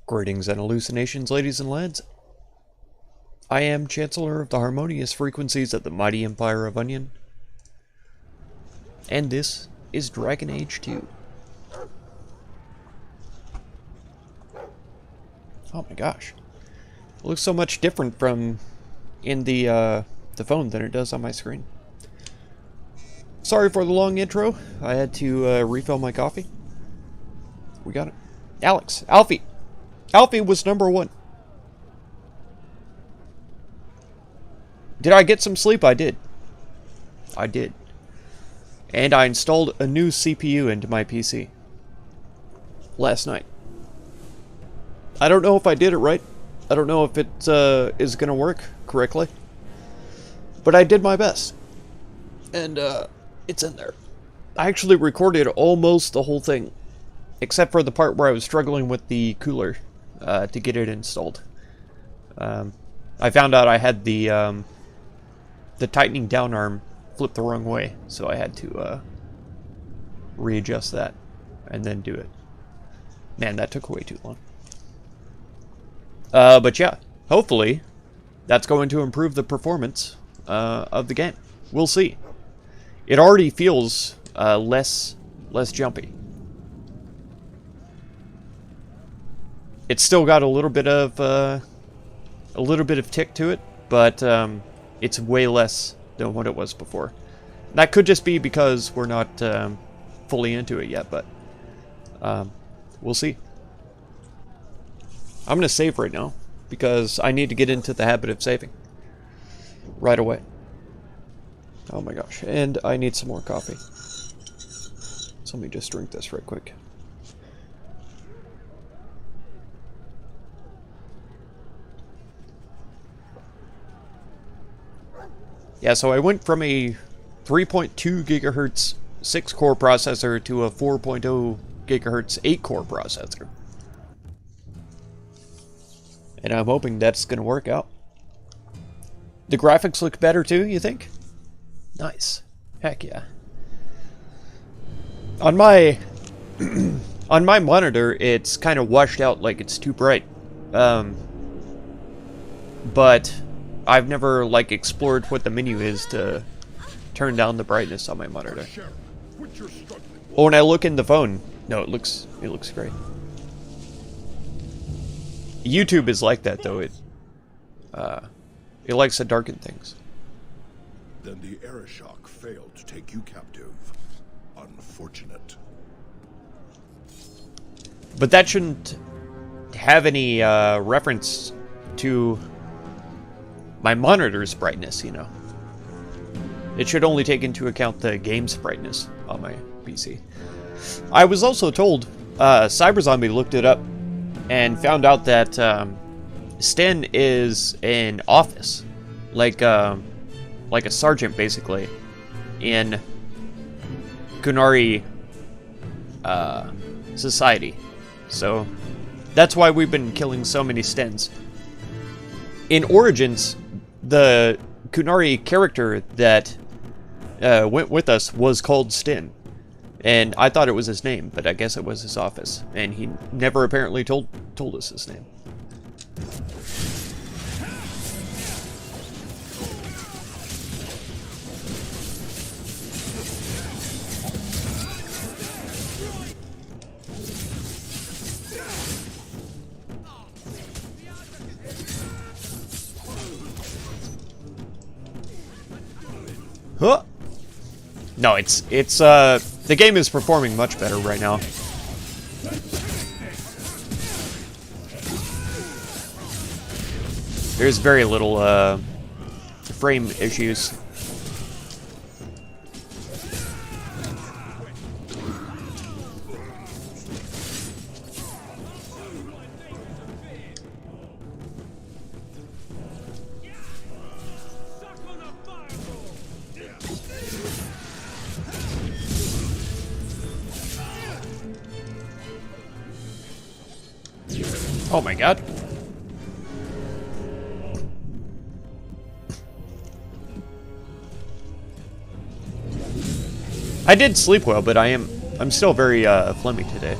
Greetings and hallucinations, ladies and lads. I am Chancellor of the harmonious frequencies of the mighty Empire of Onion. And this is Dragon Age 2. Oh my gosh. It looks so much different from in the phone than it does on my screen. Sorry for the long intro. I had to refill my coffee. We got it. Alex. Alfie. Alfie was number one. Did I get some sleep? I did. I did. And I installed a new CPU into my PC last night. I don't know if I did it right. I don't know if it is going to work correctly. But I did my best. And it's in there. I actually recorded almost the whole thing. Except for the part where I was struggling with the cooler to get it installed. I found out I had the tightening down arm flipped the wrong way. So I had to readjust that and then do it. Man, that took way too long. But yeah, hopefully that's going to improve the performance of the game. We'll see. It already feels less jumpy. It's still got a little bit of tick to it, but it's way less than what it was before. That could just be because we're not fully into it yet, but we'll see. I'm gonna save right now because I need to get into the habit of saving right away. Oh my gosh, and I need some more coffee. So let me just drink this right quick. Yeah, so I went from a 3.2 gigahertz 6-core processor to a 4.0 gigahertz 8-core processor. And I'm hoping that's going to work out. The graphics look better too, you think? Nice. Heck yeah. On my on my monitor, it's kind of washed out like it's too bright. But I've never like explored what the menu is to turn down the brightness on my monitor. Oh, when I look in the phone, no, it looks great. YouTube is like that though. It likes to darken things. Then the Arishok failed to take you captive. Unfortunate. But that shouldn't have any reference to my monitor's brightness, you know. It should only take into account the game's brightness on my PC. I was also told, CyberZombie looked it up and found out that Sten is an office, like a sergeant basically, in Kunari society. So that's why we've been killing so many Stens. In Origins, the Kunari character that went with us was called Sten. And I thought it was his name, but I guess it was his office. And he never apparently told us his name. Huh? No, it's the game is performing much better right now. There's very little frame issues. Oh my god. I did sleep well, but I'm still very phlegmy today.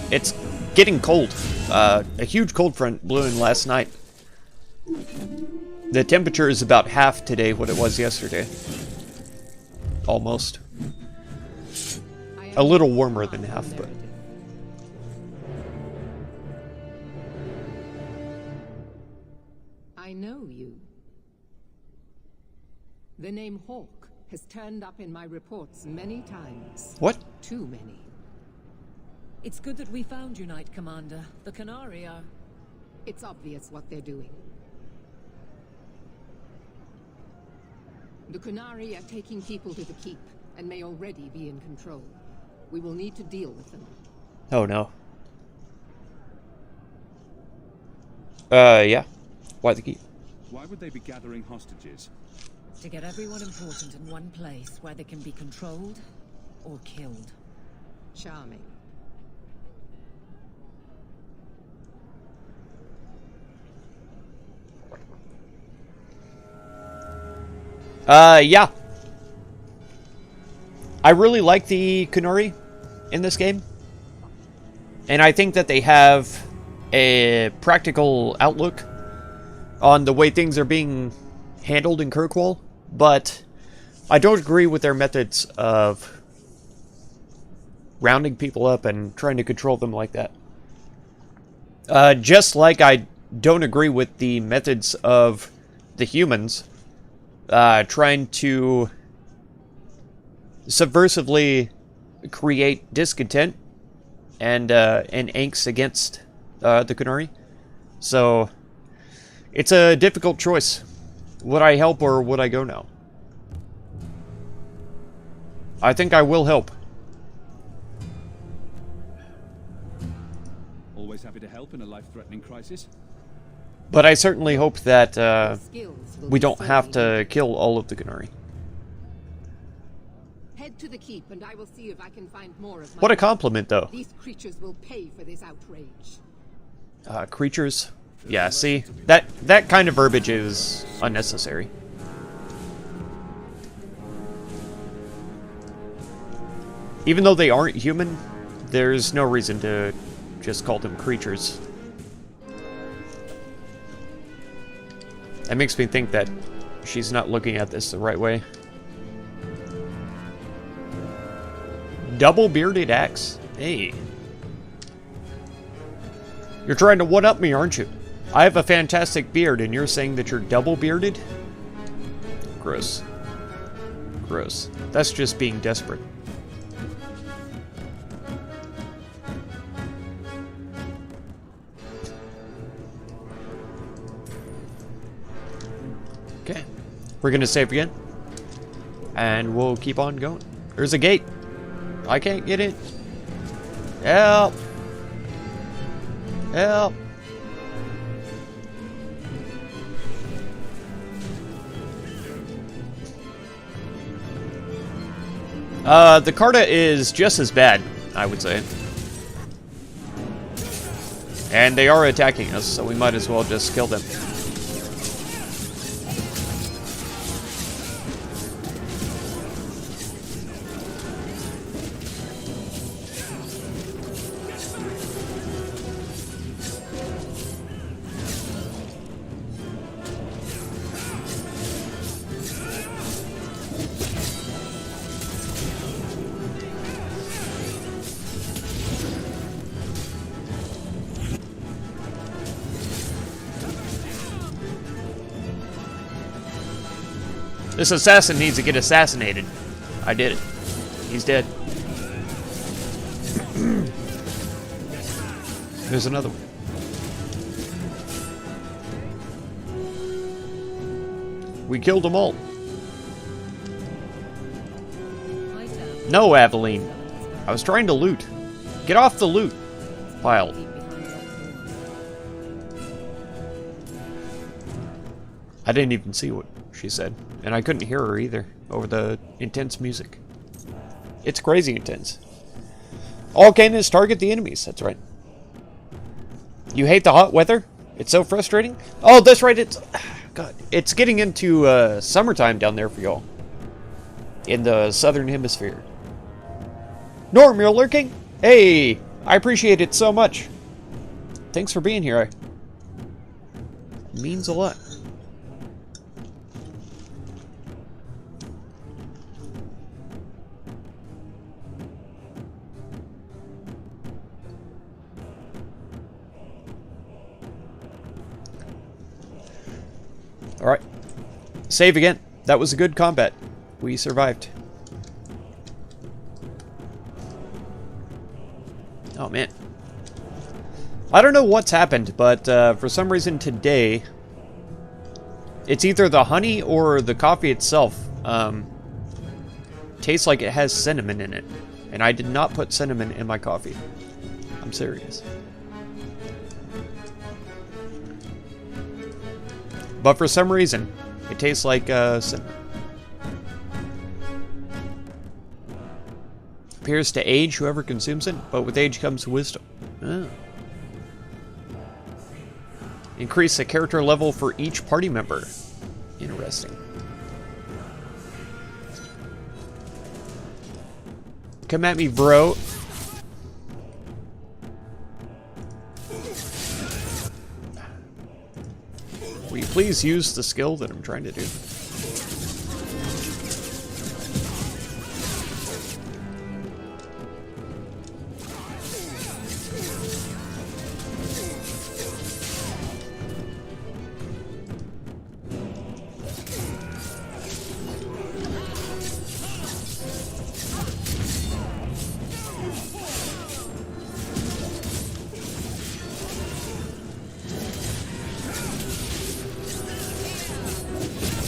It's getting cold. A huge cold front blew in last night. The temperature is about half today what it was yesterday. Almost. A little warmer than half, but... I know you. The name Hawk has turned up in my reports many times. What? Too many. It's good that we found you, Knight Commander. The Qunari are... It's obvious what they're doing. The Qunari are taking people to the keep, and may already be in control. We will need to deal with them. Oh no. Yeah. Why the keep? Why would they be gathering hostages? To get everyone important in one place where they can be controlled or killed. Charming. Yeah. I really like the Qunari in this game. And I think that they have a practical outlook on the way things are being handled in Kirkwall. But I don't agree with their methods of rounding people up and trying to control them like that. Just like I don't agree with the methods of the humans trying to subversively create discontent and angst against the Qunari. So it's a difficult choice. Would I help or would I go now? I think I will help. Always happy to help in a life-threatening crisis. But I certainly hope that Skills will we be don't have sorely to kill all of the Qunari. Head to the keep, and I will see if I can find more of my... What a compliment, though. These creatures will pay for this outrage. Creatures? Yeah, see? That kind of verbiage is unnecessary. Even though they aren't human, there's no reason to just call them creatures. That makes me think that she's not looking at this the right way. Double-bearded axe? Hey. You're trying to one-up me, aren't you? I have a fantastic beard, and you're saying that you're double-bearded? Gross. Gross. That's just being desperate. Okay. We're gonna save again. And we'll keep on going. There's a gate. I can't get in. Help! Help! The Carta is just as bad, I would say. And they are attacking us, so we might as well just kill them. This assassin needs to get assassinated. I did it. He's dead. There's another one. We killed them all. No, Aveline. I was trying to loot. Get off the loot pile. I didn't even see what she said. And I couldn't hear her either, over the intense music. It's crazy intense. All cannons target the enemies, that's right. You hate the hot weather? It's so frustrating? Oh, that's right, it's... God, it's getting into summertime down there for y'all. In the southern hemisphere. Norm, you're lurking? Hey, I appreciate it so much. thanks for being here. It means a lot. Alright. Save again. That was a good combat. We survived. Oh, man. I don't know what's happened, but for some reason today, it's either the honey or the coffee itself tastes like it has cinnamon in it. And I did not put cinnamon in my coffee. I'm serious. But for some reason, it tastes like cinnamon. Appears to age whoever consumes it, but with age comes wisdom. Oh. Increase the character level for each party member. Interesting. Come at me, bro. Will you please use the skill that I'm trying to do?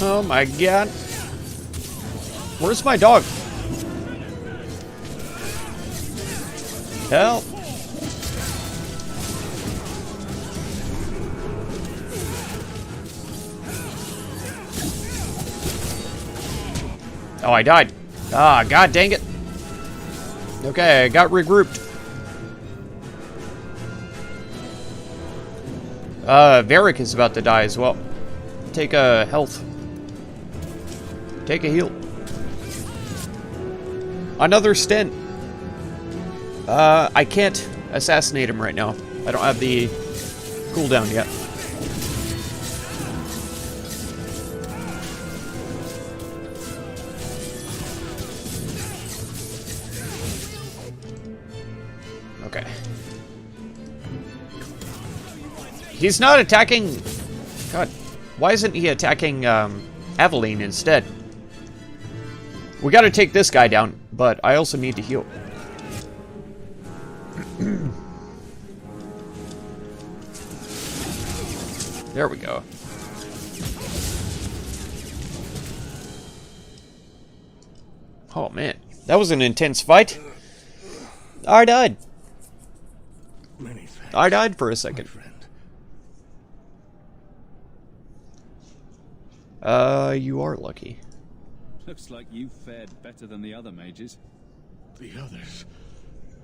Oh my god. Where's my dog? Help. Oh, I died. Ah, god dang it. Okay, I got regrouped. Varric is about to die as well. Take a health. Take a heal. Another stent. I can't assassinate him right now. I don't have the cooldown yet. Okay. He's not attacking... God, why isn't he attacking Aveline instead? We gotta take this guy down, but I also need to heal. There we go. Oh man, that was an intense fight. I died. Many thanks, I died for a my second. friend. You are lucky. Looks like you fared better than the other mages. The others.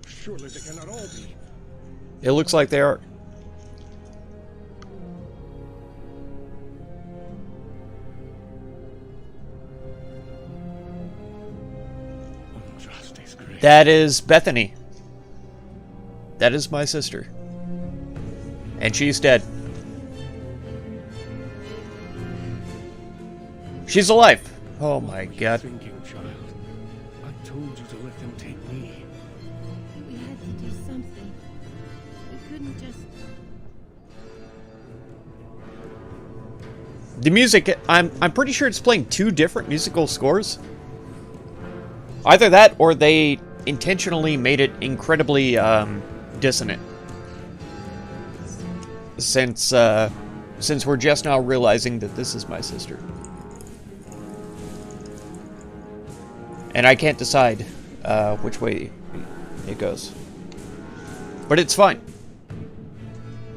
Surely they cannot all be. It looks like they are. Justice great. That is Bethany. That is my sister. And she's dead. She's alive. Oh my god. Thinking, child. I told you to let them take me. We had to do something. We couldn't just... The music, I'm pretty sure it's playing two different musical scores. Either that or they intentionally made it incredibly dissonant. Since we're just now realizing that this is my sister. And I can't decide which way it goes. But it's fine.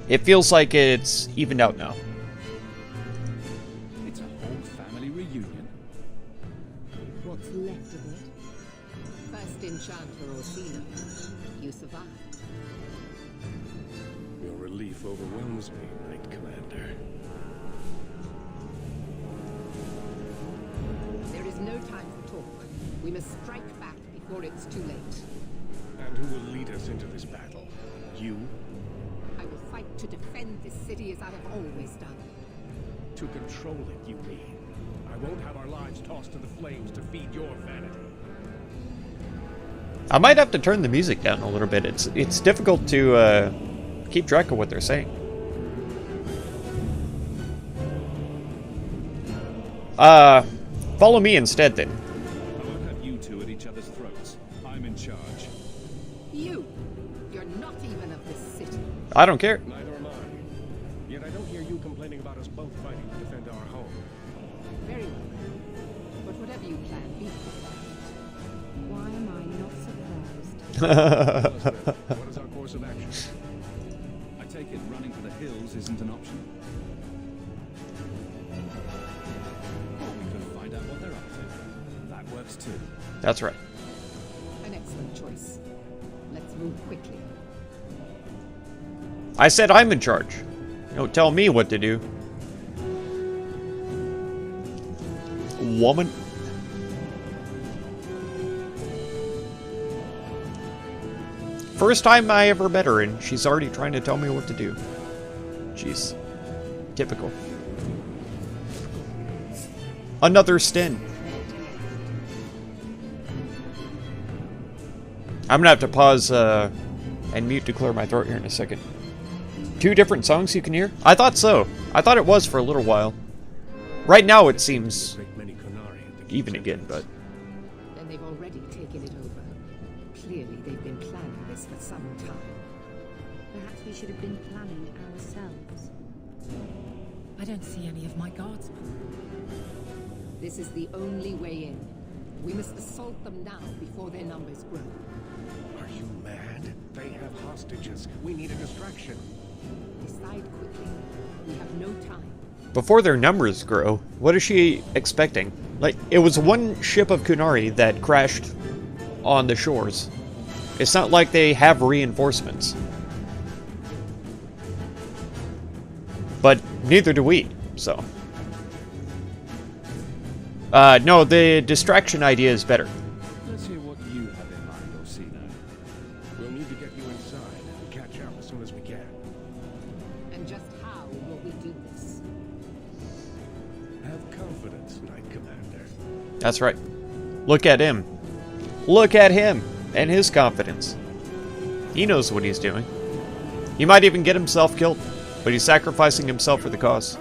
It feels like it's evened out now. It's a whole family reunion. What's left of it? First Enchanter Orsino. You survived. Your relief overwhelms me, Knight Commander. There is no time for talk. We must strike back before it's too late. And who will lead us into this battle? You? I will fight to defend this city as I have always done. To control it, you mean? I won't have our lives tossed to the flames to feed your vanity. I might have to turn the music down a little bit. It's difficult to keep track of what they're saying. Follow me instead, then. I won't have you two at each other's throats. I'm in charge. You're not even of this city. I don't care. Neither am I. Yet I don't hear you complaining about us both fighting to defend our home. Very well. But whatever you plan, be prepared. Why am I not surprised? What is our course of action? I take it running for the hills isn't an option. Or we could find out what they're up to. That works too. That's right. An excellent choice. Let's move quickly. I said I'm in charge. Don't tell me what to do. Woman. First time I ever met her, and she's already trying to tell me what to do. Jeez. Typical. Another Sten. I'm gonna have to pause and mute to clear my throat here in a second. 2 different songs you can hear? I thought so. I thought it was for a little while. Right now it seems even again, but... Then they've already taken it over. Clearly they've been planning this for some time. Perhaps we should have been planning ourselves. I don't see any of my guardsmen. This is the only way in. We must assault them now before their numbers grow. Are you mad? They have hostages. We need a distraction. Decide quickly. We have no time. Before their numbers grow, what is she expecting? Like, it was one ship of Kunari that crashed on the shores. It's not like they have reinforcements. But neither do we, so... no, the distraction idea is better. Let's hear what you have in mind, Orsino. We'll need to get you inside and catch up as soon as we can. And just how will we do this? Have confidence, Knight Commander. That's right. Look at him. Look at him and his confidence. He knows what he's doing. He might even get himself killed, but he's sacrificing himself for the cause.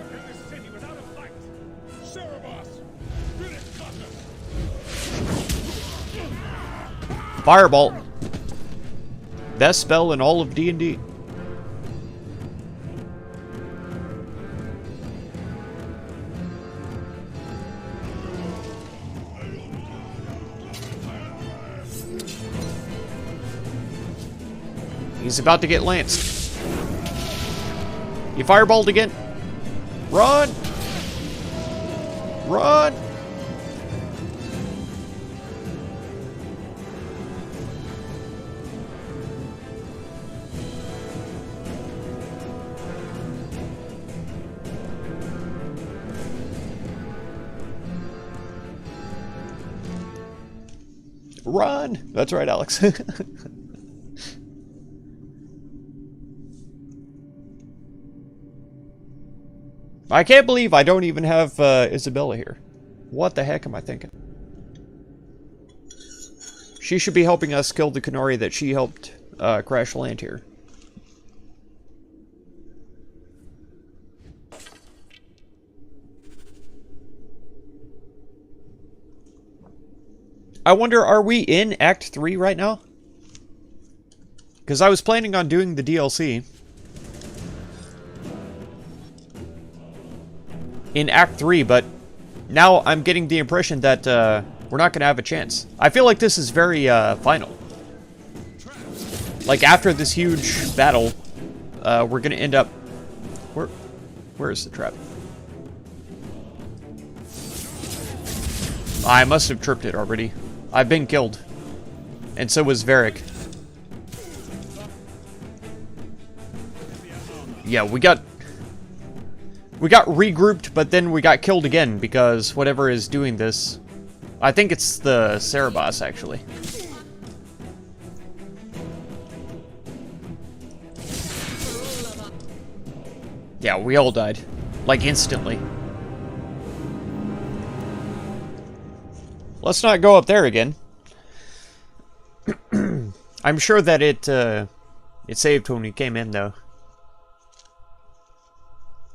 Fireball. Best spell in all of D&D. He's about to get lanced. He fireballed again. Run! Run! Run! That's right, Alex. I can't believe I don't even have Isabella here. What the heck am I thinking? She should be helping us kill the Kunari that she helped crash land here. I wonder, are we in Act 3 right now? Because I was planning on doing the DLC in Act 3, but now I'm getting the impression that we're not going to have a chance. I feel like this is very final. Like, after this huge battle, we're going to end up... Where is the trap? I must have tripped it already. I've been killed. And so was Varric. Yeah, we got regrouped, but then we got killed again because whatever is doing this... I think it's the Cerebos, actually. Yeah, we all died. Like, instantly. Let's not go up there again. I'm sure that it saved when we came in, though.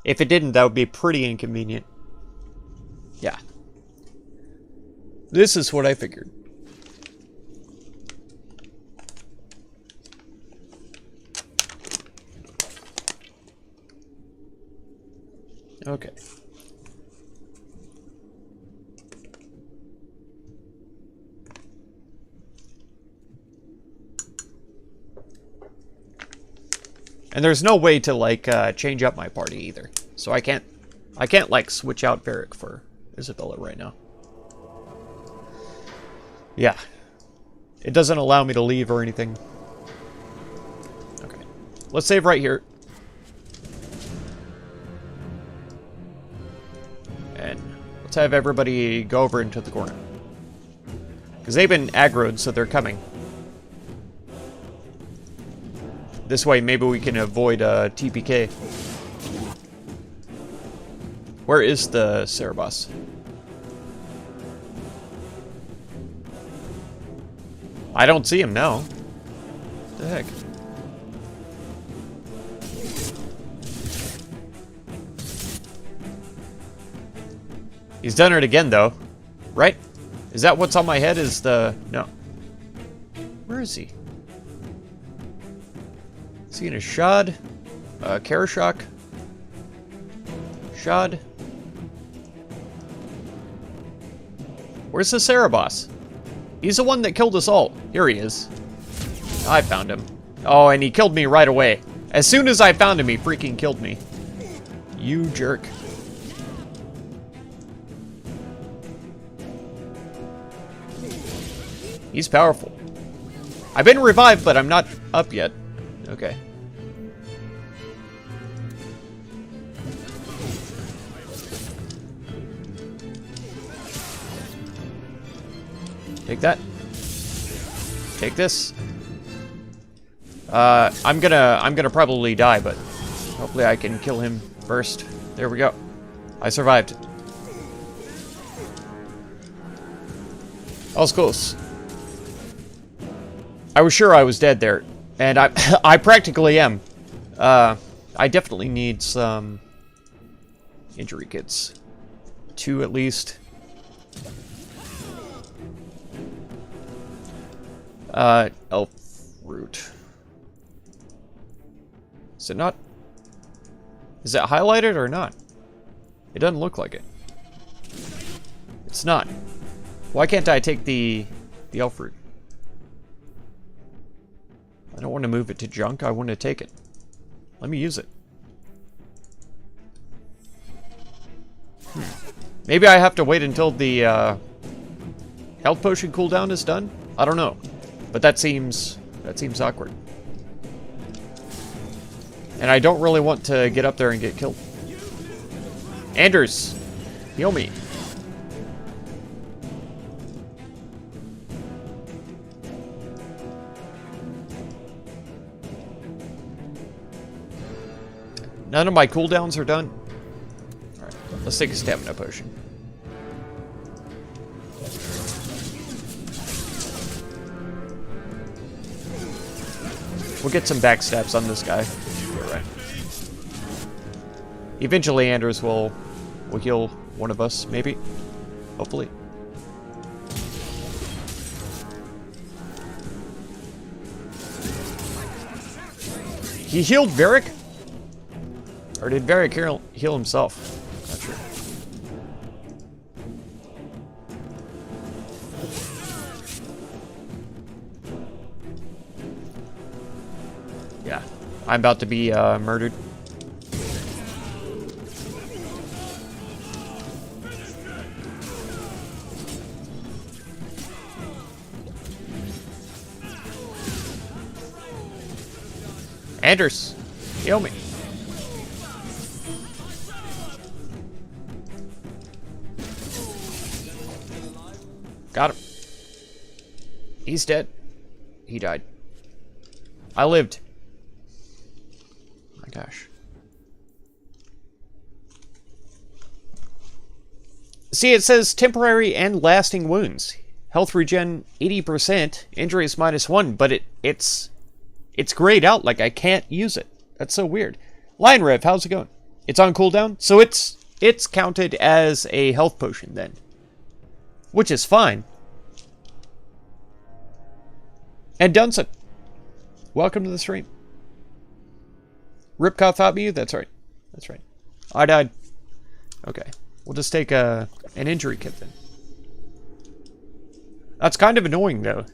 If it didn't, that would be pretty inconvenient. Yeah. This is what I figured. Okay. And there's no way to, like, change up my party either. So I can't, like, switch out Varric for Isabella right now. Yeah. It doesn't allow me to leave or anything. Okay. Let's save right here. And let's have everybody go over into the corner. Because they've been aggroed, so they're coming. This way, maybe we can avoid TPK. Where is the Cerebos? I don't see him now. What the heck? He's done it again, though. Right? Is that what's on my head? Is the... No. Where is he? Is he in a Shad? Karashok? Shad? Where's the Cerebos? He's the one that killed us all. Here he is. I found him. Oh, and he killed me right away. As soon as I found him, he freaking killed me. You jerk. He's powerful. I've been revived, but I'm not up yet. Okay. Take that. Take this. I'm gonna probably die, but hopefully I can kill him first. There we go. I survived. That was close. I was sure I was dead there, and I practically am. I definitely need some injury kits. 2 at least. Elf root. Is it not? Is it highlighted or not? It doesn't look like it. It's not. Why can't I take the elf root? I don't want to move it to junk. I want to take it. Let me use it. Maybe I have to wait until the health potion cooldown is done? I don't know. But that seems awkward. And I don't really want to get up there and get killed. Anders, heal me. None of my cooldowns are done. Alright, let's take a stamina potion. We'll get some backstabs on this guy. You're right. Eventually Anders will heal one of us, maybe. Hopefully. He healed Varric? Or did Varric heal himself? Not sure. Yeah, I'm about to be murdered. Anders, heal me. Got him. He's dead. He died. I lived. My gosh. See, it says temporary and lasting wounds. Health regen 80%, injuries -1, but it's grayed out like I can't use it. That's so weird. Lion Rev, how's it going? It's on cooldown, so it's counted as a health potion then. Which is fine. And Dunson, welcome to the stream. Ripcoff thought me you? That's right. That's right. I died. Okay. We'll just take an injury kit then. That's kind of annoying though.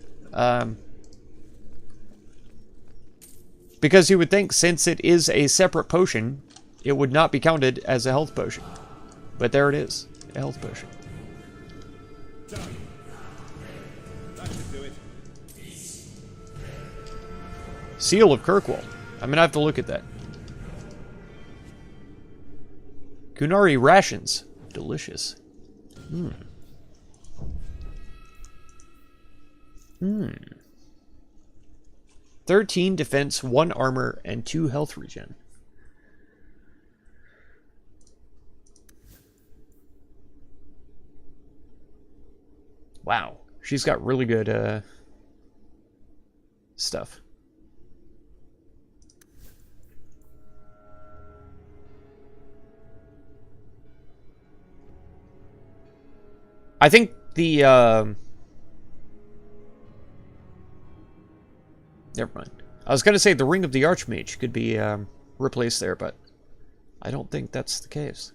Because you would think since it is a separate potion, it would not be counted as a health potion. But there it is. A health potion. Done. That should do it. Seal of Kirkwall. I'm gonna have to look at that. Kunari rations. Delicious. 13 defense, 1 armor, and 2 health regen. Wow. She's got really good stuff. I think the never mind. I was gonna say the Ring of the Archmage could be replaced there, but I don't think that's the case.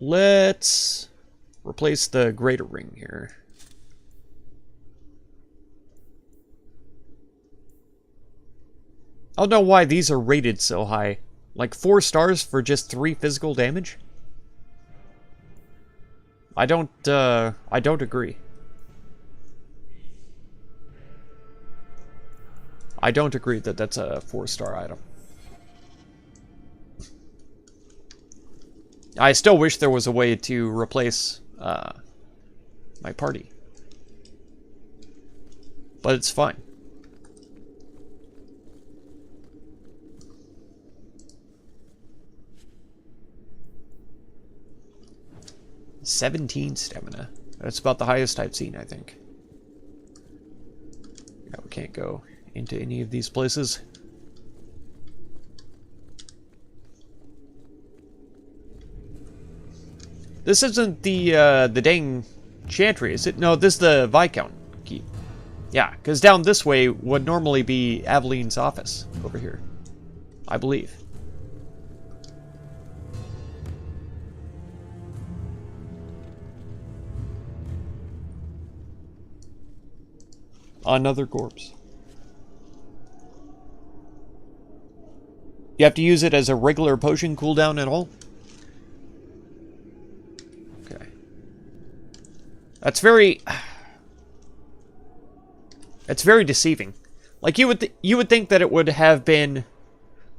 Let's replace the Greater Ring here. I don't know why these are rated so high. Like 4 stars for just 3 physical damage? I don't agree. I don't agree that that's a 4-star item. I still wish there was a way to replace my party. But it's fine. $17 stamina. That's about the highest I've seen, I think. Yeah, we can't go into any of these places. This isn't the dang chantry, is it? No, this is the Viscount keep. Yeah, because down this way would normally be Aveline's office over here, I believe. Another corpse. You have to use it as a regular potion cooldown at all? Okay. That's very deceiving. Like you would think that it would have been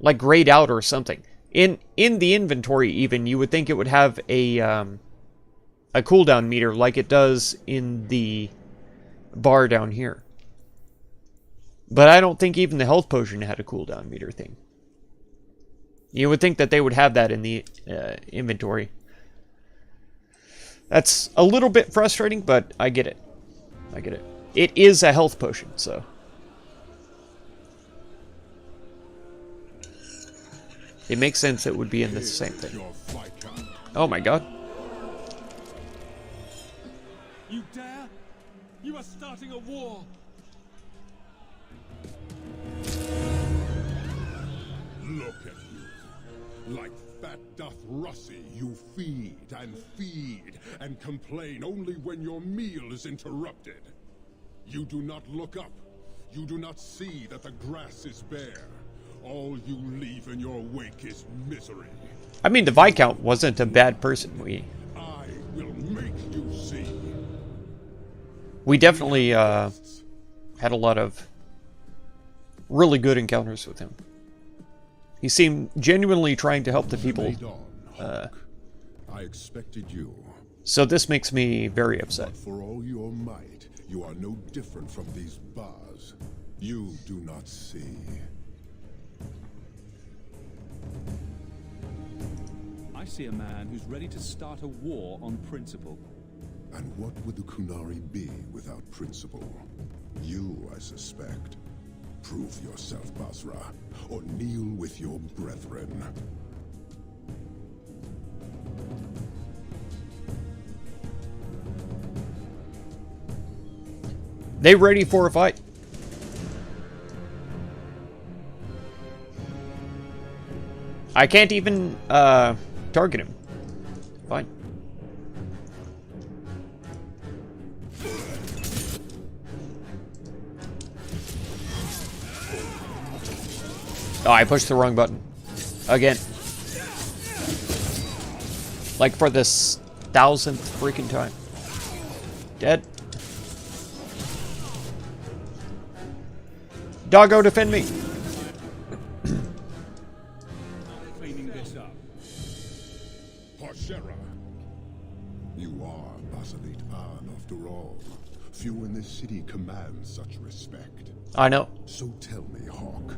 like grayed out or something. In the inventory even, you would think it would have a cooldown meter like it does in the bar down here. But I don't think even the health potion had a cooldown meter thing. You would think that they would have that in the inventory. That's a little bit frustrating, but I get it. I get it. It is a health potion, so. It makes sense it would be in the same thing. Oh my god. You dare? You are starting a war! Look at you. Like fat doth Russie, you feed and complain only when your meal is interrupted. You do not look up. You do not see that the grass is bare. All you leave in your wake is misery. I mean, the Viscount wasn't a bad person. I will make you see. We definitely had a lot of really good encounters with him. He seemed genuinely trying to help the people. I expected you. So this makes me very upset. But for all your might, you are no different from these bars. You do not see. I see a man who's ready to start a war on principle. And what would the Kunari be without principle? You, I suspect. Prove yourself, Basra, or kneel with your brethren. They ready for a fight. I can't even target him. Fine. Oh, I pushed the wrong button. Again. Like for this 1000th freaking time. Dead. Doggo, defend me. Cleaning this up. Parshera. You are Basalit An, after all. Few in this city command such respect. I know. So tell me, Hawk,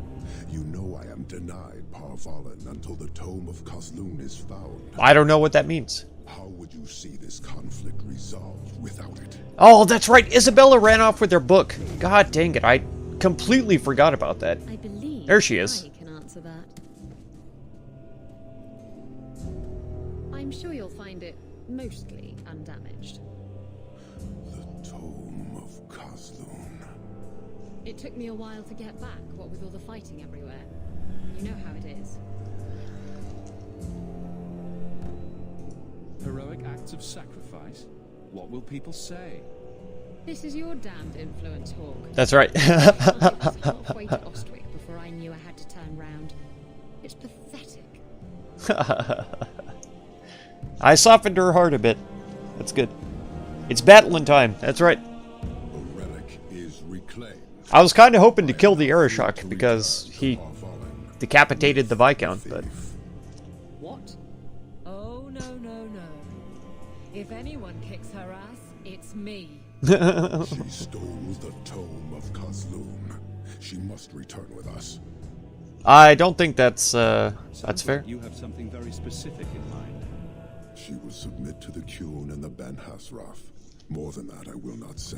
you know I am denied Parvalan until the Tome of Kozlun is found. I don't know what that means. How would you see this conflict resolved without it? Oh, that's right. Isabella ran off with her book. God dang it. I completely forgot about that. I believe There she is. I can answer that. I'm sure you'll find it mostly undamaged. The Tome of Kozlun. It took me a while to get back, what with all the fighting everywhere. You know how it is. Heroic acts of sacrifice? What will people say? This is your damned influence, Hawk. That's right. I was halfway to Ostwick before I knew I had to turn round. It's pathetic. I softened her heart a bit. That's good. It's battling time. That's right. The relic is reclaimed. I was kind of hoping to kill the Arishok because he Parvalan. decapitated the Viscount, but... What? Oh, no, no, no. If anyone kicks her ass, it's me. She stole the Tome of Kozlun. She must return with us. I don't think that's Sounds fair. like you have something very specific in mind. She will submit to the Qun and the Ben Hasraf. More than that, I will not say.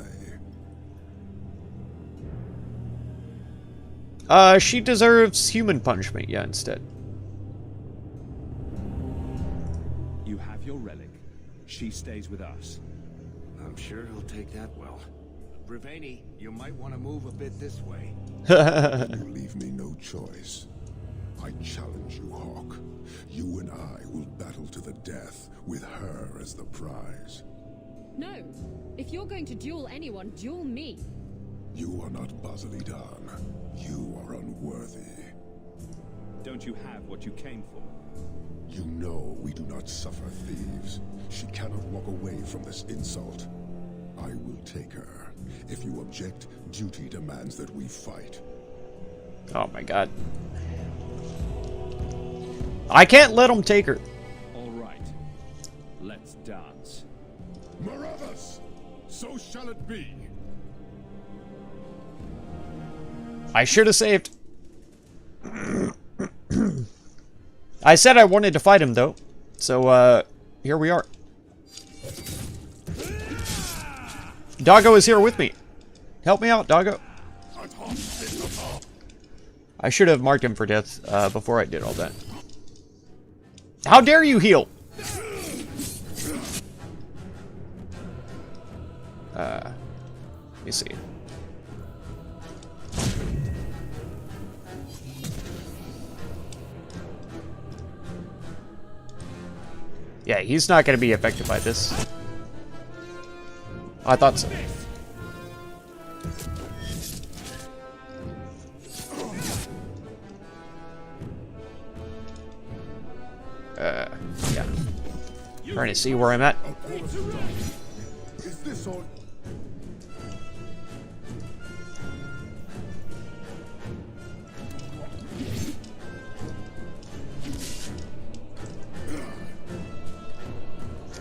She deserves human punishment, yeah, instead. You have your relic. She stays with us. I'm sure he'll take that well. Briveni, you might want to move a bit this way. You leave me no choice. I challenge you, Hawk. You and I will battle to the death, with her as the prize. No. If you're going to duel anyone, duel me. You are not Basilidan. You are unworthy. Don't you have what you came for? You know we do not suffer thieves. She cannot walk away from this insult. I will take her. If you object, duty demands that we fight. Oh my god. I can't let him take her. All right. Let's dance. Marathas! So shall it be. I should have saved. I said I wanted to fight him, though. So, here we are. Doggo is here with me. Help me out, Doggo. I should have marked him for death before I did all that. How dare you heal? Let me see. Yeah, he's not going to be affected by this. I thought so. Yeah. Trying to see where I'm at. Is this all?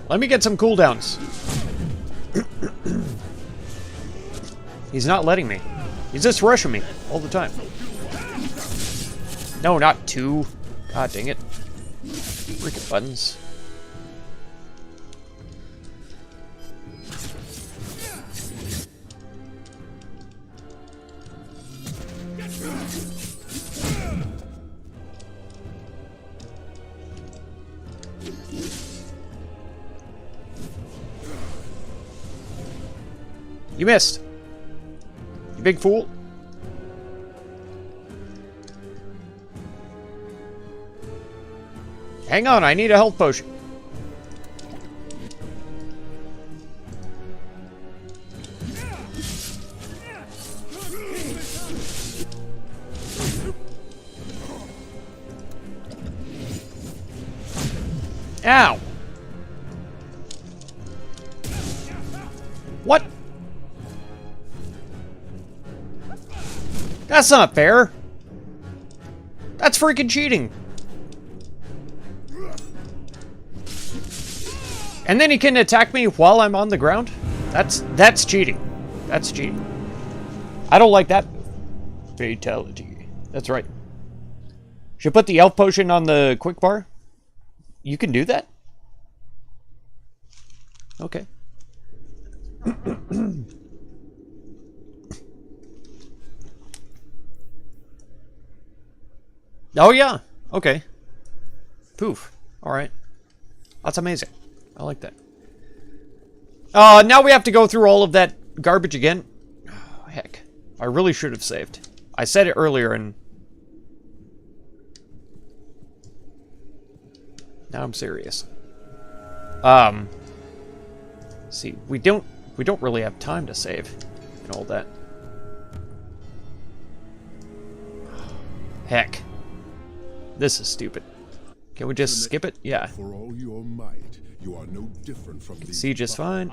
Let me get some cooldowns. He's not letting me. He's just rushing me all the time. No, not two. God dang it. Freaking buttons. You missed. You big fool. Hang on, I need a health potion. Ow! What? That's not fair. That's freaking cheating. And then he can attack me while I'm on the ground? That's cheating. That's cheating. I don't like that. Fatality. That's right. Should put the elf potion on the quick bar? You can do that? Okay. Oh yeah. Okay. Poof. Alright. That's amazing. I like that. Now we have to go through all of that garbage again. Oh, heck. I really should have saved. I said it earlier and... now I'm serious. See, we don't really have time to save and all that. Heck. This is stupid. Can we just skip it? Yeah. For all your might, you are no different from these. See just fine.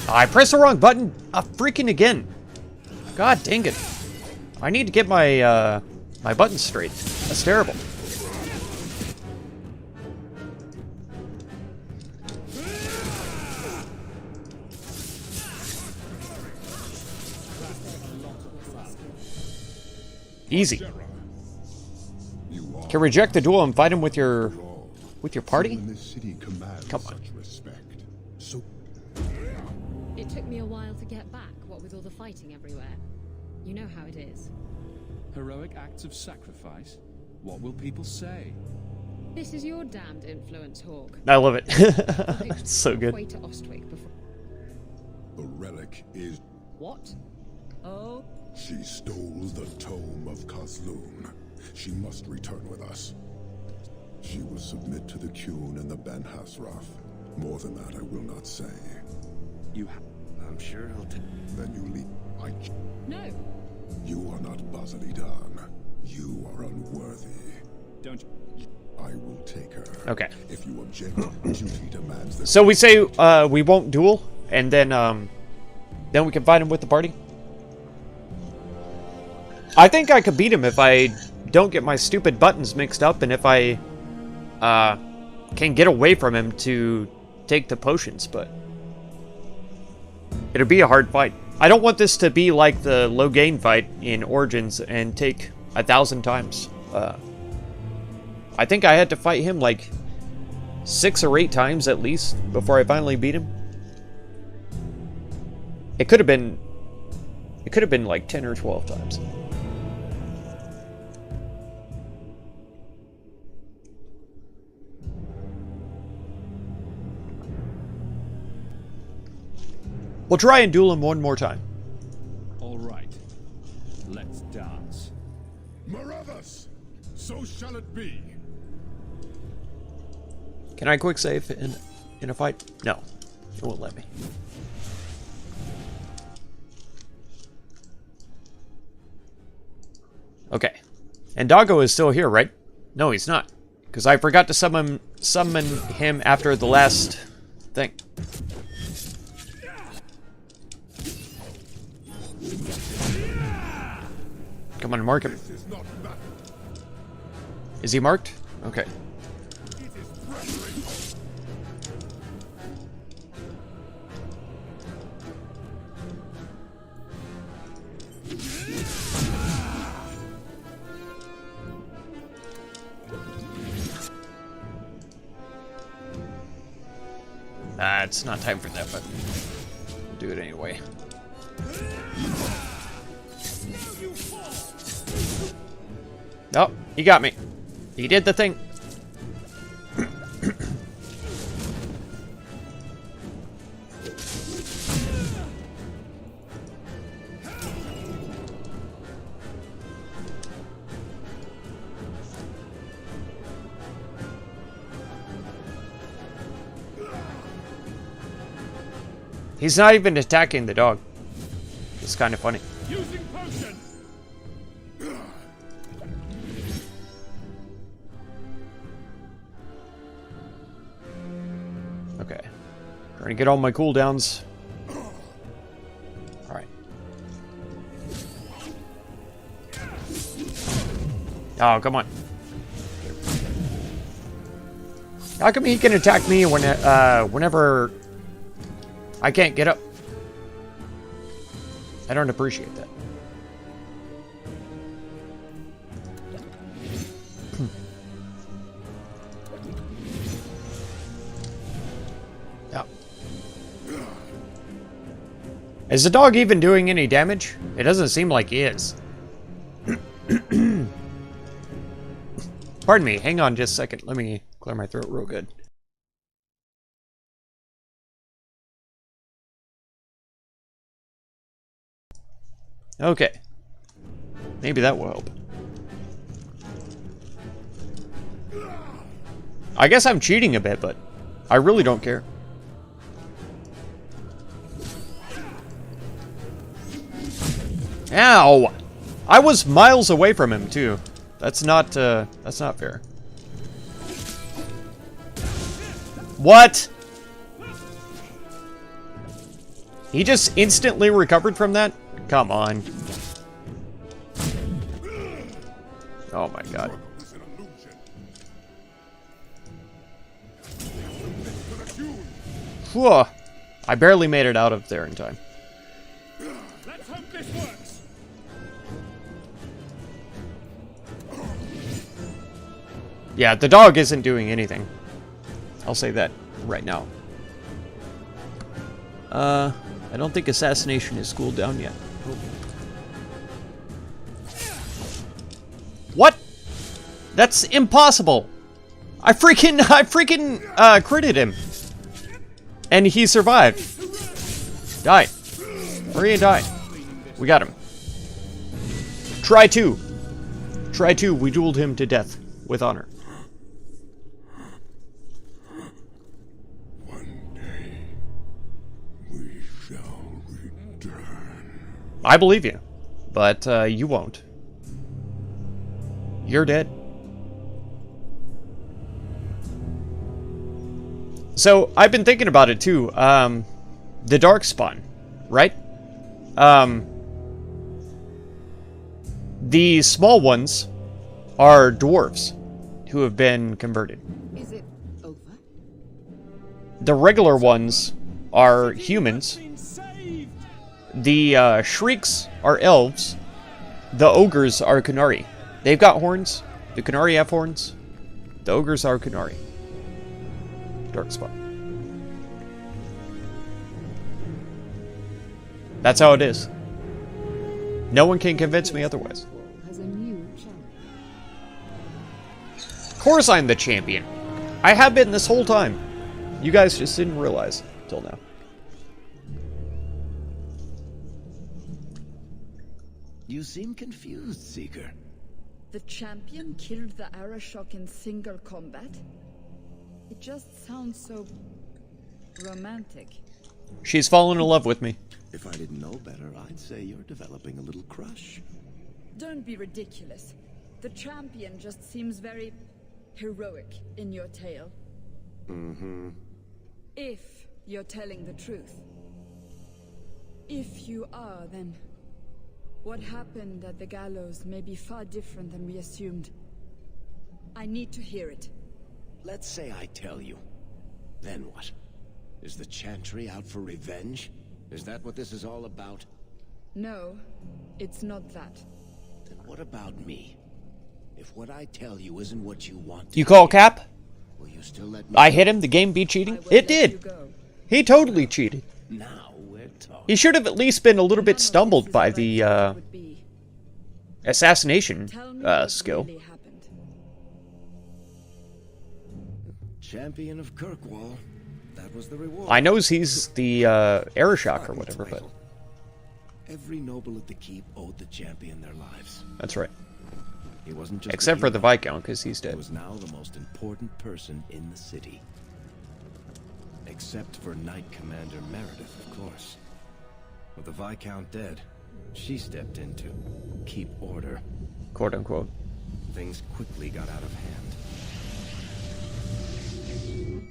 I pressed the wrong button freaking again. God dang it. I need to get my my buttons straight. That's terrible. Easy. Can reject the duel and fight him with your party? Come on. It took me a while to get back, what with all the fighting everywhere. You know how it is. Heroic acts of sacrifice? What will people say? This is your damned influence, Hawk. I love it. It's so good. Way to Ostwick before. The relic is... What? Oh? She stole the tome of Kozloon. She must return with us. She will submit to the Qun and the Ben Hasraf. More than that, I will not say. I'm sure he'll take... Then you leave. No. You are not Basilidan. You are unworthy. Don't you? I will take her. Okay. If you object, duty demands that... So we say we won't duel, and then we can fight him with the party? I think I could beat him if I don't get my stupid buttons mixed up, and if I can get away from him to take the potions, but... it'll be a hard fight. I don't want this to be like the Logain fight in Origins and take 1,000 times. I think I had to fight him like 6 or 8 times at least before I finally beat him. It could have been like 10 or 12 times. We'll try and duel him one more time. All right. Let's dance. Marathas! So shall it be. Can I quick save in a fight? No. It won't let me. Okay. And Doggo is still here, right? No, he's not. Because I forgot to summon him after the last thing. Come on, mark him. Is he marked? Okay. It's not time for that, but we'll do it anyway. Oh, he got me. He did the thing. He's not even attacking the dog. It's kind of funny. Using potion. Okay. Trying to get all my cooldowns. Alright. Oh, come on. How come he can attack me when, whenever I can't get up? I don't appreciate that. Yeah. Is the dog even doing any damage? It doesn't seem like he is. Pardon me, hang on just a second. Let me clear my throat real good. Okay. Maybe that will help. I guess I'm cheating a bit, but I really don't care. Ow! I was miles away from him, too. That's not fair. What? He just instantly recovered from that? Come on. Oh my god. Whew. I barely made it out of there in time. Let's hope this works. Yeah, the dog isn't doing anything. I'll say that right now. I don't think assassination is cooled down yet. Oh. What? That's impossible. I freaking critted him. And he survived. Die. Hurry and die. We got him. Try two. Try two. We dueled him to death with honor. I believe you, but you won't. You're dead. So, I've been thinking about it too. The Darkspawn, right? The small ones are dwarves who have been converted. Is it over? The regular ones are humans. The Shrieks are elves. The Ogres are Kunari. They've got horns. The Kunari have horns. The Ogres are Kunari. Darkspawn. That's how it is. No one can convince me otherwise. Has a new champion. Of course I'm the champion. I have been this whole time. You guys just didn't realize till now. You seem confused, Seeker. The champion killed the Arishok in single combat? It just sounds so romantic. She's fallen in love with me. If I didn't know better, I'd say you're developing a little crush. Don't be ridiculous. The champion just seems very heroic in your tale. Mm-hmm. If you're telling the truth. If you are, then what happened at the gallows may be far different than we assumed. I need to hear it. Let's say I tell you. Then what? Is the Chantry out for revenge? Is that what this is all about? No, it's not that. Then what about me? If what I tell you isn't what you want to You call cap? will you still let me I hit him. The game beat cheating. I will It let you did. go. He totally cheated. Now we're talking. He should have at least been a little bit None of stumbled this is by what I the thought it would be. assassination Tell me what skill. really happened. Champion of Kirkwall. That was the reward. I knows he's the Arishok or whatever, but Every noble at the keep owed the champion their lives. that's right. He wasn't just Except a for the hero. Viscount, because he's He dead. was now the most important person in the city. Except for Knight Commander Meredith, of course. With the Viscount dead, she stepped in to keep order. Quote unquote. Things quickly got out of hand.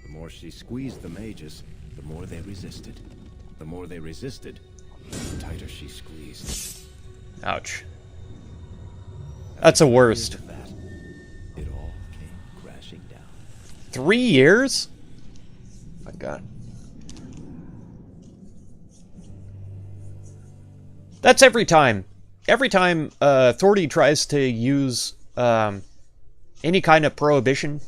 The more she squeezed the mages, the more they resisted. The more they resisted, the tighter she squeezed. Ouch. That's a worst. After that, it all came crashing down. 3 years? My God. That's every time. Every time authority tries to use any kind of prohibition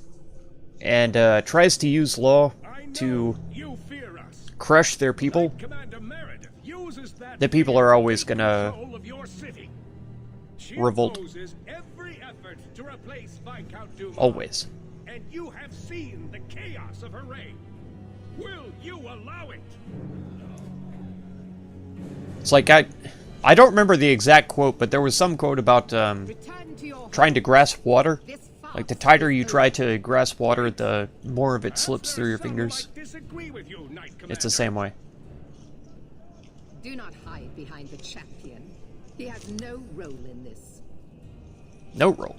and tries to use law to You fear us. crush their people, Commander Meredith uses that the people fear are to always take gonna control of your city. She revolt. opposes every effort to replace Viscount Dumas. always. And you have seen the chaos of her reign. Will you allow it? It's like I don't remember the exact quote, but there was some quote about Return to your trying to grasp water. This Like the fast tighter is you over. try to grasp water, the more of it slips As through your there's some who fingers. might disagree with you, Knight It's Commander. the same way. Do not hide behind the champion. He has no role in this. No roll.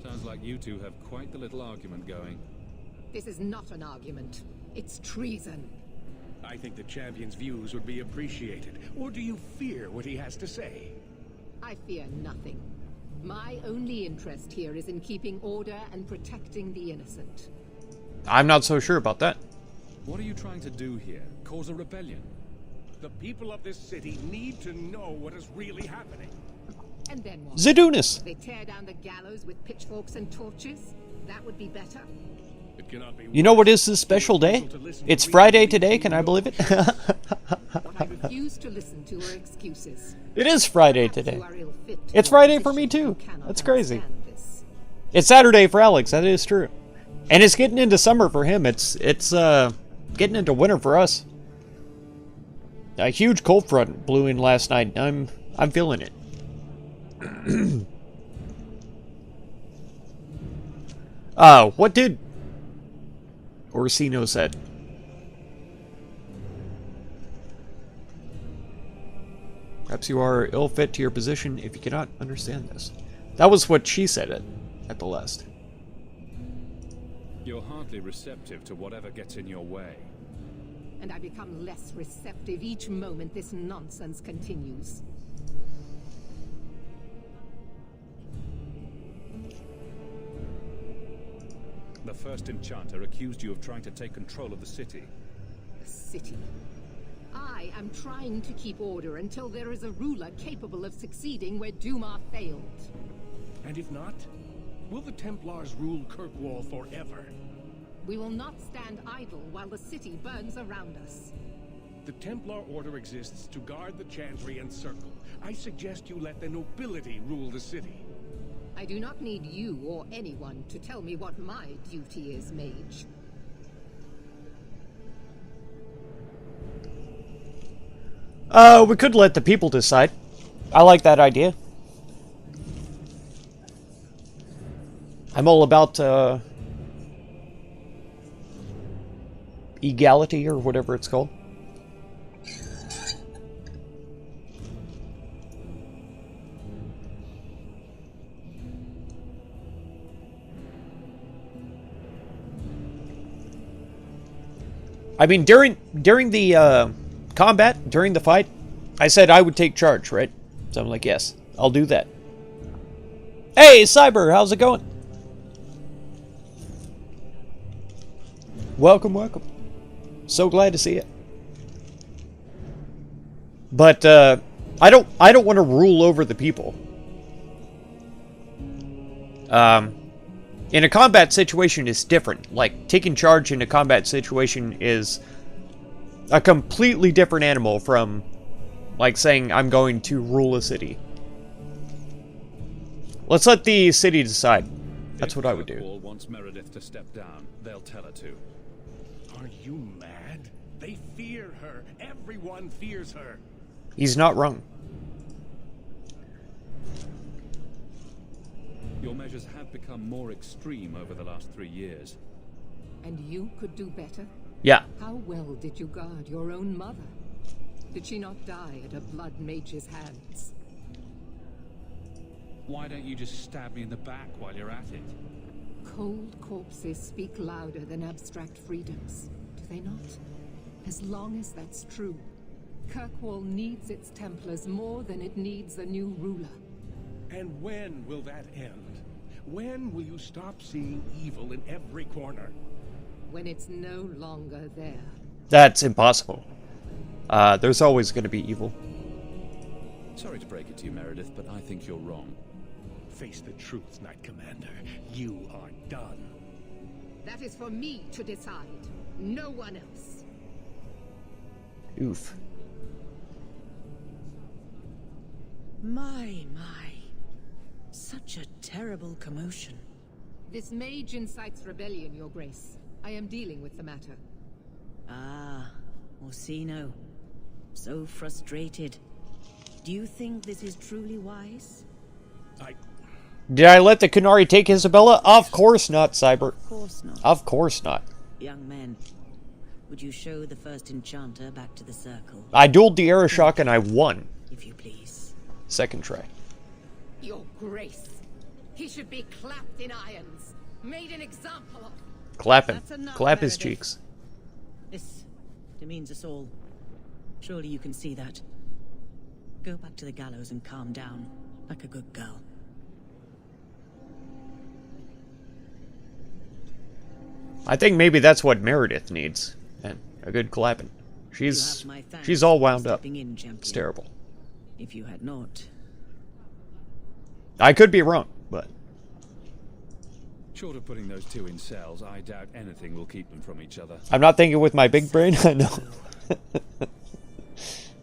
Sounds like you two have quite the little argument going. This is not an argument. It's treason. I think the champion's views would be appreciated. Or do you fear what he has to say? I fear nothing. My only interest here is in keeping order and protecting the innocent. I'm not so sure about that. What are you trying to do here? Cause a rebellion? The people of this city need to know what is really happening. And then what? Zadunas! They tear down the gallows with pitchforks and torches? That would be better. It cannot be You know what worse. is this special day? To listen It's to Friday reason today, leads can to I believe it? What I refuse to listen to are excuses. It is Friday Perhaps today. you are ill-fit to It's your Friday for me position too. and cannot That's crazy. understand this. It's Saturday for Alex, that is true. And it's getting into summer for him. It's getting into winter for us. A huge cold front blew in last night. I'm feeling it. What did Orsino said? Perhaps you are ill fit to your position if you cannot understand this. That was what she said at the last. You're hardly receptive to whatever gets in your way. And I become less receptive each moment this nonsense continues. The first enchanter accused you of trying to take control of the city. The city. I am trying to keep order until there is a ruler capable of succeeding where Duma failed. And if not, will the Templars rule Kirkwall forever? We will not stand idle while the city burns around us. The Templar Order exists to guard the Chantry and Circle. I suggest you let the nobility rule the city. I do not need you or anyone to tell me what my duty is, mage. We could let the people decide. I like that idea. I'm all about, equality or whatever it's called. I mean, during the combat, during the fight, I said I would take charge, right? So I'm like, yes, I'll do that. Hey, Cyber, how's it going? Welcome, welcome. So glad to see you. But I don't want to rule over the people. In a combat situation is different. Like, taking charge in a combat situation is a completely different animal from, like, saying I'm going to rule a city. Let's let the city decide. That's what I would do. If Kirkwall wants Meredith to step down, they'll tell her to. Are you mad? They fear her. Everyone fears her. He's not wrong. Your measures have become more extreme over the last 3 years. And you could do better? Yeah. How well did you guard your own mother? Did she not die at a blood mage's hands? Why don't you just stab me in the back while you're at it? Cold corpses speak louder than abstract freedoms, do they not? As long as that's true, Kirkwall needs its Templars more than it needs a new ruler. And when will that end? When will you stop seeing evil in every corner? When it's no longer there. That's impossible. There's always going to be evil. Sorry to break it to you, Meredith, but I think you're wrong. Face the truth, Knight Commander. You are done. That is for me to decide, no one else. Oof. My. Such a terrible commotion. This mage incites rebellion, Your Grace. I am dealing with the matter. Ah, Orsino. So frustrated. Do you think this is truly wise? Did I let the Kunari take Isabella? Of course not, Cyber. Of course not. Of course not. Young men, would you show the first enchanter back to the circle? I dueled the Arishok and I won. If you please. Second try. Your Grace. He should be clapped in irons. Made an example of. Clap him. That's enough, Clap his Meredith. cheeks. This demeans us all. Surely you can see that. Go back to the gallows and calm down, like a good girl. I think maybe that's what Meredith needs. And a good clapping. You She's have my thanks she's all for wound up. stepping in, champion. It's terrible. If you had not, I could be wrong, but Short of putting those two in cells, I doubt anything will keep them from each other. I'm not thinking with my big brain. I know.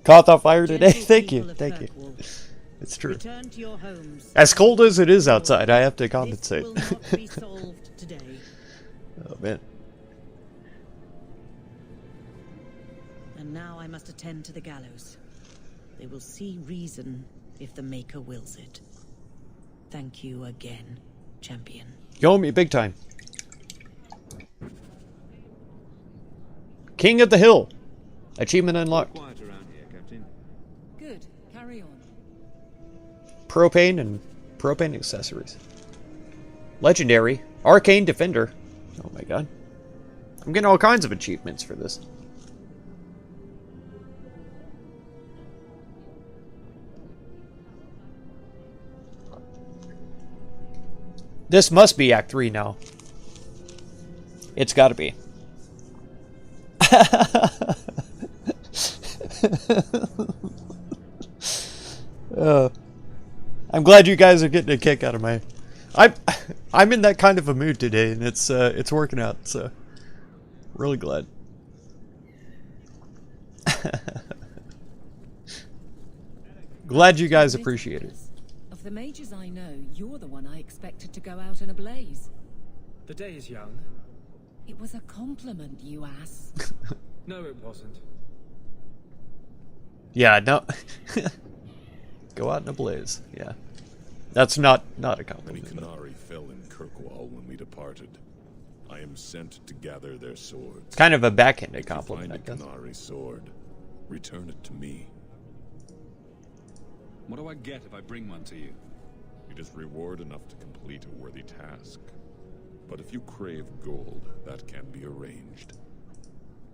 Caught on fire today. gentle Thank you. people of Thank you. Kirkwall, It's true. return to your homes. As cold as it is outside, I have to This compensate. will not be solved today. Oh man. And now I must attend to the gallows. They will see reason if the Maker wills it. Thank you again, champion. You owe me big time. King of the Hill. Achievement unlocked. Quiet around here, Captain. Good. Carry on. Propane and propane accessories. Legendary. Arcane Defender. Oh my god. I'm getting all kinds of achievements for this. This must be Act 3 now. It's gotta be. I'm glad you guys are getting a kick out of my... I'm in that kind of a mood today, and it's working out, so... Really glad. Glad you guys appreciate it. Of the mages I know, you're the one I expected to go out in a blaze. The day is young. It was a compliment, you ass. No, it wasn't. Yeah, no. Go out in a blaze. Yeah. That's not a Many compliment. but- Qunari fell in Kirkwall when we departed. I am sent to gather their swords. It's kind of a backhanded If you compliment, I find a guess. Qunari sword, return it to me. What do I get if I bring one to you? It is reward enough to complete a worthy task. But if you crave gold, that can be arranged.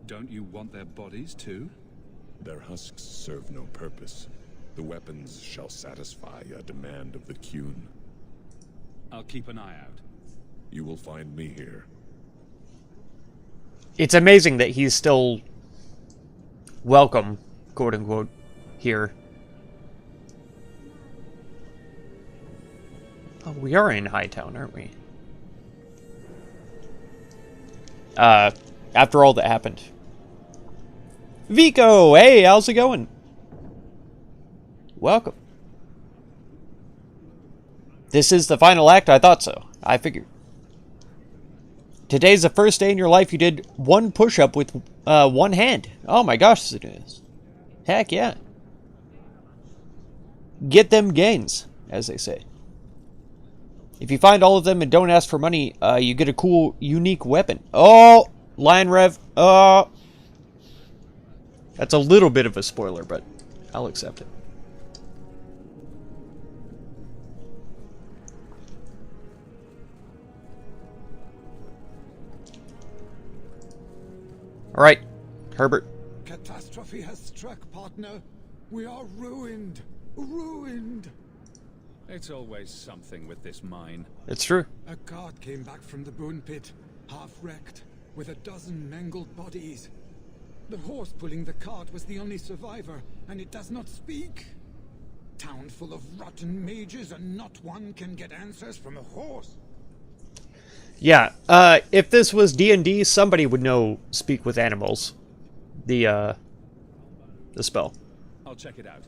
Don't you want their bodies too? Their husks serve no purpose. The weapons shall satisfy a demand of the Qun. I'll keep an eye out. You will find me here. It's amazing that he's still welcome, quote unquote, here. Oh, we are in Hightown, aren't we? After all that happened. Vico, hey, how's it going? Welcome. This is the final act? I thought so. I figured. Today's the first day in your life you did one push-up with one hand. Oh my gosh, it is. Heck yeah. Get them gains, as they say. If you find all of them and don't ask for money, you get a cool, unique weapon. Oh, Lion Rev. Oh. That's a little bit of a spoiler, but I'll accept it. Alright, Herbert. Catastrophe has struck, partner. We are ruined. Ruined. It's always something with this mine. It's true. A cart came back from the bone pit, half wrecked, with a dozen mangled bodies. The horse pulling the cart was the only survivor, and it does not speak. Town full of rotten mages, and not one can get answers from a horse. Yeah, if this was D&D, somebody would know Speak with Animals. The spell. I'll check it out.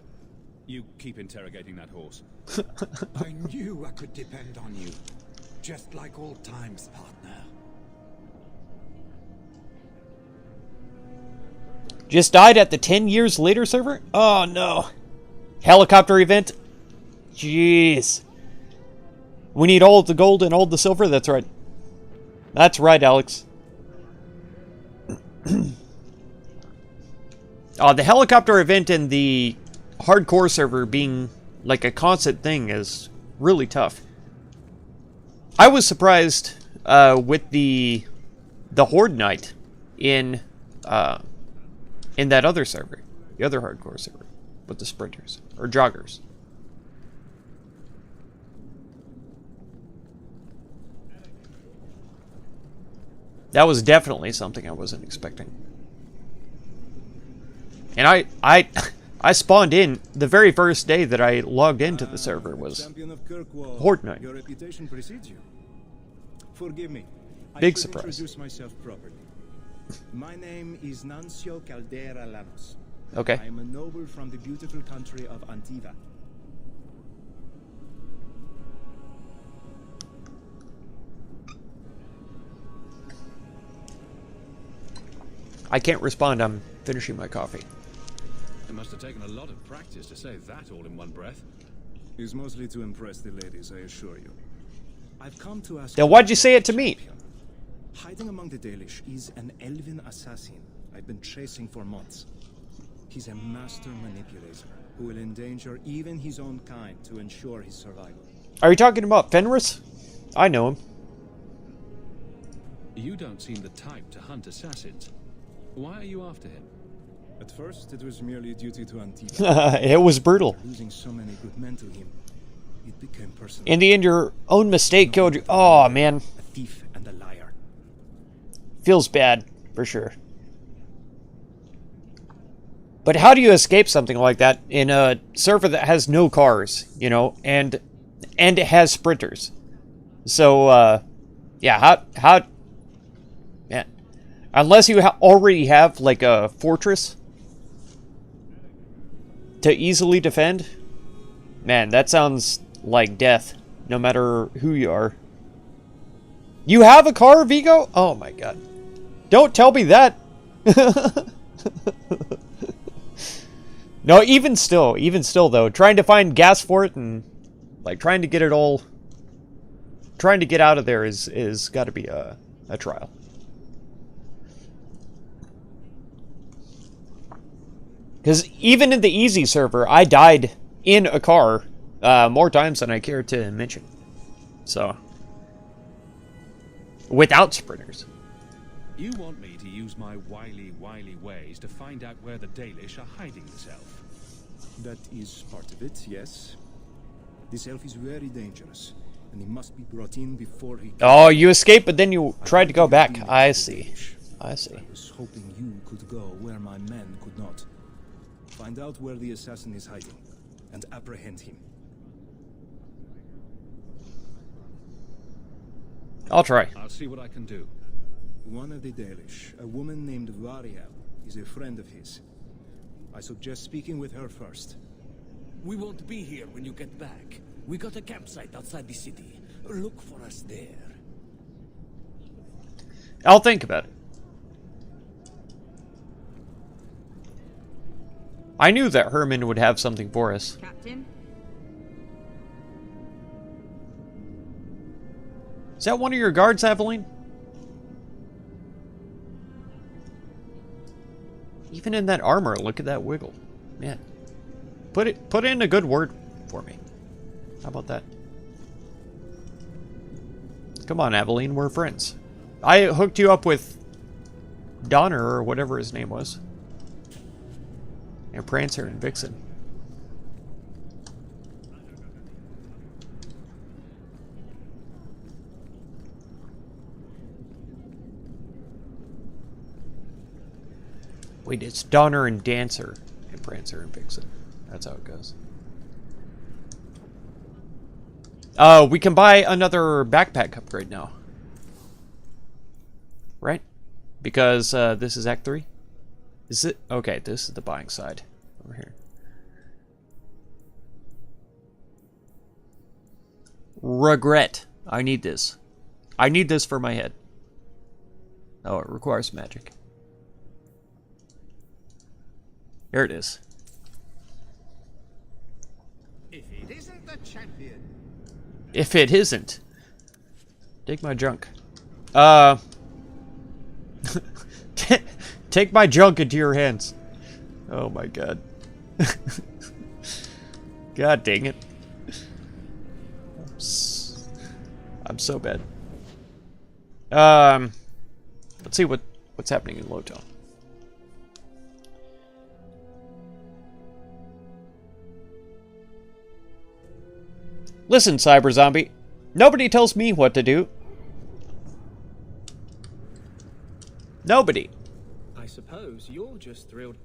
You keep interrogating that horse. I knew I could depend on you. Just like old times, partner. Just died at the 10 years later server? Oh no. Helicopter event? Jeez. We need all the gold and all the silver? That's right. That's right, Alex. The helicopter event and the hardcore server being like a constant thing is really tough. I was surprised with the Horde Night in that other server, the other hardcore server, with the sprinters or joggers. That was definitely something I wasn't expecting. And I spawned in the very first day that I logged into the server was Horde Night. Your reputation precedes you. Forgive me. Big I should surprise. Introduce myself properly. My name is Nancio Caldera Lanos. Okay. I am a noble from the beautiful country of Antiva. I can't respond. I'm finishing my coffee. It must have taken a lot of practice to say that all in one breath. Is mostly to impress the ladies, I assure you. I've come to ask. Then why'd you say it to me? Hiding among the Dalish is an elven assassin I've been chasing for months. He's a master manipulator who will endanger even his own kind to ensure his survival. Are you talking about Fenris? I know him. You don't seem the type to hunt assassins. Why are you after him? At first, it was merely duty to Antiva. It was brutal. Losing so many good men to him, it became personal. In the end, your own mistake killed you. Oh, man. A thief and a liar. Feels bad, for sure. But how do you escape something like that in a server that has no cars, you know, and it has sprinters? So, yeah, how man, unless you already have, like, a fortress to easily defend, man, that sounds like death, no matter who you are. You have a car, Vigo? Oh my god. Don't tell me that! No, even still though, trying to find gas for it and, like, trying to get it all, trying to get out of there is gotta be a trial. Because even in the easy server, I died in a car more times than I care to mention. So, without sprinters. You want me to use my wily ways to find out where the Dalish are hiding themselves? That is part of it, yes. This elf is very dangerous, and he must be brought in before he... Oh, you escaped, but then you tried to go back. I see. I see. I was hoping you could go where my men could not. Find out where the assassin is hiding, and apprehend him. I'll try. I'll see what I can do. One of the Dalish, a woman named Variel, is a friend of his. I suggest speaking with her first. We won't be here when you get back. We got a campsite outside the city. Look for us there. I'll think about it. I knew that Herman would have something for us. Captain? Is that one of your guards, Aveline? Even in that armor, look at that wiggle. Man. Put in a good word for me. How about that? Come on, Aveline, we're friends. I hooked you up with Donner, or whatever his name was. And Prancer and Vixen. Wait, it's Donner and Dancer and Prancer and Vixen. That's how it goes. We can buy another backpack upgrade now. Right? Because this is Act 3? Is it? Okay, this is the buying side. Over here. Regret. I need this. I need this for my head. Oh, it requires magic. Here it is. If it isn't the champion. If it isn't. Take my junk. Take my junk into your hands. Oh my god. God dang it. I'm so bad. Let's see what's happening in Loto. Listen, Cyber Zombie. Nobody tells me what to do. Nobody. I suppose you're just thrilled.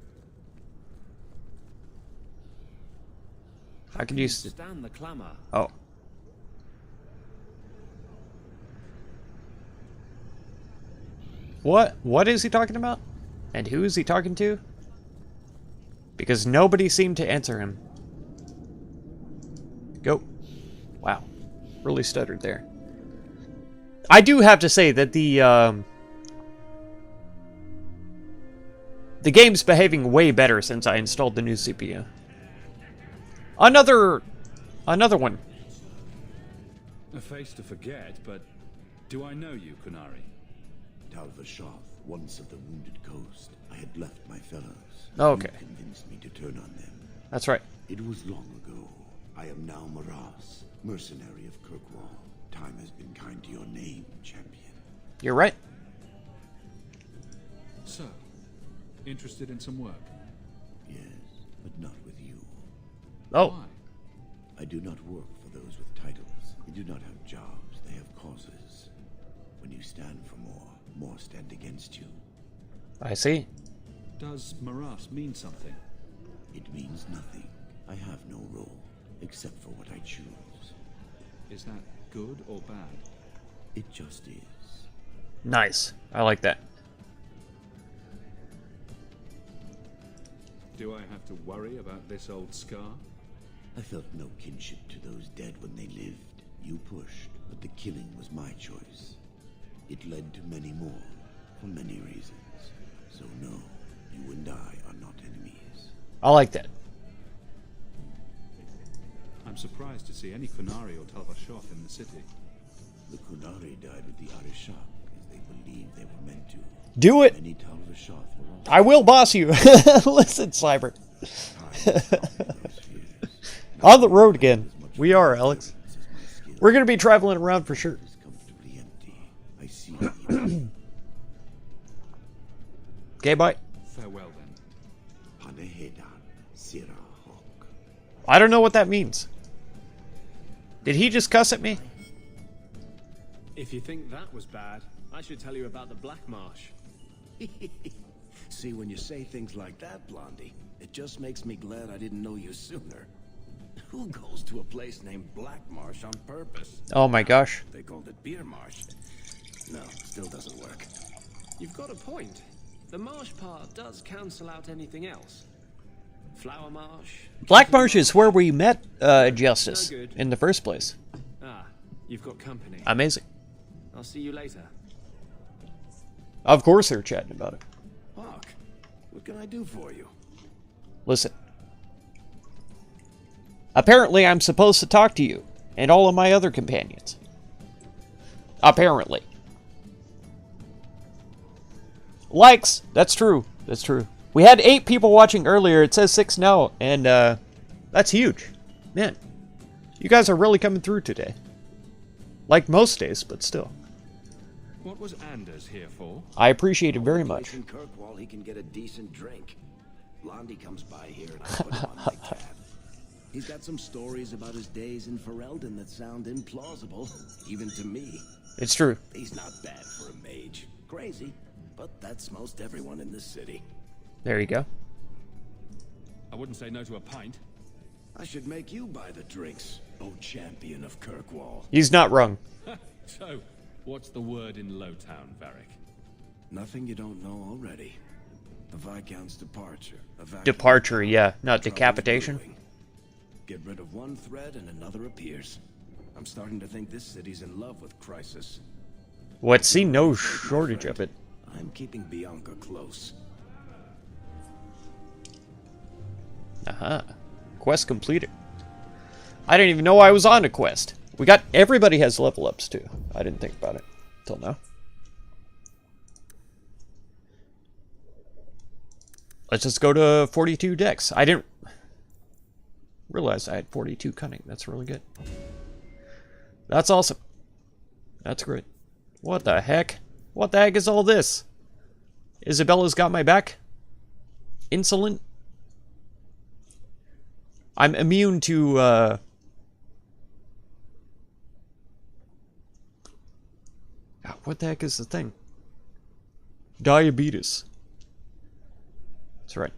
How can you stand the clamor? Oh. What is he talking about? And who is he talking to? Because nobody seemed to answer him. Go. Wow. Really stuttered there. I do have to say that the game's behaving way better since I installed the new CPU. Another one. A face to forget, but do I know you, Kunari? Talvashoth, once of the Wounded Coast. I had left my fellows. Oh, okay. You convinced me to turn on them. That's right. It was long ago. I am now Maras, mercenary of Kirkwall. Time has been kind to your name, champion. You're right. So, interested in some work? Yes, but not with you. Oh. Why? I do not work for those with titles. They do not have jobs, they have causes. When you stand for more stand against you. I see. Does Maras mean something? It means nothing. I have no role, except for what I choose. Is that good or bad? It just is. Nice. I like that. Do I have to worry about this old scar? I felt no kinship to those dead when they lived. You pushed, but the killing was my choice. It led to many more, for many reasons. So no, you and I are not enemies. I like that. I'm surprised to see any Kunari or Talvashoth in the city. The Kunari died with the Arishok, as they believed they were meant to. Do it! Many Talvashoth were also I will boss you! Listen, Cyber. On the road again. We are, Alex. We're going to be traveling around for sure. I see. Okay, bye. Farewell then. I don't know what that means. Did he just cuss at me? If you think that was bad, I should tell you about the Black Marsh. See, when you say things like that, Blondie, it just makes me glad I didn't know you sooner. Who goes to a place named Black Marsh on purpose? Oh my gosh. They called it Beer Marsh. No, still doesn't work. You've got a point. The marsh part does cancel out anything else. Flower marsh. Black Marsh is where we met Justice in the first place. Ah, you've got company. Amazing. I'll see you later. Of course they're chatting about it. Hawk, what can I do for you? Listen. Apparently I'm supposed to talk to you and all of my other companions. Apparently. Likes. That's true. That's true. We had 8 people watching earlier. It says 6 now. And that's huge. Man. You guys are really coming through today. Like most days, but still. What was Anders here for? I appreciate it very much. In Kirkwall, he can get a decent drink. Blondie comes by here and I put him on my tab. He's got some stories about his days in Ferelden that sound implausible, even to me. It's true. He's not bad for a mage. Crazy, but that's most everyone in this city. There you go. I wouldn't say no to a pint. I should make you buy the drinks, oh champion of Kirkwall. He's not wrong. So, what's the word in Lowtown, Varric? Nothing you don't know already. The Viscount's departure. Departure, yeah, not decapitation. Get rid of one thread and another appears. I'm starting to think this city's in love with Crisis. What? See no shortage of it. I'm keeping Bianca close. Aha. Quest completed. I didn't even know I was on a quest. We got... Everybody has level ups, too. I didn't think about it till now. Let's just go to 42 decks. I didn't realize I had 42 cunning. That's really good. That's awesome. That's great. What the heck? What the heck is all this? Isabella's got my back? Insolent? I'm immune to, what the heck is the thing? Diabetes. That's right.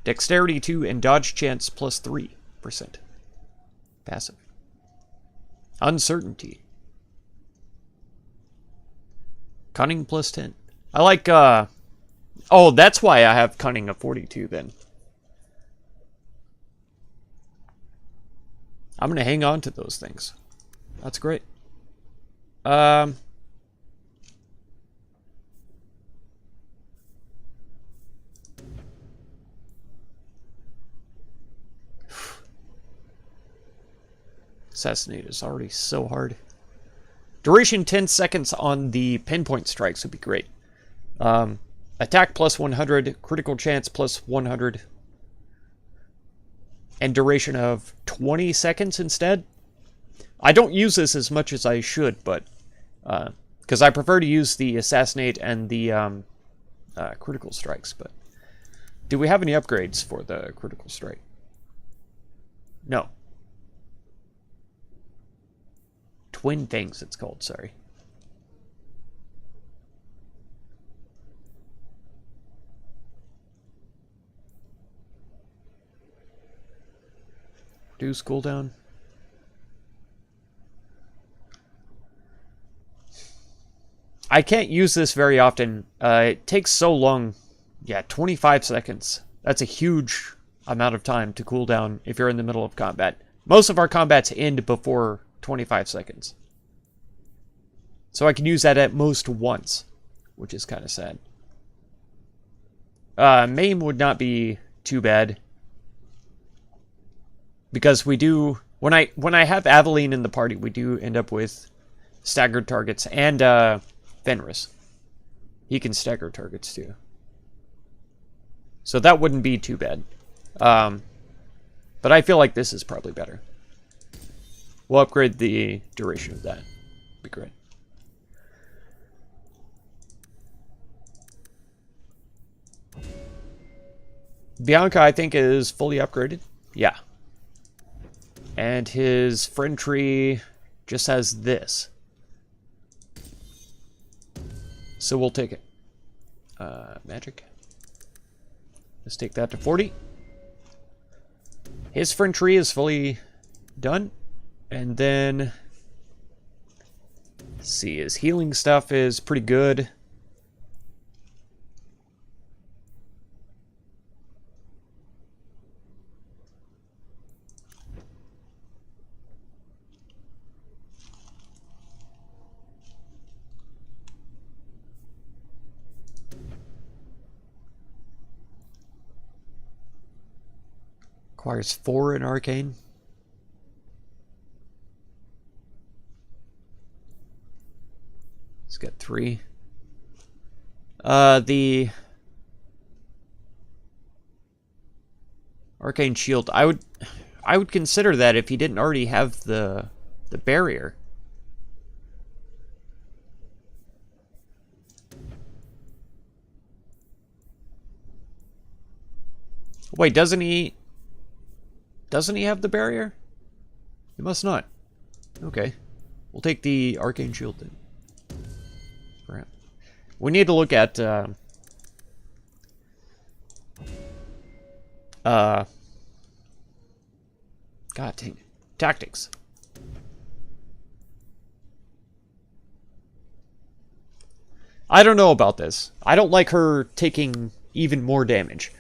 Dexterity 2 and dodge chance plus 3%. Passive. Uncertainty. Cunning plus 10. I like, oh, that's why I have cunning of 42 then. I'm gonna hang on to those things. That's great. Assassinate is already so hard. Duration 10 seconds on the pinpoint strikes would be great. Attack plus 100, critical chance plus 100. And duration of 20 seconds instead. I don't use this as much as I should, but... because I prefer to use the Assassinate and the critical strikes, but... Do we have any upgrades for the critical strike? No. Twin things, it's called, sorry. Reduce cooldown. I can't use this very often. It takes so long. Yeah, 25 seconds. That's a huge amount of time to cool down if you're in the middle of combat. Most of our combats end before 25 seconds. So I can use that at most once, which is kind of sad. Maim would not be too bad. Because we do... When I have Aveline in the party, we do end up with staggered targets. And Fenris. He can stagger targets too. So that wouldn't be too bad. But I feel like this is probably better. We'll upgrade the duration of that. Be great. Bianca, I think, is fully upgraded. Yeah. And his friend tree just has this. So we'll take it. Magic. Let's take that to 40. His friend tree is fully done. And then see, his healing stuff is pretty good. Requires 4 in Arcane. He's got 3. The Arcane Shield, I would consider that if he didn't already have the barrier. Wait, doesn't he have the barrier? He must not. Okay. We'll take the Arcane Shield then. Perhaps. We need to look at God dang it. Tactics. I don't know about this. I don't like her taking even more damage.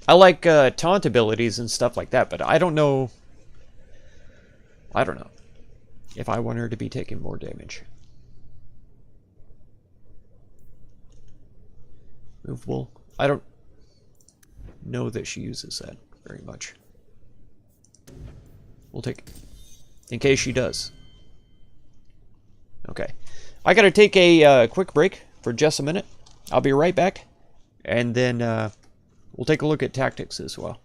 I like taunt abilities and stuff like that, but I don't know if I want her to be taking more damage. Movable. I don't know that she uses that very much. We'll take it. In case she does. Okay. I gotta take a quick break for just a minute. I'll be right back. And then we'll take a look at tactics as well.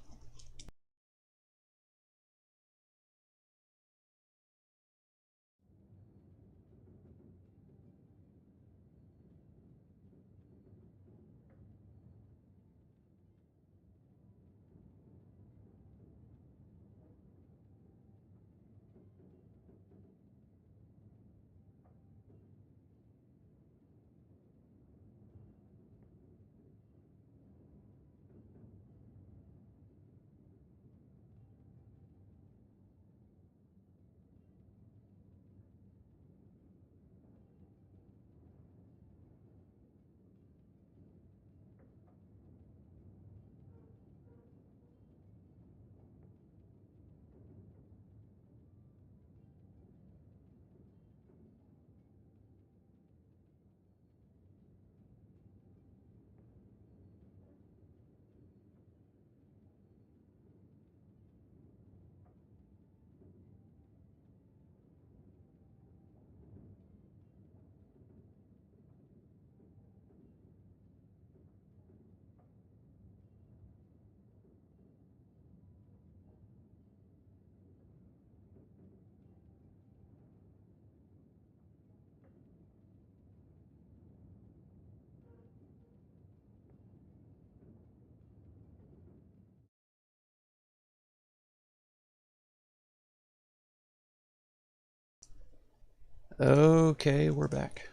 Okay, we're back.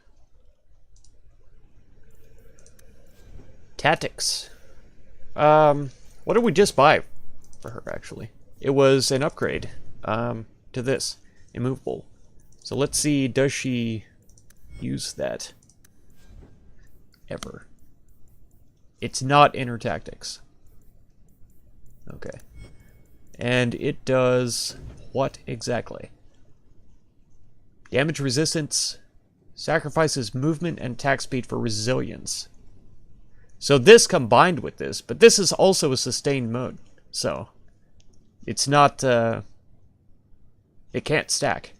Tactics. What did we just buy for her, actually? It was an upgrade to this. Immovable. So let's see, does she use that ever? It's not in her tactics. Okay. And it does what exactly? Damage resistance, sacrifices movement and attack speed for resilience. So this combined with this, but this is also a sustained mode. So it's not, it can't stack.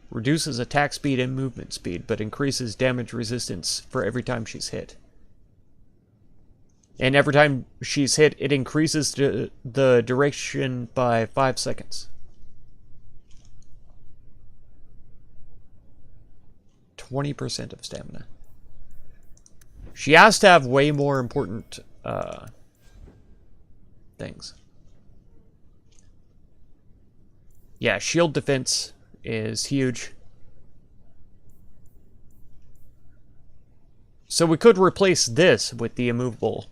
Reduces attack speed and movement speed, but increases damage resistance for every time she's hit. And every time she's hit, it increases the duration by 5 seconds. 20% of stamina. She has to have way more important things. Yeah, shield defense is huge. So we could replace this with the immovable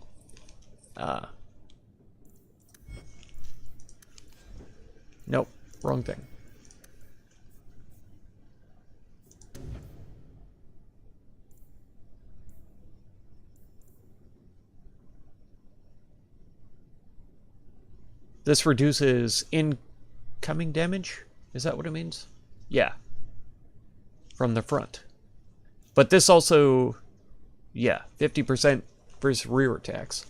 Nope, wrong thing. This reduces incoming damage? Is that what it means? Yeah. From the front. But this also, yeah, 50% versus rear attacks.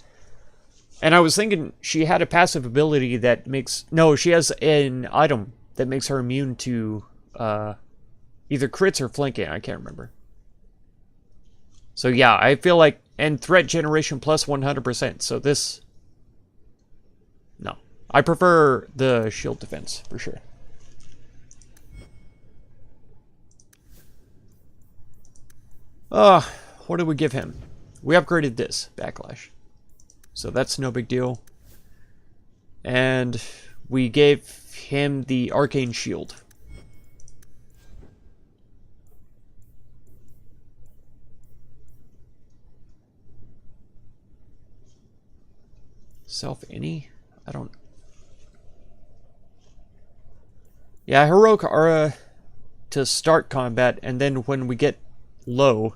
And I was thinking she had a passive ability that makes... No, she has an item that makes her immune to either crits or flanking. I can't remember. So yeah, I feel like... And threat generation plus 100%. So this... No. I prefer the shield defense, for sure. What did we give him? We upgraded this, Backlash. So that's no big deal. And we gave him the Arcane Shield. Self-any? I don't... Yeah, Heroic Aura to start combat, and then when we get low,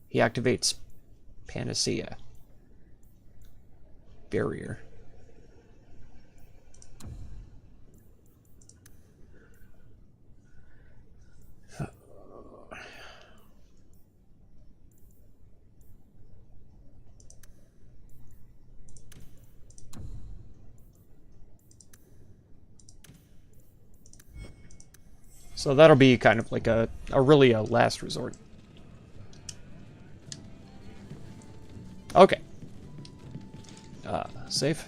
he activates Panacea. Barrier. So that'll be kind of like a really a last resort. Okay. Safe.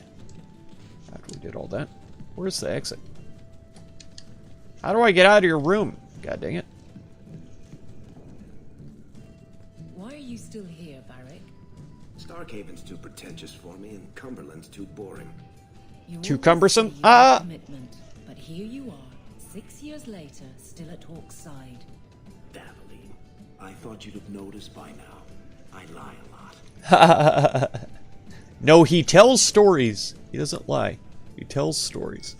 After we did all that. Where's the exit? How do I get out of your room? God dang it. Why are you still here, Varric? Starkhaven's too pretentious for me, and Cumberland's too boring. Too cumbersome? Commitment, but here you are, 6 years later, still at Hawk's side. Daveline, I thought you'd have noticed by now. I lie a lot. No, he tells stories. He doesn't lie. He tells stories.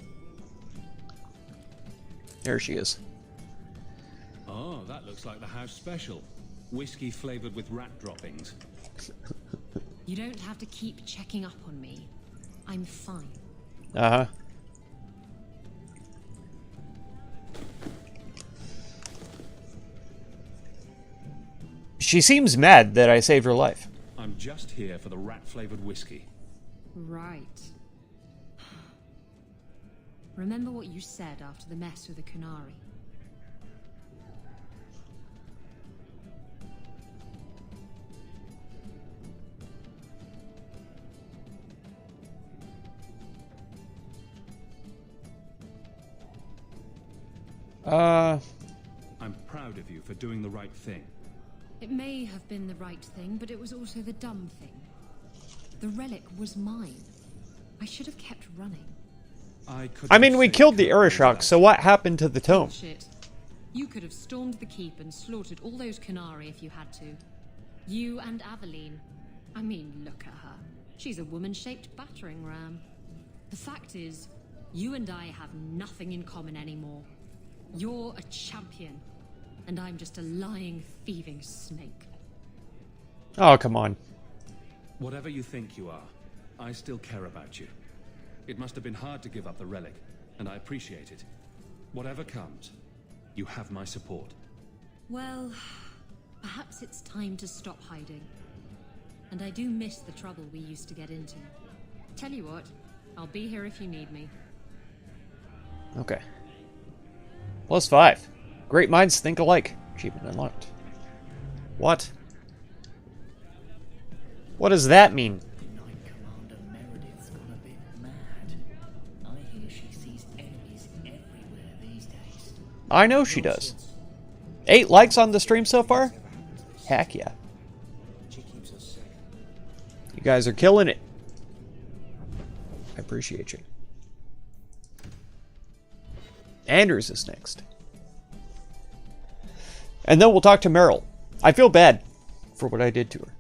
There she is. Oh, that looks like the house special. Whiskey flavored with rat droppings. You don't have to keep checking up on me. I'm fine. Uh-huh. She seems mad that I saved her life. I'm just here for the rat-flavored whiskey. Right. Remember what you said after the mess with the Kunari? I'm proud of you for doing the right thing. It may have been the right thing, but it was also the dumb thing. The relic was mine. I should have kept running. I mean, we killed the Arishok, so what happened to the tome? Shit. You could have stormed the keep and slaughtered all those Kunari if you had to. You and Aveline. I mean, look at her. She's a woman-shaped battering ram. The fact is, you and I have nothing in common anymore. You're a champion, and I'm just a lying, thieving snake. Oh, come on. Whatever you think you are, I still care about you. It must have been hard to give up the relic, and I appreciate it. Whatever comes, you have my support. Well, perhaps it's time to stop hiding. And I do miss the trouble we used to get into. Tell you what, I'll be here if you need me. Okay. +5. Great minds think alike. Achievement unlocked. What? What does that mean? Commander Meredith's gone a bit mad. I hear she sees enemies everywhere these days. I know she does. 8 likes on the stream so far? Heck yeah. You guys are killing it. I appreciate you. Anders is next. And then we'll talk to Meryl. I feel bad for what I did to her.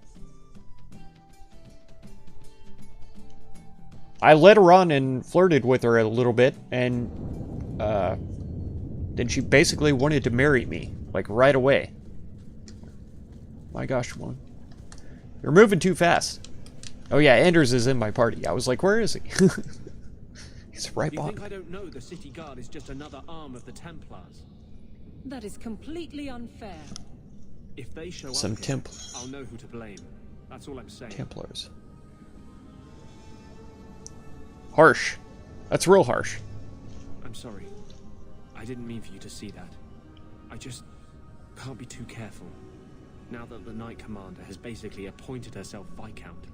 I led her on and flirted with her a little bit, and then she basically wanted to marry me, like, right away. My gosh, Simone. You're moving too fast. Oh yeah, Anders is in my party. I was like, where is he? He's right behind. You think I don't know the city guard is just another arm of the Templars? That is completely unfair. If they show Some up here, I'll know who to blame. That's all I'm saying. Templars. Harsh. That's real harsh. I'm sorry. I didn't mean for you to see that. I just can't be too careful. Now that the Knight Commander has basically appointed herself Viscount.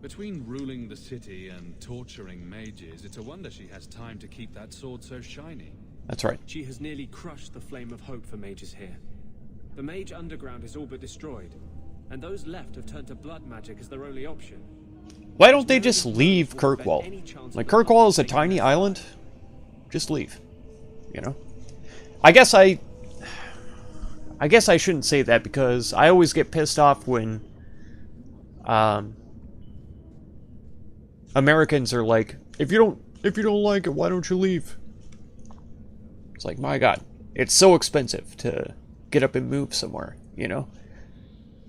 Between ruling the city and torturing mages, it's a wonder she has time to keep that sword so shiny. That's right. She has nearly crushed the flame of hope for mages here. The mage underground is all but destroyed, and those left have turned to blood magic as their only option. Why don't they just leave Kirkwall? Like, Kirkwall is a tiny island. Just leave. You know? I guess I shouldn't say that, because I always get pissed off when Americans are like, if you don't like it, why don't you leave? It's like, my God, it's so expensive to get up and move somewhere, you know?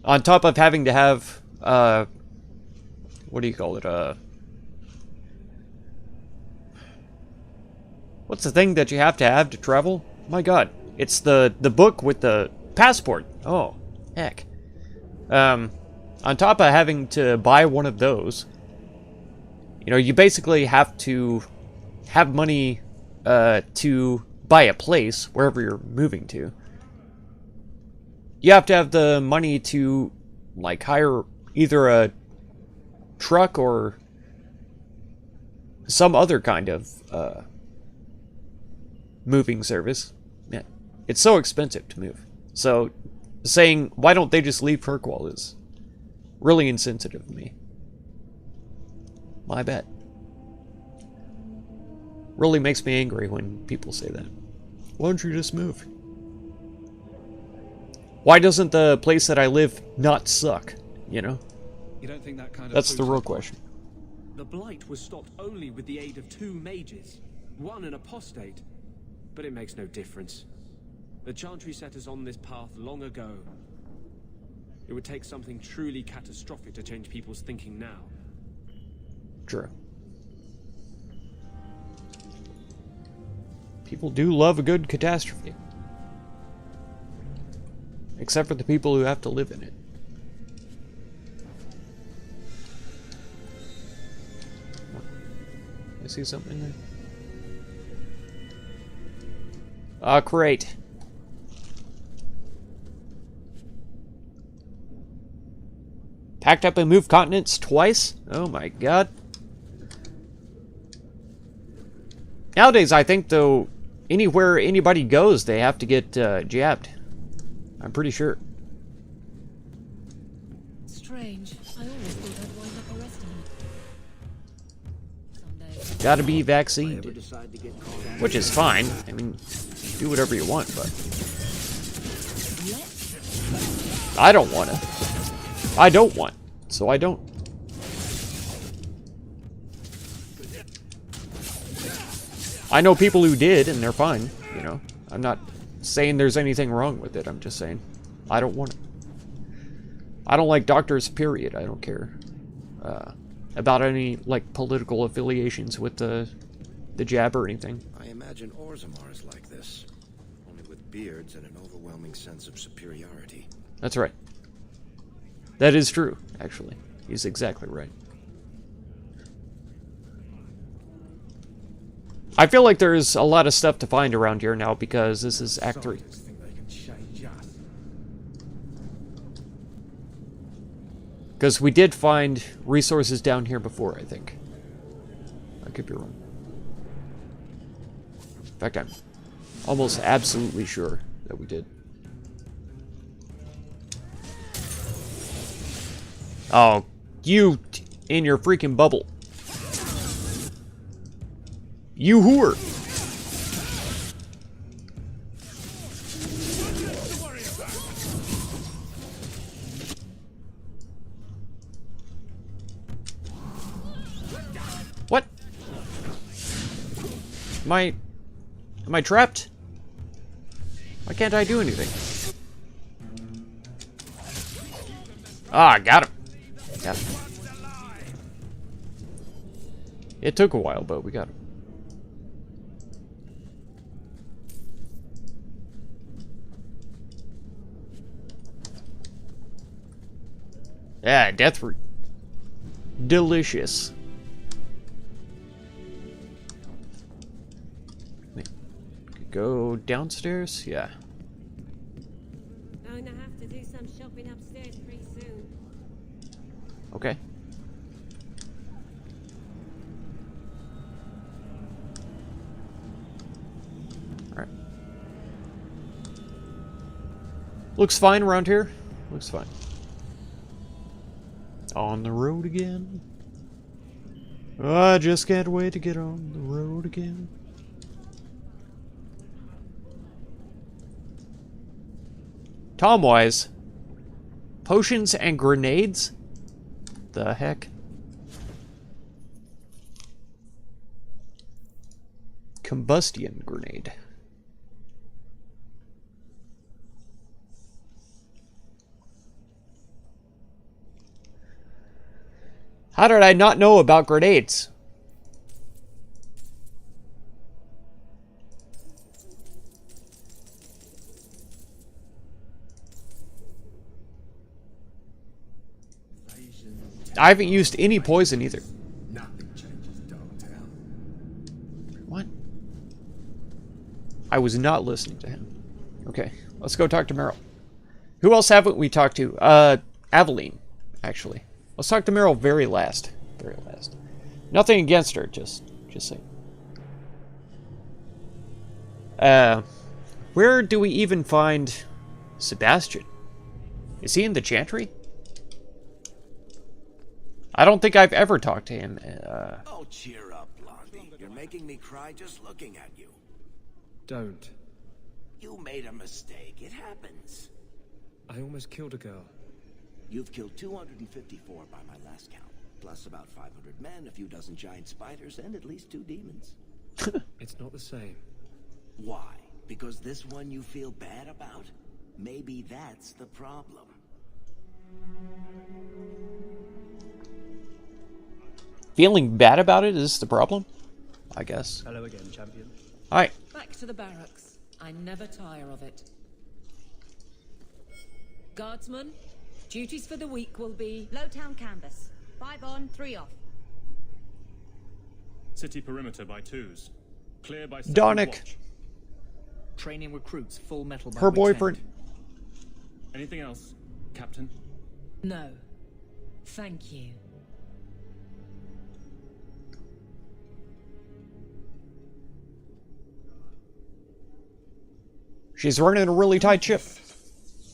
On top of having to have, what do you call it, what's the thing that you have to travel? My God, it's the book with the passport. Oh, heck. On top of having to buy one of those, you know, you basically have to have money to buy a place wherever you're moving to. You have to have the money to, like, hire either a truck or some other kind of moving service. Yeah. It's so expensive to move. So saying, why don't they just leave Kirkwall is really insensitive of me. My bad. Really makes me angry when people say that. Why don't you just move? Why doesn't the place that I live not suck? You know? You don't think that kind of That's the real question. The Blight was stopped only with the aid of 2 mages. One an apostate. But it makes no difference. The Chantry set us on this path long ago. It would take something truly catastrophic to change people's thinking now. True. People do love a good catastrophe. Except for the people who have to live in it. I see something in there. Ah, crate. Packed up and moved continents twice? Oh my God. Nowadays, I think, though, anywhere anybody goes, they have to get jabbed. I'm pretty sure. Strange. I always thought I'd wind up arresting him. Someday. Gotta be vaccinated. Which is fine. I mean, do whatever you want, but... I don't want to. I don't want. So I don't. I know people who did, and they're fine, you know. I'm not saying there's anything wrong with it. I'm just saying I don't want it. I don't like doctors, period. I don't care about any, like, political affiliations with the jab or anything. I imagine Orzammar is like this, only with beards and an overwhelming sense of superiority. That's right. That is true, actually. He's exactly right. I feel like there's a lot of stuff to find around here now because this is Act 3. Because we did find resources down here before, I think. I could be wrong. In fact, I'm almost absolutely sure that we did. Oh, you in your freaking bubble. You whore! What? Am I trapped? Why can't I do anything? Ah, got him. Got him. It took a while, but we got him. Yeah, death root. Delicious. Could go downstairs? Yeah. Going to have to do some shopping upstairs pretty soon. Okay. Alright. Looks fine around here. Looks fine. On the road again. I just can't wait to get on the road again. Tom-wise, potions and grenades? The heck? Combustion grenade. How did I not know about grenades? I haven't used any poison either. Nothing changes, don't tell. What? I was not listening to him. Okay, let's go talk to Meryl. Who else haven't we talked to? Aveline, actually. Let's talk to Meryl very last. Very last. Nothing against her, just saying. Where do we even find Sebastian? Is he in the Chantry? I don't think I've ever talked to him. Oh, cheer up, Blondie. You're making me cry just looking at you. Don't. You made a mistake. It happens. I almost killed a girl. You've killed 254 by my last count, plus about 500 men, a few dozen giant spiders, and at least 2 demons. It's not the same. Why? Because this one you feel bad about? Maybe that's the problem. Feeling bad about it is the problem? I guess. Hello again, champion. Hi. Back to the barracks. I never tire of it. Guardsmen, duties for the week will be... Low town canvas. 5 on, 3 off. City perimeter by 2s. Clear by 7. Darnick. Training recruits full metal by Her week's boyfriend. end. Anything else, Captain? No. Thank you. She's running a really tight ship.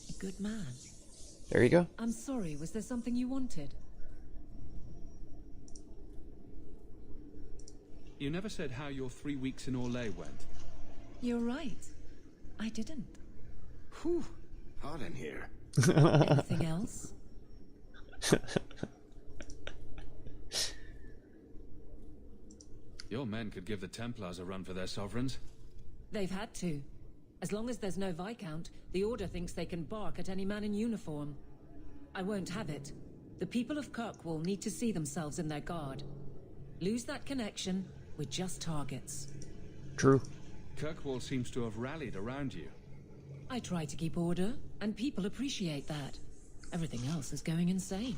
A good man. There you go. I'm sorry, was there something you wanted? You never said how your 3 weeks in Orlais went. You're right. I didn't. Whew. Hot in here. Anything else? Your men could give the Templars a run for their sovereigns. They've had to. As long as there's no Viscount, the Order thinks they can bark at any man in uniform. I won't have it. The people of Kirkwall need to see themselves in their guard. Lose that connection, we're just targets. True. Kirkwall seems to have rallied around you. I try to keep order, and people appreciate that. Everything else is going insane.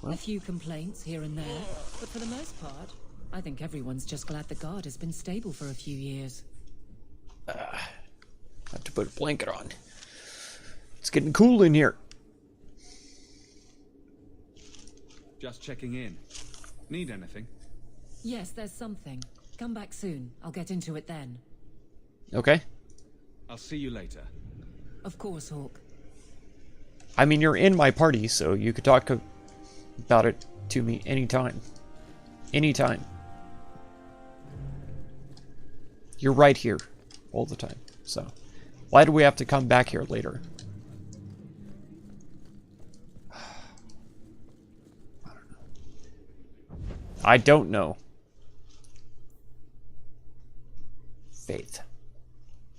Well. A few complaints here and there, but for the most part, I think everyone's just glad the guard has been stable for a few years. Have to put a blanket on. It's getting cool in here. Just checking in. Need anything? Yes, there's something. Come back soon. I'll get into it then. Okay. I'll see you later. Of course, Hawk. I mean, you're in my party, so you could talk about it to me anytime. Anytime. You're right here all the time, so why do we have to come back here later? I don't know. Faith.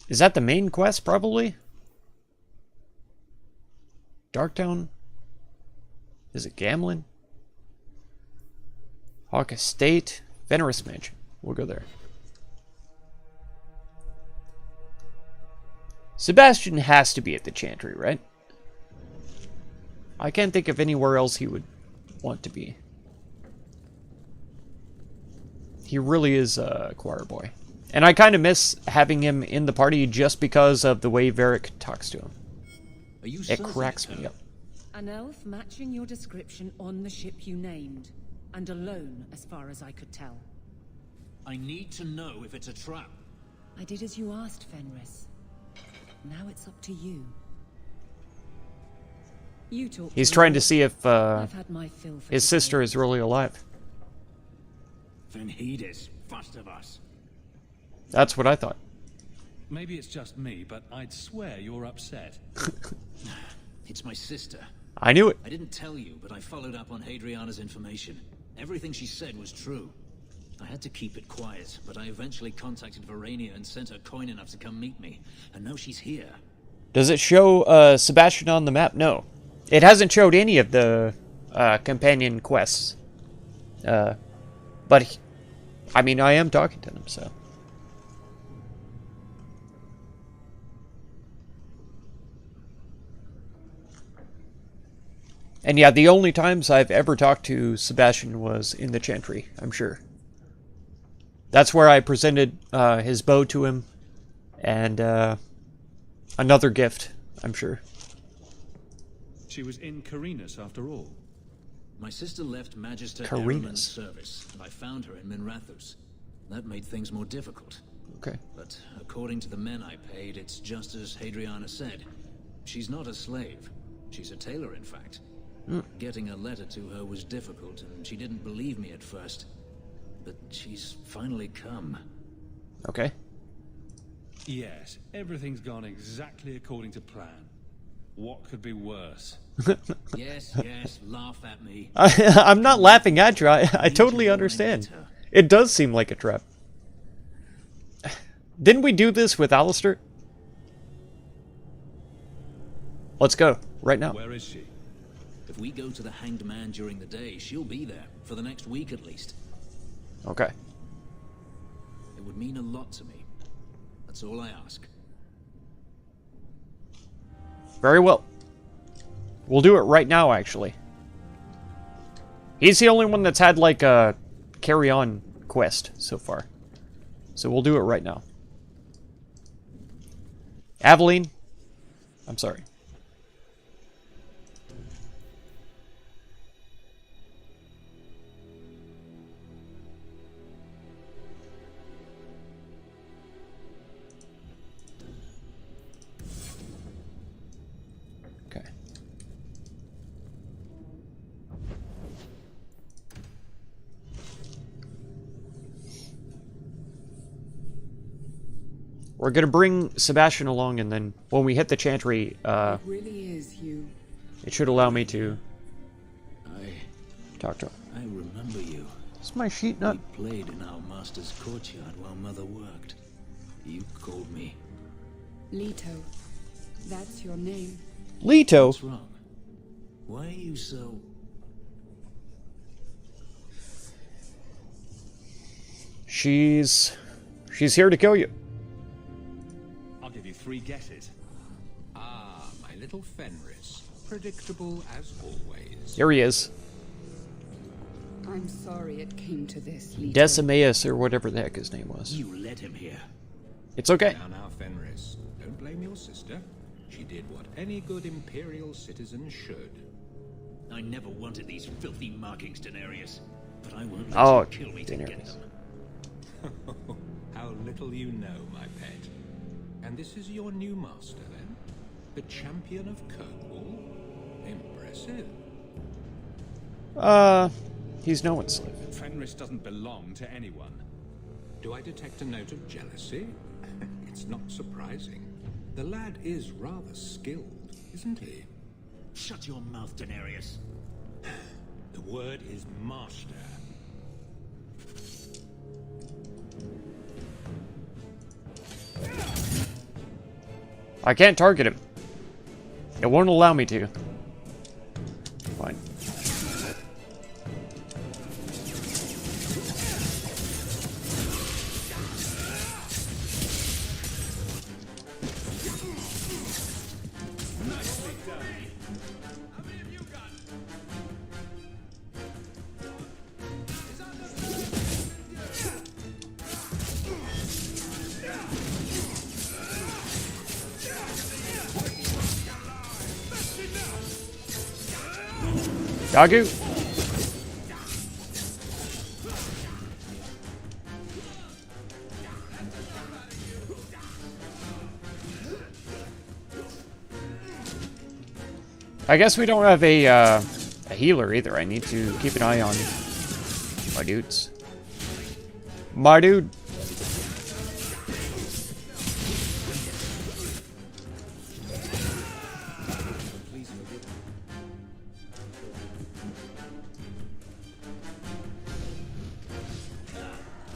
Is that the main quest, probably? Darktown? Is it Gamlin? Hawk Estate? Fenris Mansion. We'll go there. Sebastian has to be at the Chantry, right? I can't think of anywhere else he would want to be. He really is a choir boy. And I kind of miss having him in the party just because of the way Varric talks to him. It cracks me up. An elf matching your description on the ship you named, and alone as far as I could tell. I need to know if it's a trap. I did as you asked, Fenris. Now it's up to you. You talk. He's trying to see if I've had my fill for his sister is really alive. Venhedis, first of us. That's what I thought. Maybe it's just me, but I'd swear you're upset. It's my sister. I knew it. I didn't tell you, but I followed up on Hadriana's information. Everything she said was true. I had to keep it quiet, but I eventually contacted Verania and sent her coin enough to come meet me. And now she's here. Does it show Sebastian on the map? No. It hasn't showed any of the companion quests. But, I mean, I am talking to them, so. And yeah, the only times I've ever talked to Sebastian was in the Chantry, I'm sure. That's where I presented his bow to him, and another gift, I'm sure. She was in Carinus after all. My sister left Magister Carinus. Eraman's service, and I found her in Minrathous. That made things more difficult. Okay. But according to the men I paid, it's just as Hadriana said. She's not a slave. She's a tailor, in fact. Getting a letter to her was difficult, and she didn't believe me at first. But she's finally come. Okay. Yes, everything's gone exactly according to plan. What could be worse? Yes, laugh at me. I'm not laughing at you. I totally understand. It does seem like a trap. Didn't we do this with Alistair? Let's go, right now. Where is she? If we go to the Hanged Man during the day, she'll be there, for the next week at least. Okay. It would mean a lot to me. That's all I ask. Very well. We'll do it right now, actually. He's the only one that's had, like, a carry-on quest so far. So we'll do it right now. Aveline. I'm sorry. We're gonna bring Sebastian along, and then when we hit the Chantry, It really is you. it should allow me to talk to him. I remember you. Is my sheet not? We played in our master's courtyard while Mother worked. You called me. Leto. That's your name. Leto? What's wrong? Why are you so... She's here to kill you. I'll give you 3 guesses. Ah, my little Fenris. Predictable as always. Here he is. I'm sorry it came to this, Leto. Decimaeus, or whatever the heck his name was. You led him here. It's okay. Now, Fenris. Don't blame your sister. She did what any good Imperial citizen should. I never wanted these filthy markings, Daenerys. But I won't let you kill me to get them. How little you know, my pet. And this is your new master, then? The champion of Kirkwall? Impressive. He's no one's slave. Fenris doesn't belong to anyone. Do I detect a note of jealousy? It's not surprising. The lad is rather skilled, isn't he? Shut your mouth, Daenerys. The word is master. I can't target him. It won't allow me to. Fine. Yagu. I guess we don't have a healer either. I need to keep an eye on my dudes. My dude.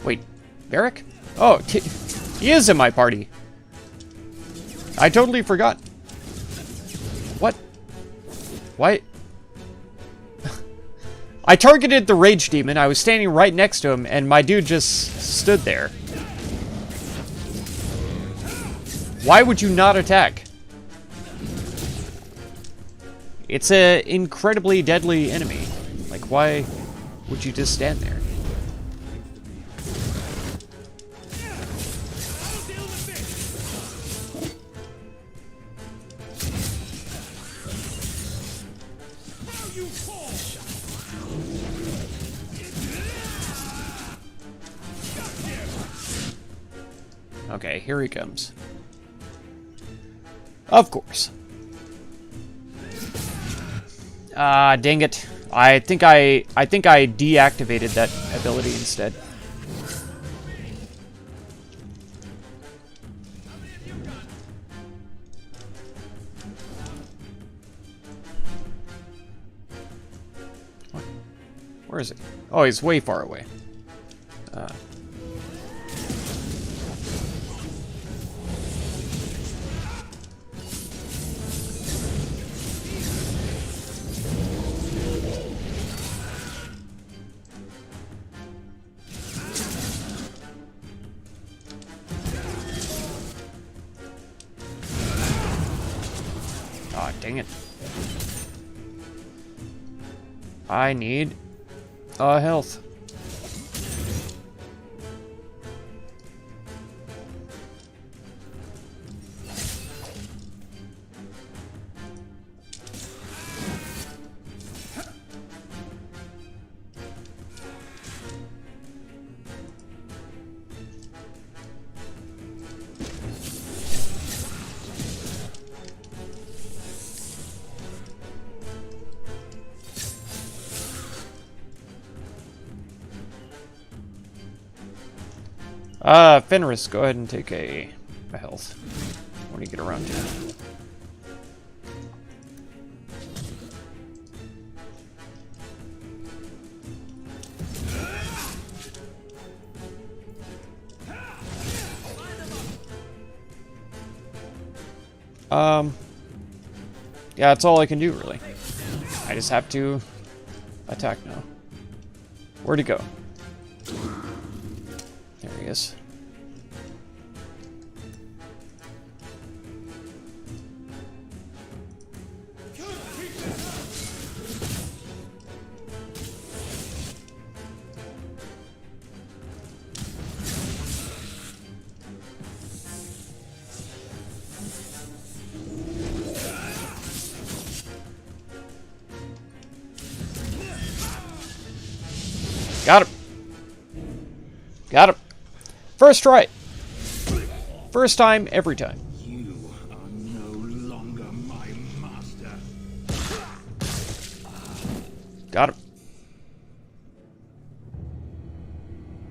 Wait, Barrick? Oh, he is in my party. I totally forgot. What? Why? I targeted the Rage Demon. I was standing right next to him, and my dude just stood there. Why would you not attack? It's an incredibly deadly enemy. Like, why would you just stand there? Okay, here he comes. Of course. Ah, dang it. I think I deactivated that ability instead. What? Where is he? Oh, he's way far away. Ah, dang it. I need health. Fenris, go ahead and take a health when you get around to it. Yeah, that's all I can do, really. I just have to attack now. Where'd he go? There he is. Got him. Got him. First try. First time, every time. You are no longer my master. Got him.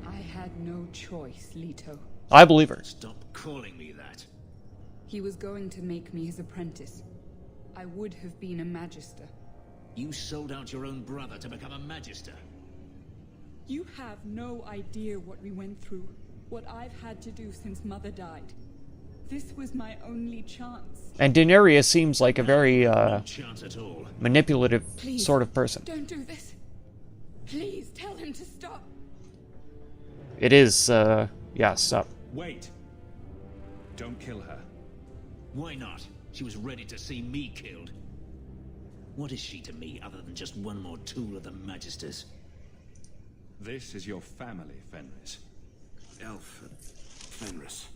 I had no choice, Leto. I believe her. Stop calling me that. He was going to make me his apprentice. I would have been a magister. You sold out your own brother to become a magister. You have no idea what we went through, what I've had to do since Mother died. This was my only chance. And Daenerys seems like a very Chance at all. manipulative Please, sort of person. Don't do this. Please tell him to stop. It is, yeah, stop. Wait. Don't kill her. Why not? She was ready to see me killed. What is she to me other than just one more tool of the Magisters? This is your family, Fenris. Elf, Fenris,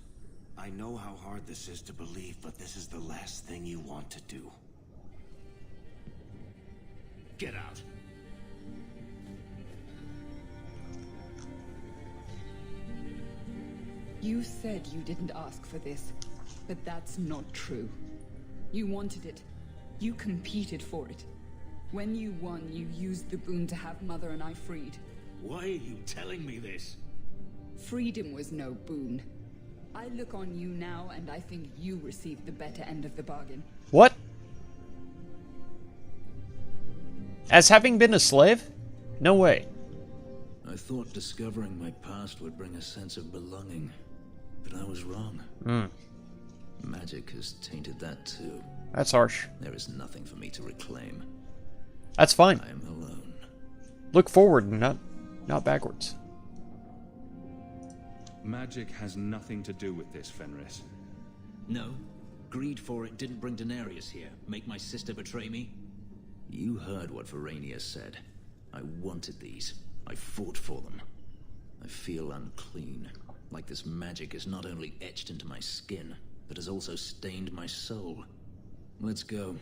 I know how hard this is to believe, but this is the last thing you want to do. Get out. You said you didn't ask for this, but that's not true. You wanted it. You competed for it. When you won, you used the boon to have Mother and I freed. Why are you telling me this? Freedom was no boon. I look on you now, and I think you received the better end of the bargain. What? As having been a slave? No way. I thought discovering my past would bring a sense of belonging, but I was wrong. Magic has tainted that too. That's harsh. There is nothing for me to reclaim. That's fine. I am alone. Look forward and not backwards. Magic has nothing to do with this, Fenris. No. Greed for it didn't bring Daenerys here. Make my sister betray me? You heard what Varania said. I wanted these. I fought for them. I feel unclean. Like this magic is not only etched into my skin, but has also stained my soul. Let's go.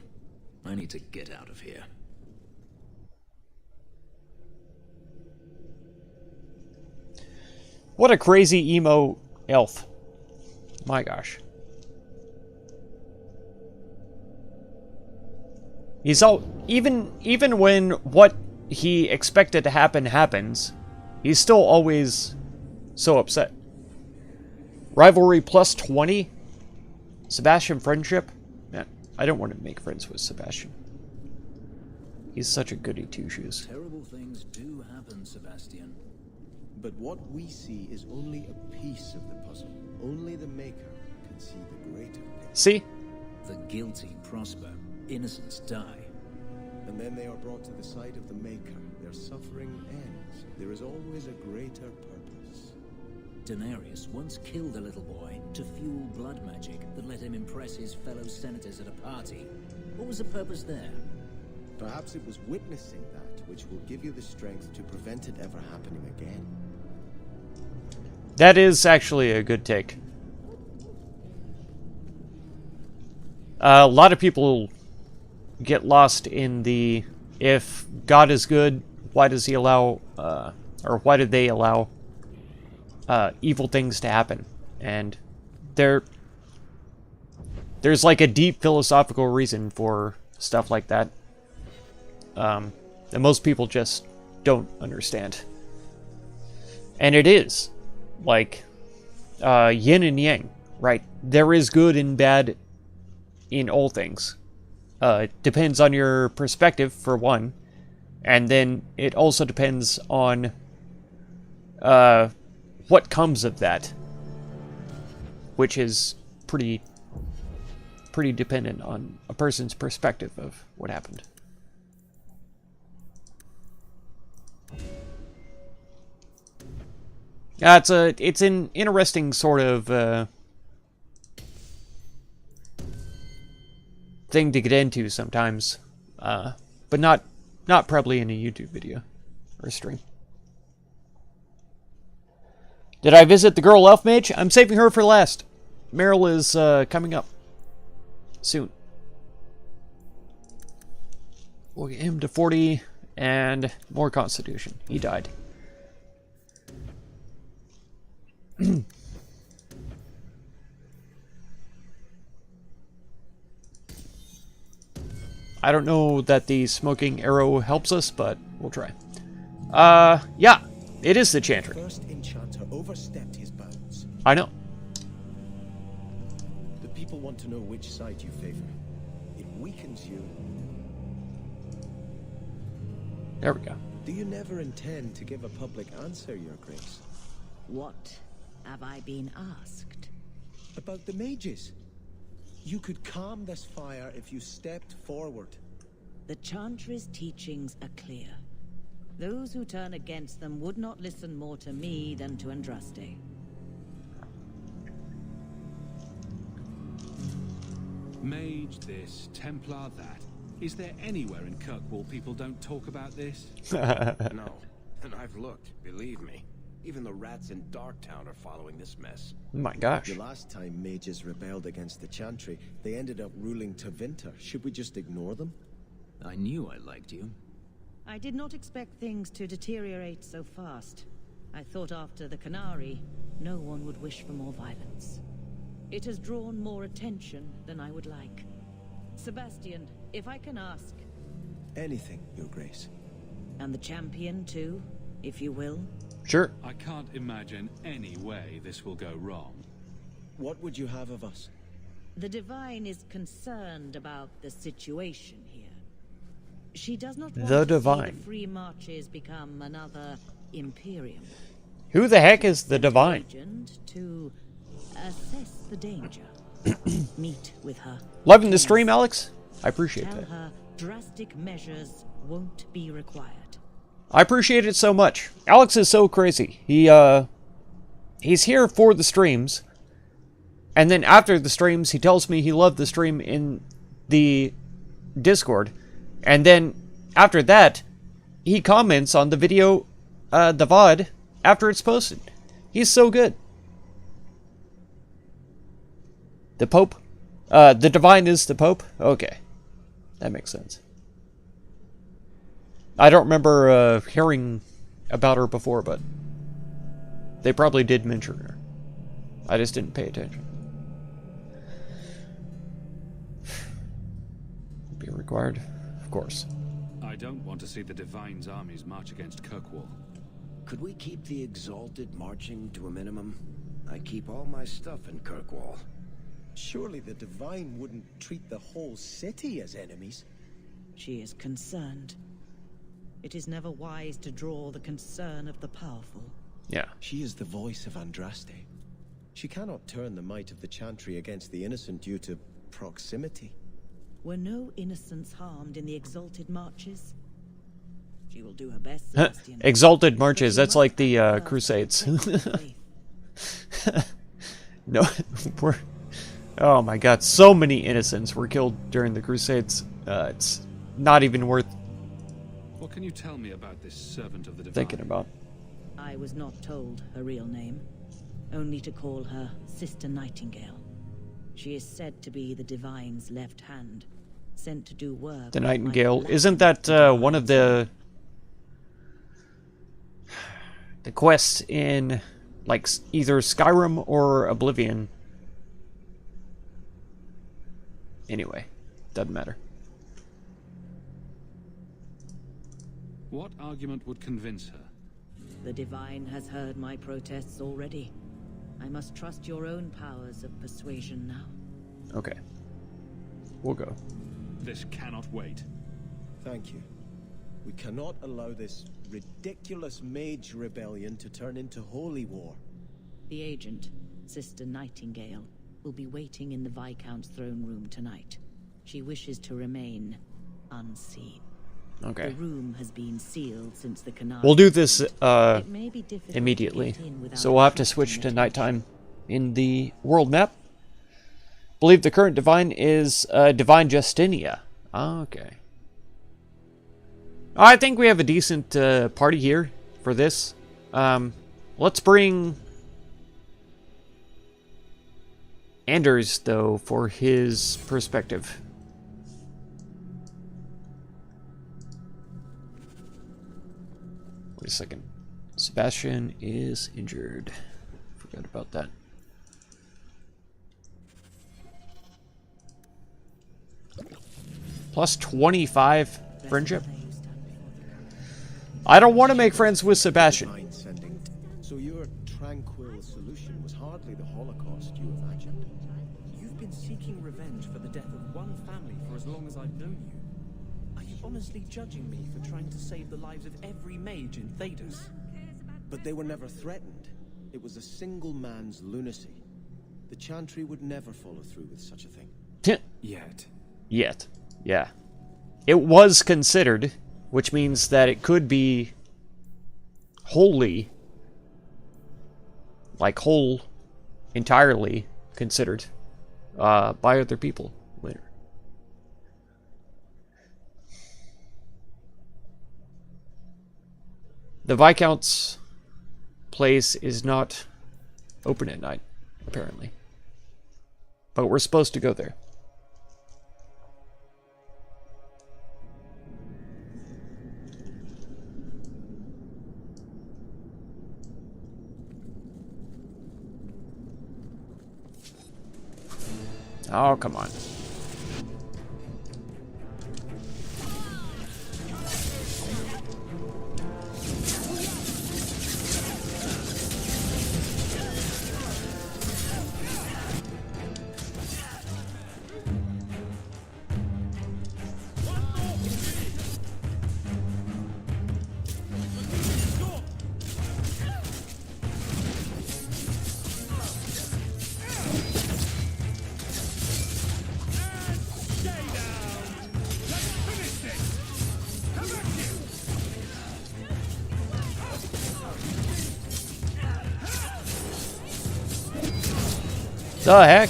I need to get out of here. What a crazy emo elf. My gosh. He's all even when what he expected to happen happens, he's still always so upset. Rivalry plus 20? Sebastian friendship? Man, I don't want to make friends with Sebastian. He's such a goody two-shoes. Terrible things do happen, Sebastian. But what we see is only a piece of the puzzle. Only the Maker can see the greater picture. See? The guilty prosper. Innocents die. And then they are brought to the side of the Maker. Their suffering ends. There is always a greater purpose. Daenerys once killed a little boy to fuel blood magic that let him impress his fellow senators at a party. What was the purpose there? Perhaps it was witnessing that which will give you the strength to prevent it ever happening again. That is actually a good take. A lot of people get lost in the, if God is good, why does he allow, or why did they allow evil things to happen? And there's like a deep philosophical reason for stuff like that that most people just don't understand. And it is like yin and yang, right? There is good and bad in all things. It depends on your perspective, for one, and then it also depends on what comes of that, which is pretty dependent on a person's perspective of what happened. It's an interesting sort of thing to get into sometimes, but not probably in a YouTube video or stream. Did I visit the girl elf mage? I'm saving her for last. Meryl is coming up soon. We'll get him to 40 and more constitution. He died. I don't know that the smoking arrow helps us, but we'll try. Yeah, it is the Chantry. First enchanter overstepped his bounds. I know. The people want to know which side you favor. It weakens you. There we go. Do you never intend to give a public answer, Your Grace? What have I been asked? About the mages. You could calm this fire if you stepped forward. The Chantry's teachings are clear. Those who turn against them would not listen more to me than to Andraste. Mage this, Templar that. Is there anywhere in Kirkwall people don't talk about this? No. And I've looked, believe me. Even the rats in Darktown are following this mess. My gosh. The last time mages rebelled against the Chantry, they ended up ruling Tevinter. Should we just ignore them? I knew I liked you. I did not expect things to deteriorate so fast. I thought after the Canary, no one would wish for more violence. It has drawn more attention than I would like. Sebastian, if I can ask... Anything, Your Grace. And the champion too, if you will? Sure. I can't imagine any way this will go wrong. What would you have of us? The Divine is concerned about the situation here. She does not want to see the Free Marches become another Imperium. Who the heck is the Divine? Agent to assess the danger. Meet with her. Loving the stream, Alex? I appreciate Tell that. her drastic measures won't be required. I appreciate it so much. Alex is so crazy. He's here for the streams, and then after the streams, he tells me he loved the stream in the Discord, and then after that, he comments on the video, the VOD, after it's posted. He's so good. The Pope? The Divine is the Pope? Okay. That makes sense. I don't remember hearing about her before, but they probably did mention her. I just didn't pay attention. Be required? Of course. I don't want to see the Divine's armies march against Kirkwall. Could we keep the Exalted marching to a minimum? I keep all my stuff in Kirkwall. Surely the Divine wouldn't treat the whole city as enemies. She is concerned. It is never wise to draw the concern of the powerful. Yeah. She is the voice of Andraste. She cannot turn the might of the Chantry against the innocent due to proximity. Were no innocents harmed in the Exalted Marches? She will do her best, Sebastian. Exalted Marches, that's like the Crusades. No, oh my god, so many innocents were killed during the Crusades. It's not even worth What can you tell me about this servant of the Divine? thinking about. I was not told her real name, only to call her Sister Nightingale. She is said to be the Divine's left hand, sent to do work. The Nightingale. Isn't that one of the quests in like either Skyrim or Oblivion? Anyway, doesn't matter. What argument would convince her? The Divine has heard my protests already. I must trust your own powers of persuasion now. Okay. We'll go. This cannot wait. Thank you. We cannot allow this ridiculous mage rebellion to turn into holy war. The agent, Sister Nightingale, will be waiting in the Viscount's throne room tonight. She wishes to remain unseen. Okay. The room has been sealed since the Canary. We'll do this immediately. So we'll have to switch to nighttime in the world map. Believe the current Divine is Divine Justinia. Okay. I think we have a decent party here for this. Let's bring Anders, though, for his perspective. Wait a second. Sebastian is injured. Forgot about that. Plus 25 friendship. I don't want to make friends with Sebastian. So your tranquil solution was hardly the Holocaust you imagined. You've been seeking revenge for the death of one family for as long as I've known you. Are you honestly judging me for trying to save the lives of every mage in Thedas? But they were never threatened. It was a single man's lunacy. The Chantry would never follow through with such a thing. Yet. Yet. Yeah. It was considered, which means that it could be wholly, like whole, entirely considered by other people later. The Viscount's place is not open at night, apparently. But we're supposed to go there. Oh, come on. The heck?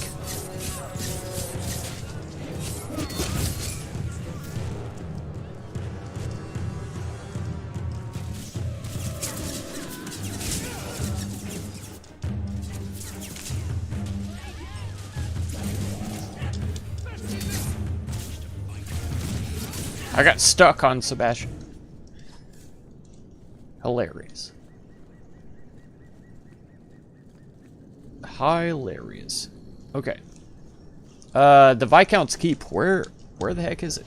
I got stuck on Sebastian. Hilarious. Hilarious. Okay. The Viscount's Keep. Where the heck is it?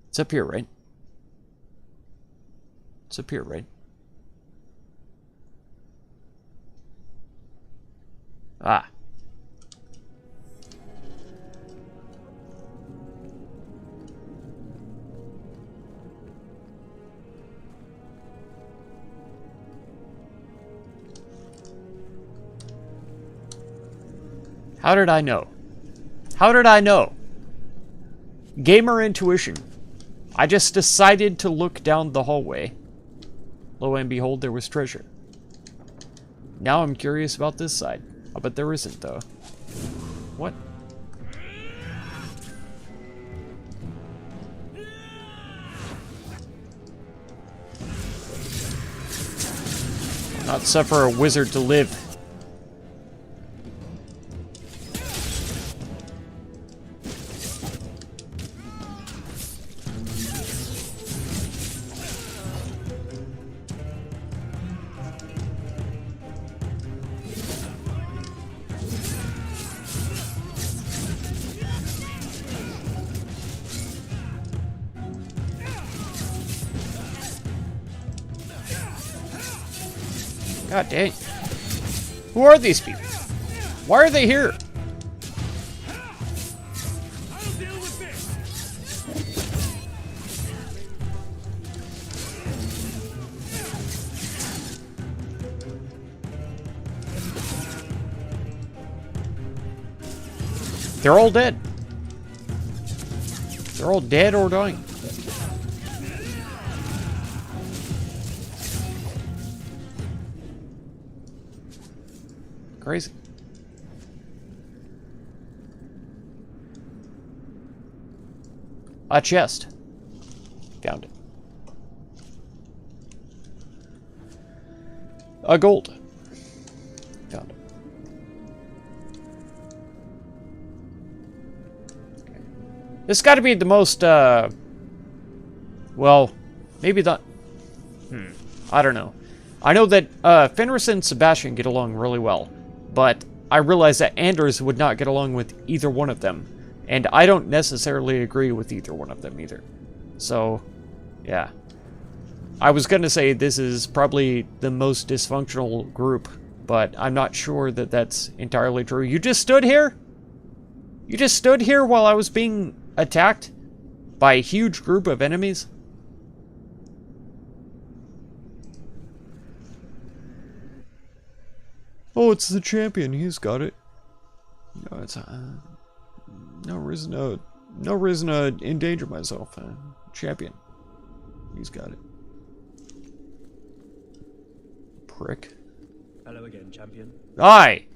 It's up here, right? It's up here, right? Ah. How did I know? How did I know? Gamer intuition. I just decided to look down the hallway. Lo and behold, there was treasure. Now I'm curious about this side. Oh, but there isn't, though. What? I'll not suffer a wizard to live. God dang. Who are these people? Why are they here? They're all dead. They're all dead or dying. Crazy. A chest. Found it. A gold. Found it. Okay. This got to be the most, well, maybe the... I don't know. I know that Fenris and Sebastian get along really well. But I realize that Anders would not get along with either one of them. And I don't necessarily agree with either one of them either. So, yeah. I was going to say this is probably the most dysfunctional group, but I'm not sure that that's entirely true. You just stood here? You just stood here while I was being attacked by a huge group of enemies? Oh, it's the champion. He's got it. No, it's no reason to endanger myself. Champion. He's got it. Prick. Hello again, champion. Aye.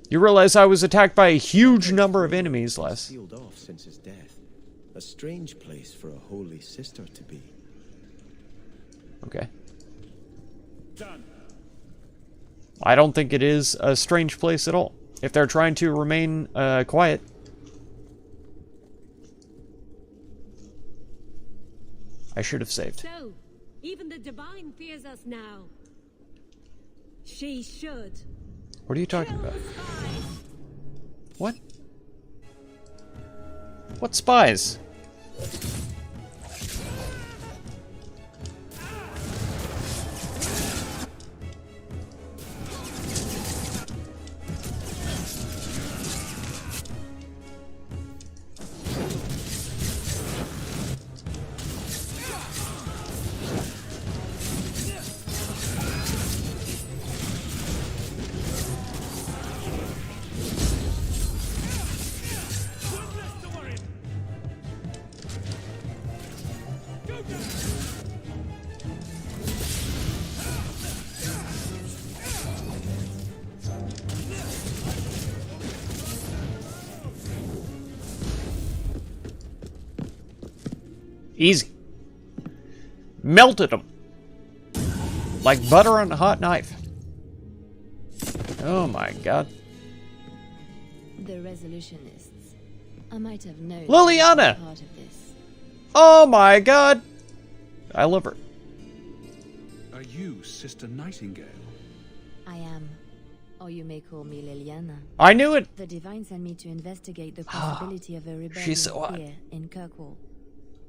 You realize I was attacked by a huge number of enemies last. Sealed off since his death. A strange place for a holy sister to be. Okay. Done. I don't think it is a strange place at all. If they're trying to remain quiet. I should have saved. So, even the Divine fears us now. She should. What are you talking about? What? What spies? Easy. Melted them. Like butter on a hot knife. Oh my god. The resolutionists. I might have known Liliana! part of this. Oh my god. I love her. Are you Sister Nightingale? I am. Or you may call me Liliana. I knew it. The Divine sent me to investigate the possibility of a rebellion She's so hot. here in Kirkwall.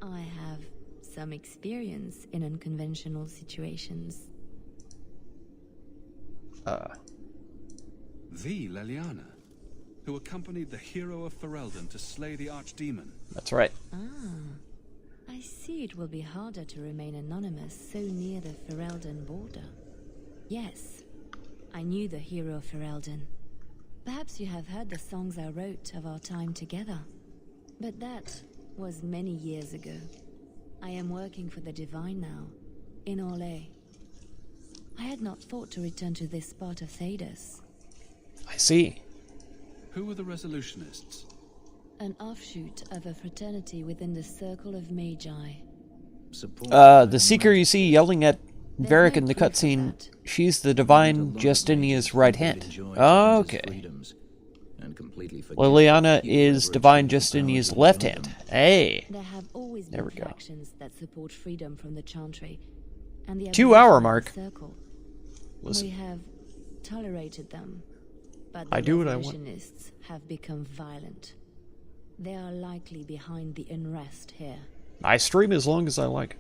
I have some experience in unconventional situations. The Liliana, who accompanied the hero of Ferelden to slay the archdemon. That's right. I see it will be harder to remain anonymous so near the Ferelden border. Yes, I knew the hero of Ferelden. Perhaps you have heard the songs I wrote of our time together. But that was many years ago. I am working for the Divine now, in Orlais. I had not thought to return to this part of Thedas. I see. Who were the resolutionists? An offshoot of a fraternity within the Circle of Magi. The Seeker you see yelling at Varric in the cutscene, she's the Divine Justinia's right hand. Okay. Liliana is Divine Justinia's left hand. Hey. There have always There been we go. factions that support freedom from the Chantry and the 2 hour abolition of mark. the Circle. Listen. We have tolerated them, but the I do what I want. revolutionists have become violent. They are likely behind the unrest here. I stream as long as I like.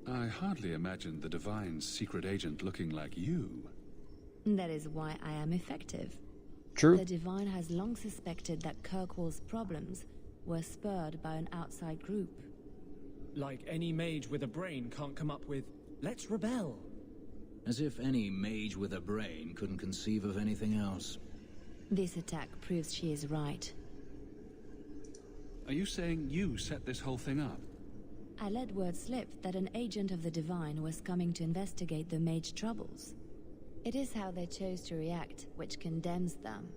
I hardly imagined the Divine's secret agent looking like you. That is why I am effective. True. The Divine has long suspected that Kirkwall's problems were spurred by an outside group. Like any mage with a brain can't come up with, let's rebel. As if any mage with a brain couldn't conceive of anything else. This attack proves she is right. Are you saying you set this whole thing up? I let word slip that an agent of the Divine was coming to investigate the mage troubles. It is how they chose to react which condemns them.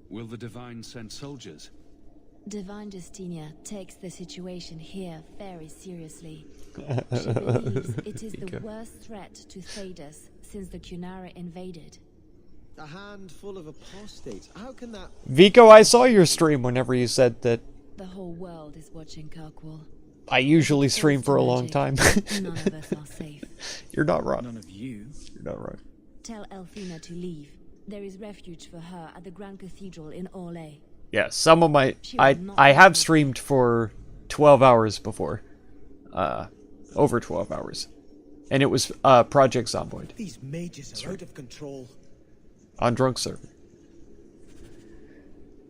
Will the Divine send soldiers? Divine Justinia takes the situation here very seriously. She believes it is the worst threat to Thedas since the Cunara invaded. A handful of apostates. How can that... Vico, I saw your stream whenever you said that. The whole world is watching Kirkwall. I usually stream for a long time. None of us are safe. You're not wrong. None of you. You're not wrong. Tell Elfina to leave. There is refuge for her at the Grand Cathedral in Orlais. Yeah, some of my... I have streamed for 12 hours before. Over 12 hours. And it was Project Zomboid. These mages are out of control. On Drunk Server.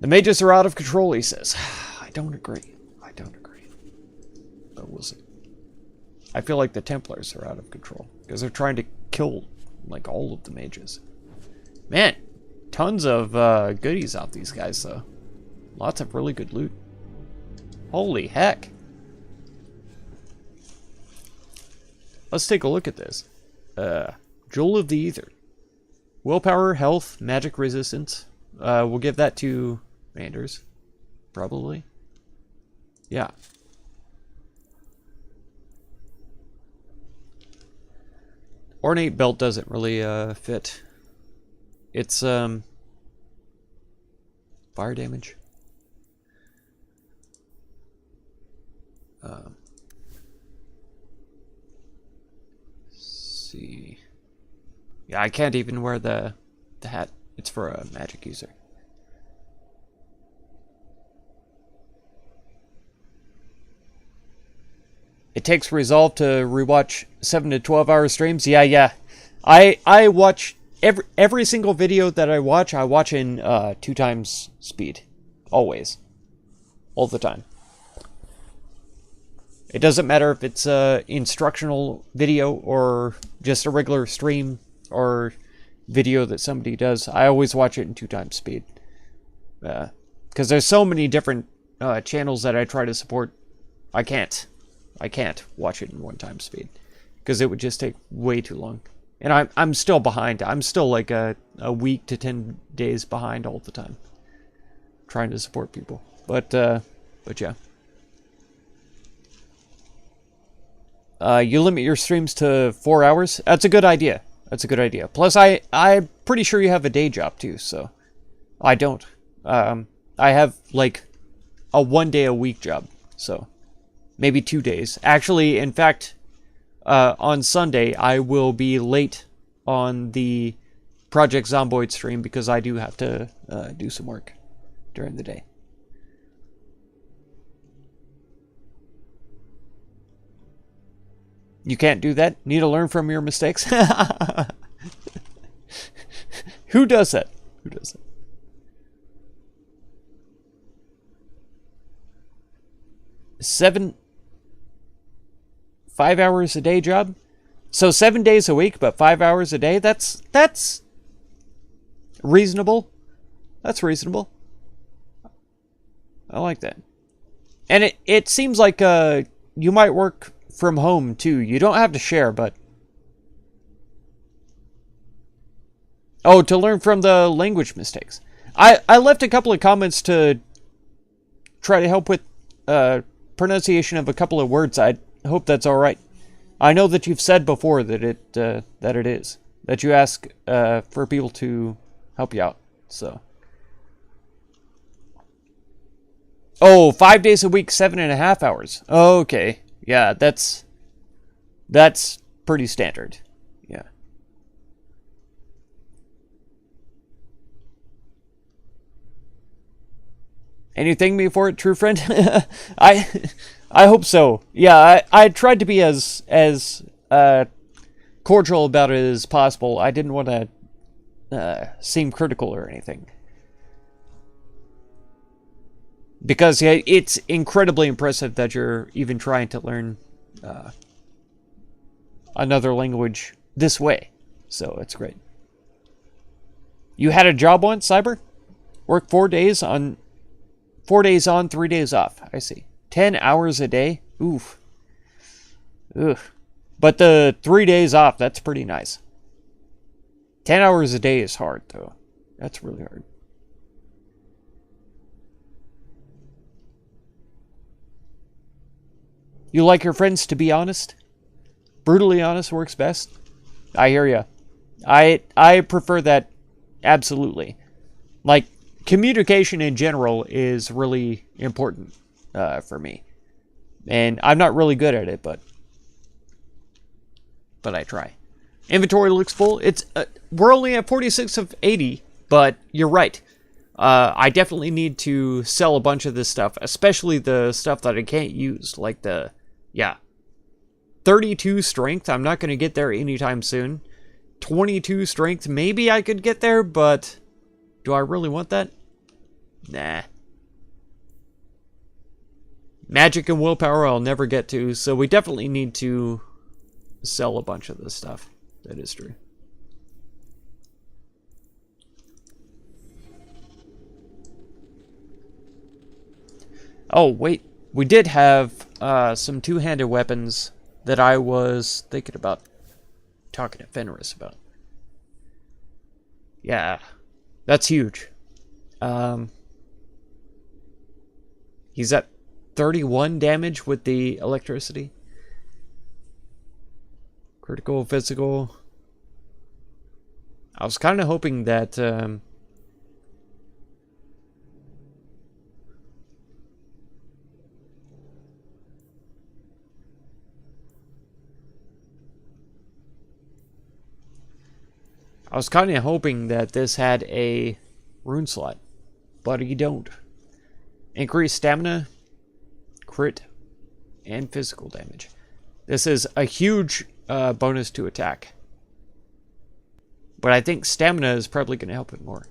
The mages are out of control, he says. I don't agree. I don't agree. But we'll see. I feel like the Templars are out of control. Because they're trying to kill, like, all of the mages. Man, tons of goodies out these guys, though. Lots of really good loot. Holy heck. Let's take a look at this. Jewel of the Ether. Willpower, health, magic resistance. We'll give that to Manders. Probably. Yeah. Ornate belt doesn't really fit. It's fire damage. See. Yeah, I can't even wear the hat. It's for a magic user. It takes resolve to rewatch 7 to 12 hour streams. Yeah. I watch every single video that I watch in 2 times speed. Always. All the time. It doesn't matter if it's a instructional video or just a regular stream or video that somebody does. I always watch it in 2 times speed. Because there's so many different channels that I try to support. I can't watch it in 1 time speed. Because it would just take way too long. And I'm still behind. I'm still like a week to 10 days behind all the time. Trying to support people. But yeah. You limit your streams to 4 hours. That's a good idea. That's a good idea. Plus, I'm pretty sure you have a day job too, so I don't. I have like a 1 day a week job, so maybe 2 days. Actually, in fact, on Sunday I will be late on the Project Zomboid stream because I do have to do some work during the day. You can't do that? Need to learn from your mistakes? Who does that? Who does that? Five hours a day job? So 7 days a week, but 5 hours a day? That's reasonable. That's reasonable. I like that. And it seems like you might work from home too. You don't have to share, but to learn from the language mistakes. I left a couple of comments to try to help with pronunciation of a couple of words. I hope that's all right. I know that you've said before that it is that you ask for people to help you out. So 5 days a week, 7.5 hours. Okay. Yeah, that's pretty standard. Yeah. Anything me for it, true friend? I hope so. Yeah, I tried to be as cordial about it as possible. I didn't want to seem critical or anything. Because yeah, it's incredibly impressive that you're even trying to learn another language this way. So it's great. You had a job once, Cyber? Work 4 days on, 3 days off. I see. 10 hours a day? Oof. Ugh. But the 3 days off, that's pretty nice. 10 hours a day is hard, though. That's really hard. You like your friends to be honest? Brutally honest works best? I hear ya. I prefer that absolutely. Like, communication in general is really important for me. And I'm not really good at it, but I try. Inventory looks full. It's we're only at 46 of 80, but you're right. I definitely need to sell a bunch of this stuff, especially the stuff that I can't use, like the 32 strength. I'm not going to get there anytime soon. 22 strength, maybe I could get there, but do I really want that? Nah. Magic and willpower I'll never get to, so we definitely need to sell a bunch of this stuff. That is true. Oh, wait. We did have some two-handed weapons that I was thinking about talking to Fenris about. Yeah, that's huge. He's at 31 damage with the electricity. Critical, physical. I was kind of hoping that... I was kind of hoping that this had a rune slot, but you don't. Increased stamina, crit, and physical damage. This is a huge bonus to attack. But I think stamina is probably going to help it more.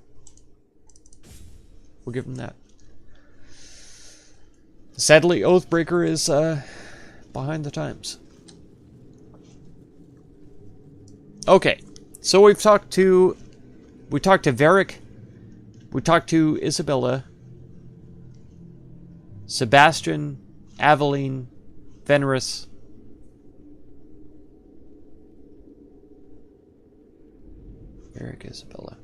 We'll give him that. Sadly, Oathbreaker is behind the times. Okay. So we talked to Varric, we talked to Isabella, Sebastian, Aveline, Fenris. Varric, Isabella.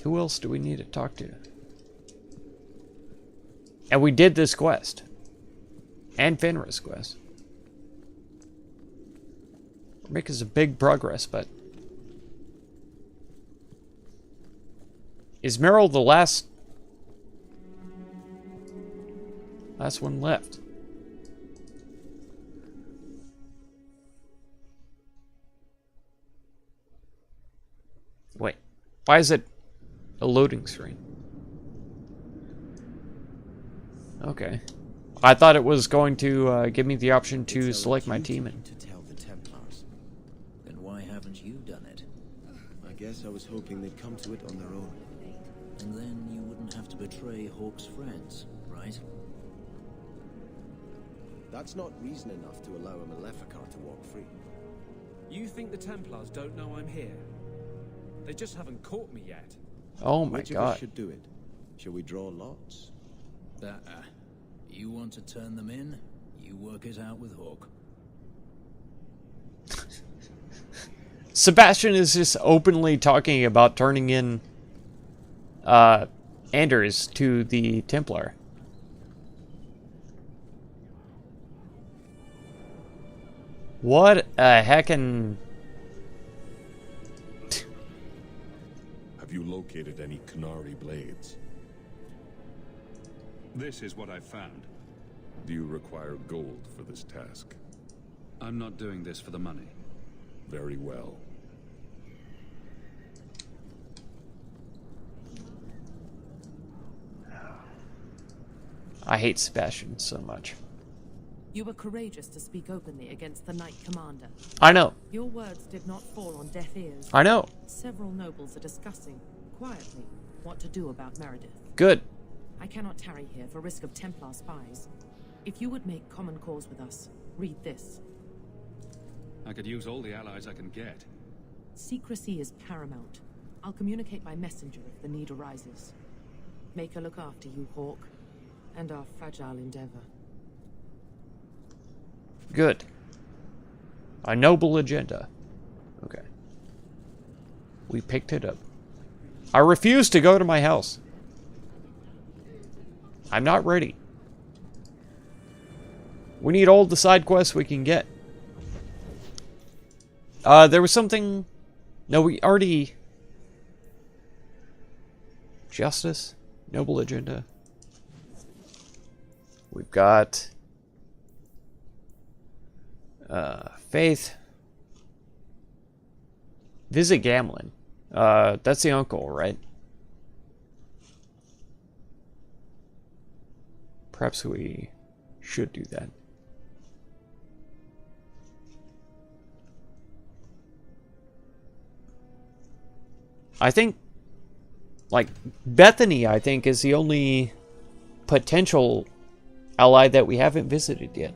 Who else do we need to talk to? And we did this quest. And Fenris quest. We're making some big progress, but... Is Meryl the last one left? Wait. Why is it a loading screen? Okay. I thought it was going to give me the option to select my team. And to tell the Templars. Then why haven't you done it? I guess I was hoping they'd come to it on their own. And then you wouldn't have to betray Hawke's friends, right? That's not reason enough to allow a Maleficar to walk free. You think the Templars don't know I'm here? They just haven't caught me yet. Oh my Which of god. us should do it? Shall we draw lots? You want to turn them in? You work it out with Hawke. Sebastian is just openly talking about turning in Anders to the Templar. What a heckin'... Have you located any Qunari blades? This is what I've found. Do you require gold for this task? I'm not doing this for the money. Very well. I hate Sebastian so much. You were courageous to speak openly against the Knight Commander. I know. Your words did not fall on deaf ears. I know. Several nobles are discussing, quietly, what to do about Meredith. Good. I cannot tarry here for risk of Templar spies. If you would make common cause with us, read this. I could use all the allies I can get. Secrecy is paramount. I'll communicate by messenger if the need arises. Make her look after you, Hawke, and our fragile endeavor. Good. A noble agenda. Okay. We picked it up. I refuse to go to my house. I'm not ready. We need all the side quests we can get. There was something... No, we already... Justice? Noble agenda. We've got... Faith. Visit Gamlin. That's the uncle, right? Perhaps we should do that. I think, like, Bethany, I think, is the only potential ally that we haven't visited yet.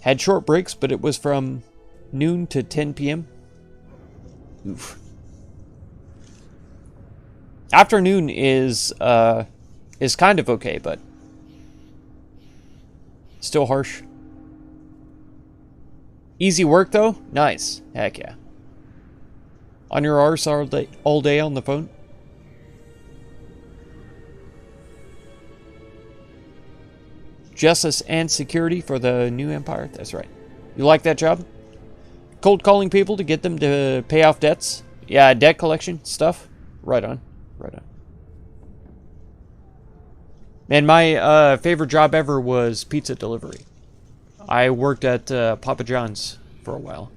Had short breaks, but it was from noon to 10 p.m. Oof. Afternoon is kind of okay, but still harsh. Easy work though? Nice. Heck yeah. On your arse all day on the phone? Justice and security for the new empire? That's right. You like that job? Cold calling people to get them to pay off debts? Yeah, debt collection stuff? Right on. Right on. And my favorite job ever was pizza delivery. I worked at Papa John's for a while.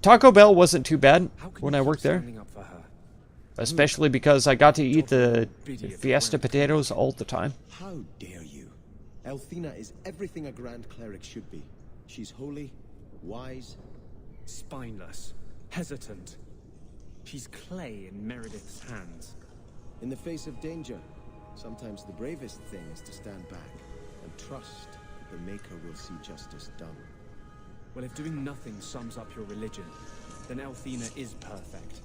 Taco Bell wasn't too bad when I worked there. Especially because I got to eat the Fiesta potatoes all the time. How dare you? Althena is everything a Grand Cleric should be. She's holy, wise, spineless, hesitant. She's clay in Meredith's hands. In the face of danger, sometimes the bravest thing is to stand back and trust that the Maker will see justice done. Well, if doing nothing sums up your religion, then Althena is perfect.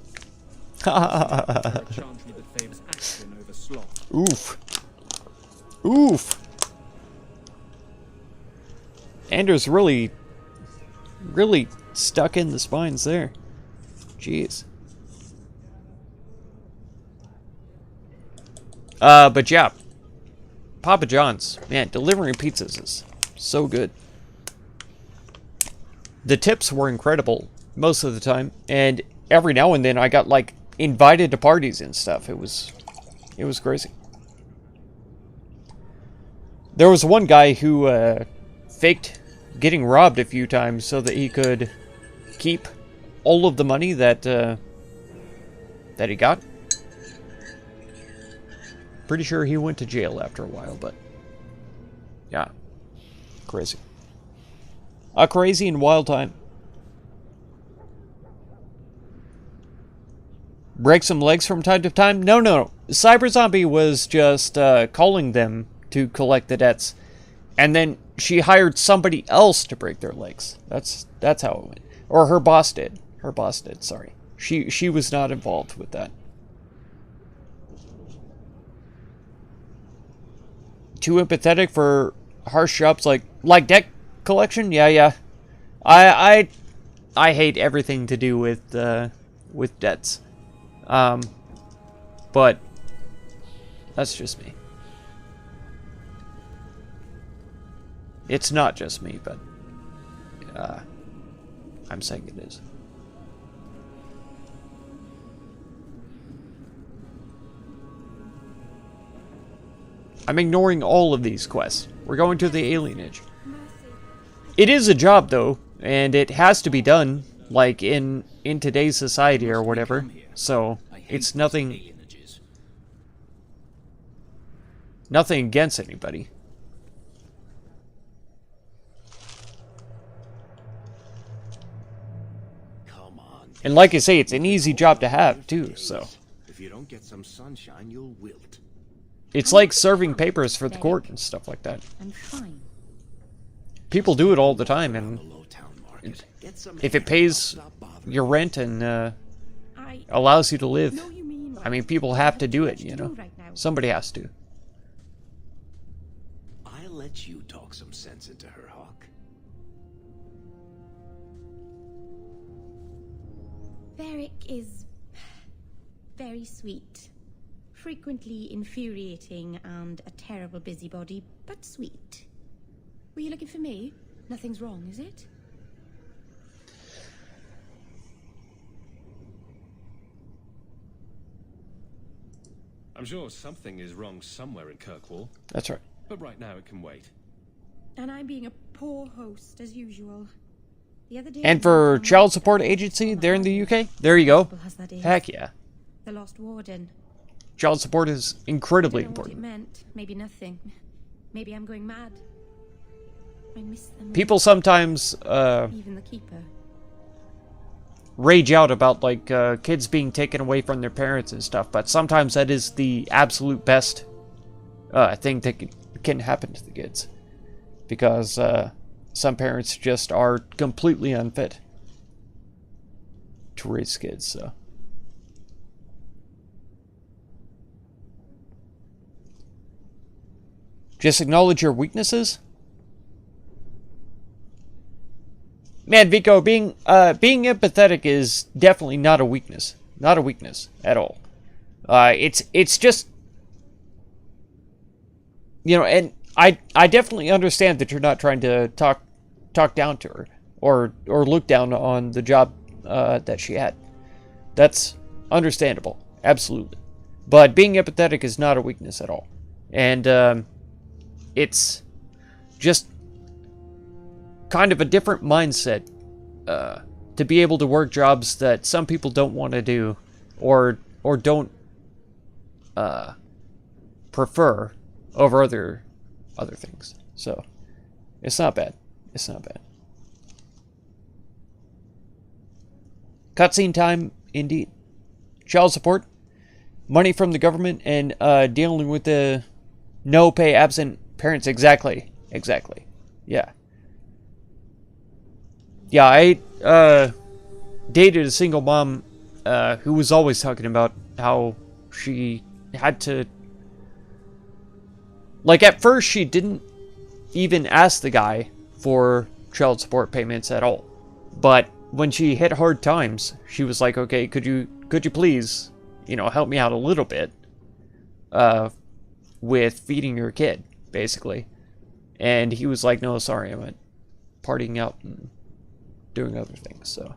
A chantry that favors action over sloth. Oof. Oof. Andrew's really stuck in the spines there. Jeez. But yeah. Papa John's. Man, delivering pizzas is so good. The tips were incredible most of the time. And every now and then I got, like, invited to parties and stuff. It was crazy. There was one guy who, faked getting robbed a few times so that he could keep all of the money that that he got. Pretty sure he went to jail after a while, but yeah, crazy. A crazy and wild time. Break some legs from time to time? No. Cyber Zombie was just calling them to collect the debts, and then she hired somebody else to break their legs. That's how it went. Or her boss did. Her boss did, sorry. She was not involved with that. Too empathetic for harsh jobs like debt collection? Yeah. I hate everything to do with debts. But that's just me. It's not just me, but I'm saying it is. I'm ignoring all of these quests. We're going to the alienage. It is a job, though, and it has to be done, like, in today's society or whatever. So, it's nothing against anybody. And like I say, it's an easy job to have, too, so. If you don't get some sunshine, you'll wilt. It's like serving papers for the court and stuff like that. I'm fine. People do it all the time, and if it pays your rent and allows you to live, I mean, people have to do it, you know? Somebody has to. I'll let you talk some sense into her, Hawk. Varric is very sweet. Frequently infuriating and a terrible busybody, but sweet. Were you looking for me? Nothing's wrong, is it? I'm sure something is wrong somewhere in Kirkwall. That's right. But right now it can wait. And I'm being a poor host, as usual. The other day, And for child support agency there in the UK, there you go. Heck yeah. The Lost Warden. Child support is incredibly I don't know important. what it meant. Maybe nothing. Maybe I'm going mad. I miss them. People sometimes Even the keeper. rage out about, like, kids being taken away from their parents and stuff, but sometimes that is the absolute best thing that can happen to the kids. Because some parents just are completely unfit to raise kids, so. Just acknowledge your weaknesses? Man, Vico, being empathetic is definitely not a weakness. Not a weakness at all. It's just, you know, and I definitely understand that you're not trying to talk down to her or look down on the job that she had. That's understandable, absolutely. But being empathetic is not a weakness at all, and it's just kind of a different mindset to be able to work jobs that some people don't want to do or don't prefer over other things. So it's not bad. It's not bad. Cutscene time, indeed. Child support, money from the government, and dealing with the no pay absent parents. Exactly. Yeah. Yeah, I dated a single mom who was always talking about how she had to... Like, at first she didn't even ask the guy for child support payments at all. But when she hit hard times, she was like, okay, could you please, you know, help me out a little bit with feeding your kid, basically. And he was like, no, sorry, I'm partying out and doing other things. So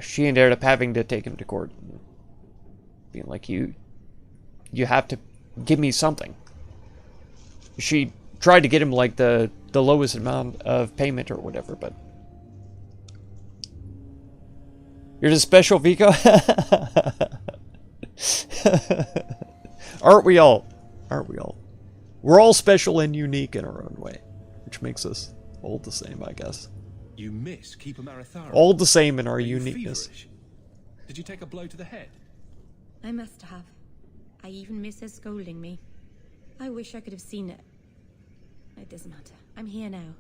she ended up having to take him to court, being like, you have to give me something. She tried to get him like the lowest amount of payment or whatever, but you're the special, Vico. Aren't we all? Aren't we all? We're all special and unique in our own way, which makes us all the same, I guess. You miss Keeper Marathara. All the same in our uniqueness. Feverish? Did you take a blow to the head? I must have. I even miss her scolding me. I wish I could have seen it. It doesn't matter. I'm here now.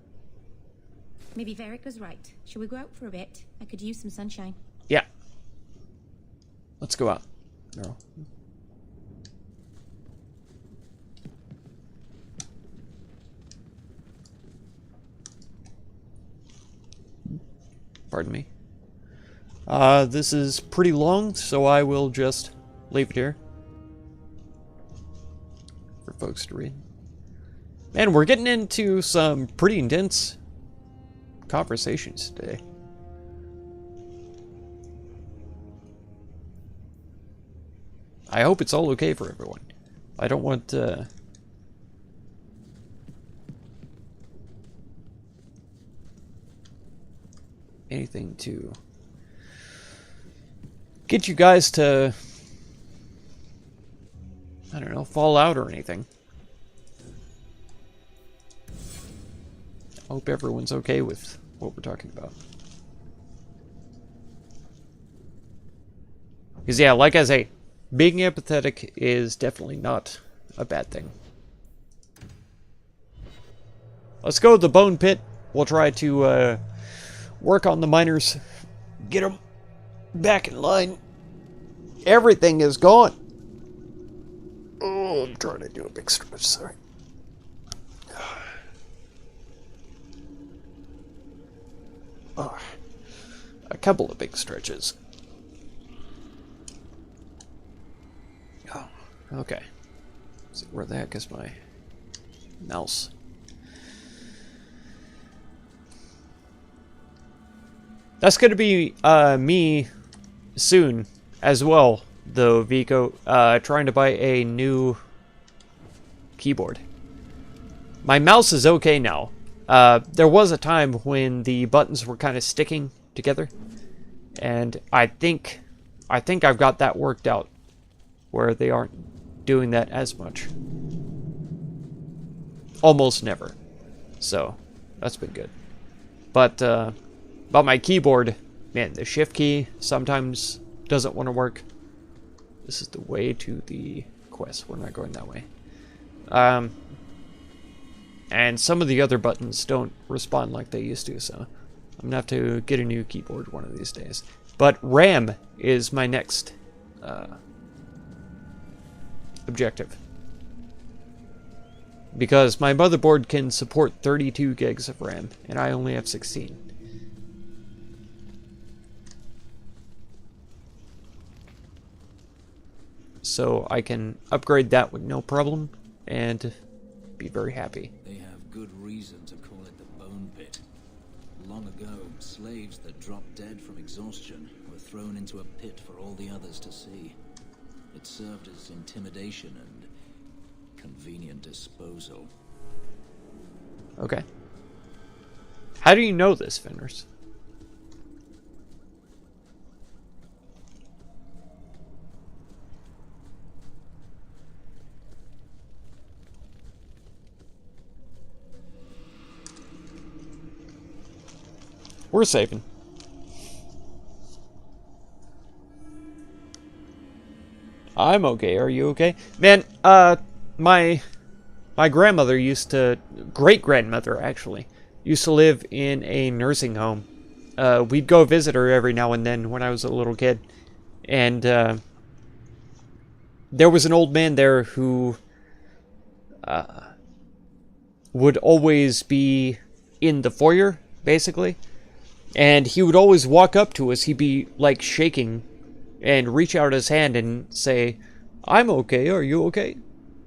Maybe Varric was right. Shall we go out for a bit? I could use some sunshine. Yeah. Let's go out. No. Pardon me. This is pretty long, so I will just leave it here for folks to read. Man, we're getting into some pretty intense conversations today. I hope it's all okay for everyone. I don't want anything to get you guys to, I don't know, fall out or anything. I hope everyone's okay with what we're talking about. Because, yeah, like I say, being empathetic is definitely not a bad thing. Let's go to the bone pit. We'll try to work on the miners. Get them back in line. Everything is gone. Oh, I'm trying to do a big stretch, sorry. Oh, a couple of big stretches. Oh, okay. Let's see, where the heck is my mouse? That's gonna be me soon as well, though, Vico. Trying to buy a new keyboard. My mouse is okay now. There was a time when the buttons were kind of sticking together, and I think I've got that worked out, where they aren't doing that as much. Almost never. So, that's been good. But my keyboard, Man, the shift key sometimes doesn't want to work. This is the way to the quest. We're not going that way. And some of the other buttons don't respond like they used to, so I'm gonna have to get a new keyboard one of these days. But RAM is my next objective. Because my motherboard can support 32 gigs of RAM, and I only have 16. So I can upgrade that with no problem, and be very happy. They have good reason to call it the Bone Pit. Long ago, slaves that dropped dead from exhaustion were thrown into a pit for all the others to see. It served as intimidation and convenient disposal. Okay. How do you know this, Fenders? We're saving. I'm okay. Are you okay? Man, my grandmother used to, great-grandmother actually, used to live in a nursing home. We'd go visit her every now and then when I was a little kid. And there was an old man there who would always be in the foyer, basically. And he would always walk up to us. He'd be, like, shaking and reach out his hand and say, "I'm okay, are you okay?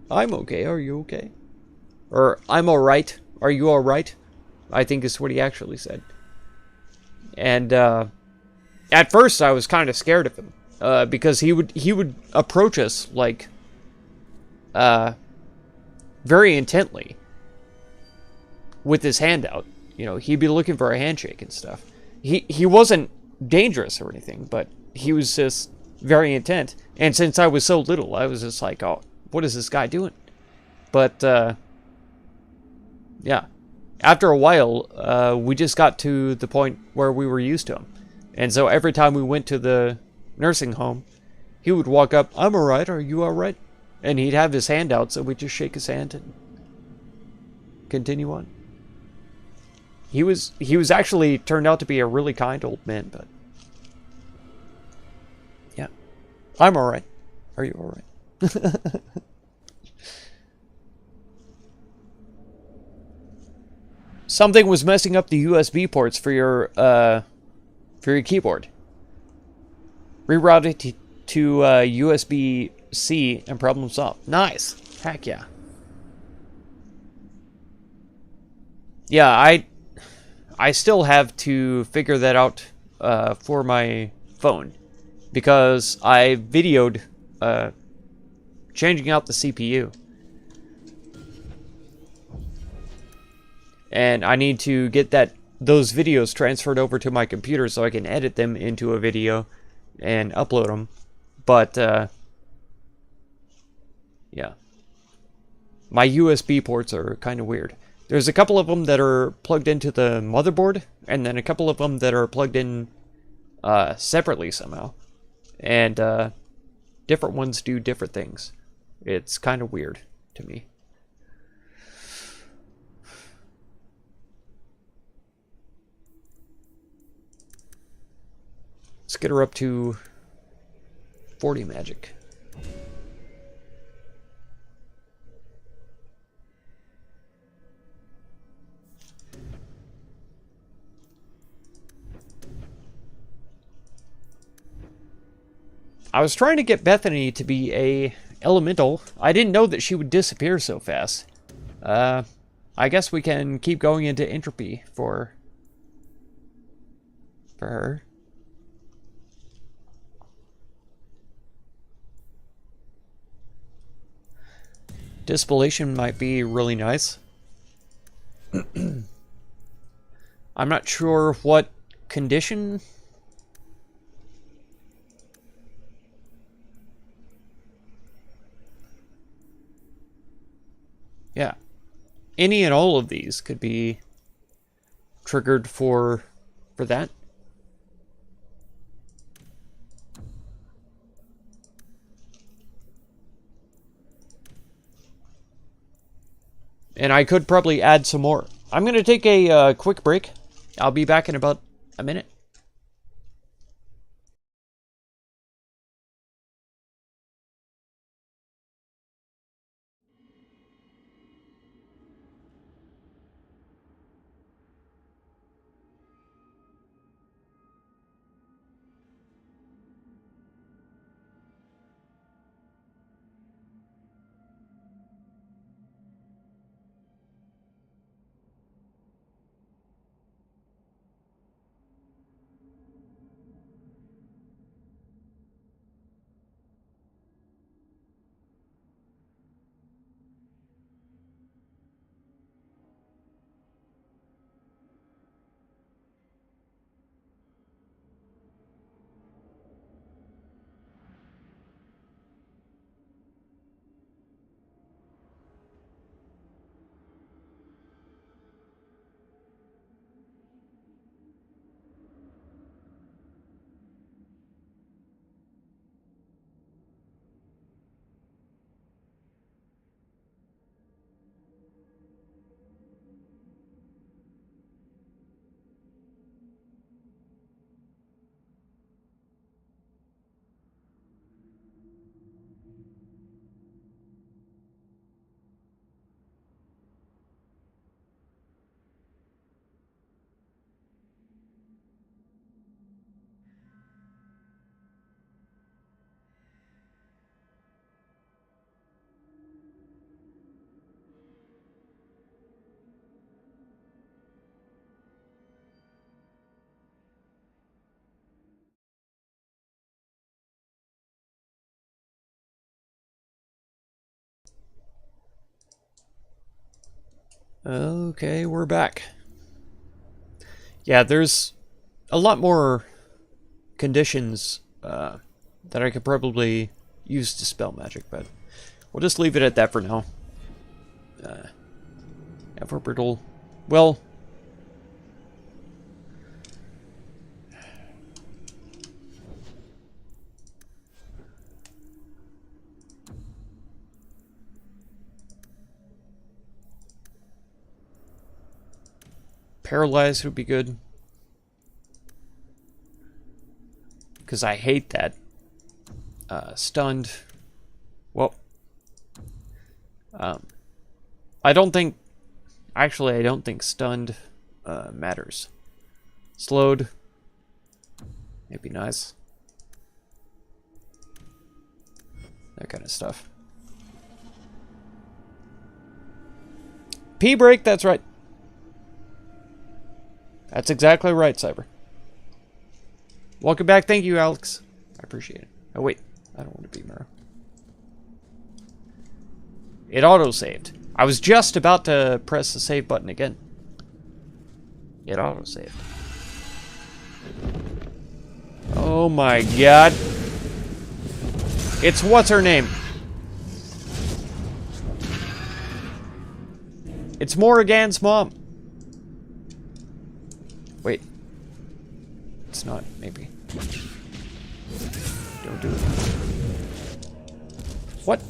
I'm okay, are you okay?" Or, "I'm alright, are you alright?" I think is what he actually said. And, at first I was kind of scared of him. Because he would approach us, like, very intently. With his hand out. You know, he'd be looking for a handshake and stuff. He wasn't dangerous or anything, but he was just very intent. And since I was so little, I was just like, oh, what is this guy doing? But, yeah. After a while, we just got to the point where we were used to him. And so every time we went to the nursing home, he would walk up, "I'm alright, are you alright?" And he'd have his hand out, so we'd just shake his hand and continue on. He was actually turned out to be a really kind old man, but yeah. I'm alright. Are you alright? Something was messing up the USB ports for your keyboard. Reroute it to USB-C and problem solved. Nice. Heck yeah. Yeah, I still have to figure that out for my phone, because I videoed changing out the CPU. And I need to get those videos transferred over to my computer so I can edit them into a video and upload them. But, yeah. My USB ports are kind of weird. There's a couple of them that are plugged into the motherboard, and then a couple of them that are plugged in separately somehow. And different ones do different things. It's kind of weird to me. Let's get her up to 40 magic. I was trying to get Bethany to be a elemental. I didn't know that she would disappear so fast. I guess we can keep going into entropy for her. Dispellation might be really nice. I'm not sure what condition. Yeah. Any and all of these could be triggered for that. And I could probably add some more. I'm going to take a quick break. I'll be back in about a minute. Okay, we're back. Yeah, there's a lot more conditions that I could probably use to spell magic, but we'll just leave it at that for now. Ever-brittle. Well, paralyzed would be good. Because I hate that. Stunned. Well, I don't think... Actually, I don't think stunned matters. Slowed. Maybe nice. That kind of stuff. P-break, that's right. That's exactly right, Cyber. Welcome back. Thank you, Alex. I appreciate it. Oh, wait. I don't want to be Mara. It auto-saved. I was just about to press the save button again. It auto-saved. Oh my god. It's what's her name? It's Morrigan's mom. Wait. It's not, maybe. Don't do it. What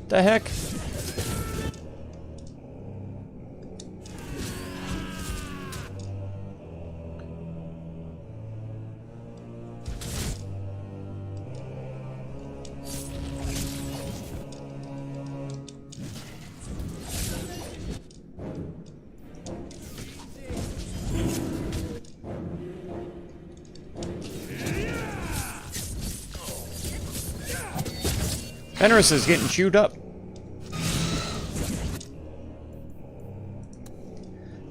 the heck? Fenris is getting chewed up.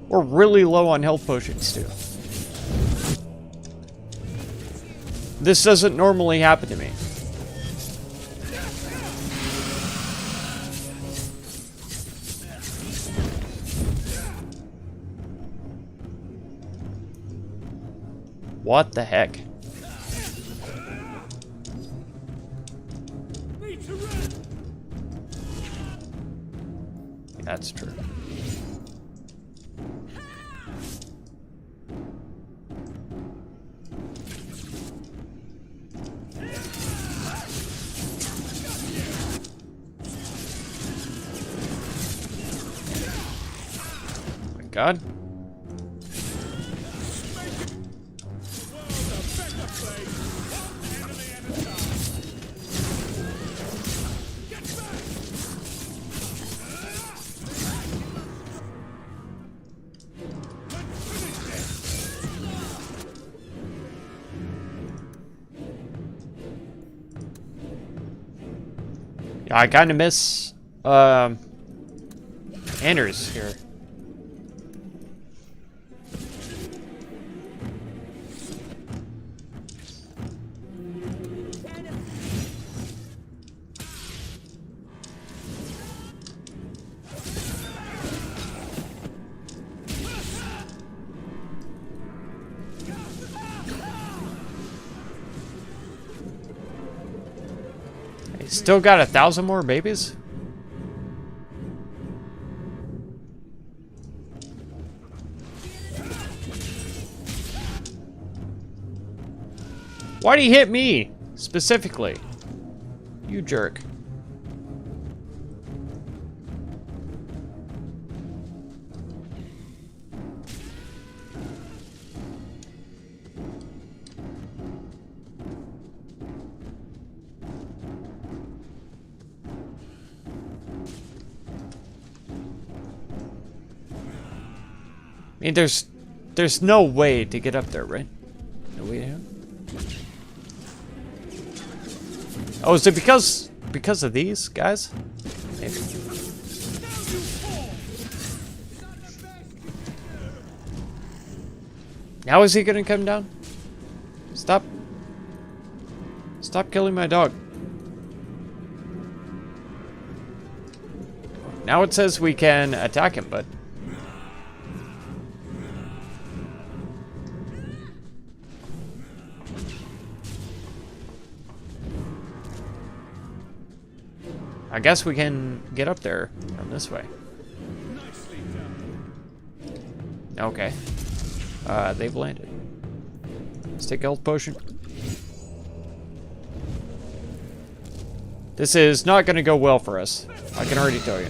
We're really low on health potions, too. This doesn't normally happen to me. What the heck? That's true. God. Yeah, I kind of miss Anders here. Still got 1,000 more babies? Why'd he hit me? Specifically? You jerk. I mean, there's no way to get up there, right? No way to. Oh, is it because of these guys? Maybe. Now is he gonna come down? Stop killing my dog. Now it says we can attack him, but I guess we can get up there from this way. Okay. They've landed. Let's take a health potion. This is not going to go well for us. I can already tell you.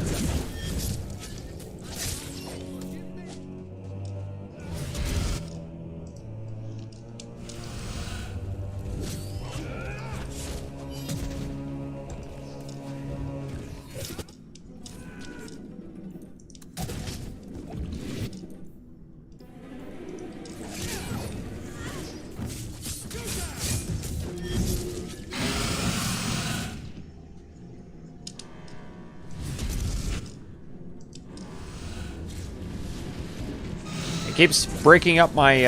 Keeps breaking up my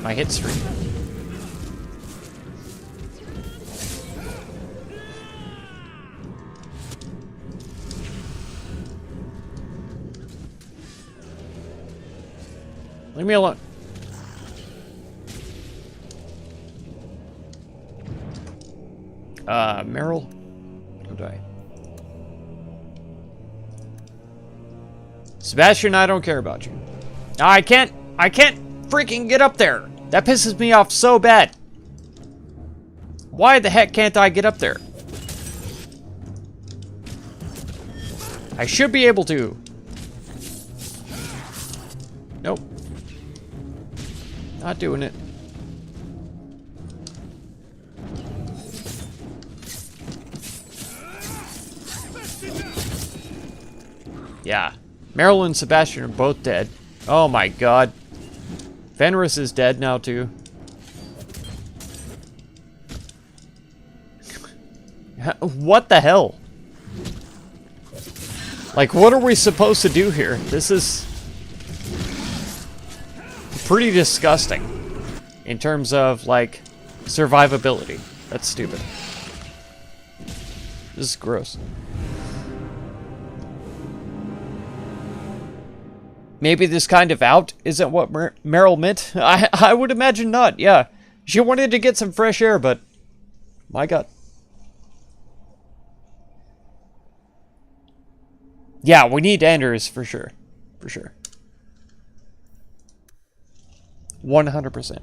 my hit streak. Leave me alone. Meryl, don't die. Sebastian, I don't care about you. I can't freaking get up there. That pisses me off so bad. Why the heck can't I get up there? I should be able to. Nope. Not doing it. Yeah. Meryl and Sebastian are both dead. Oh my god. Fenris is dead now too. What the hell? Like, what are we supposed to do here? This is pretty disgusting in terms of, like, survivability. That's stupid. This is gross. Maybe this kind of out isn't what Meryl meant. I would imagine not, yeah. She wanted to get some fresh air, but my god. Yeah, we need Anders for sure. For sure. 100%.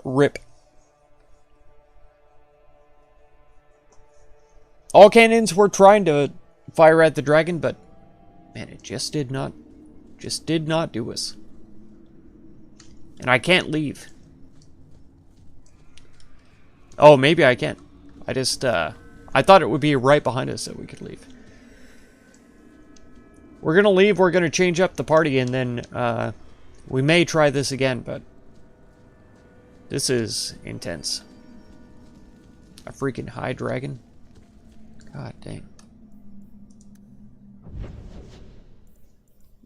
RIP. All cannons were trying to fire at the dragon, but man, it just did not Just did not do us. And I can't leave. Oh, maybe I can. I just, I thought it would be right behind us that we could leave. We're gonna leave, we're gonna change up the party, and then, we may try this again, but this is intense. A freaking high dragon? God dang.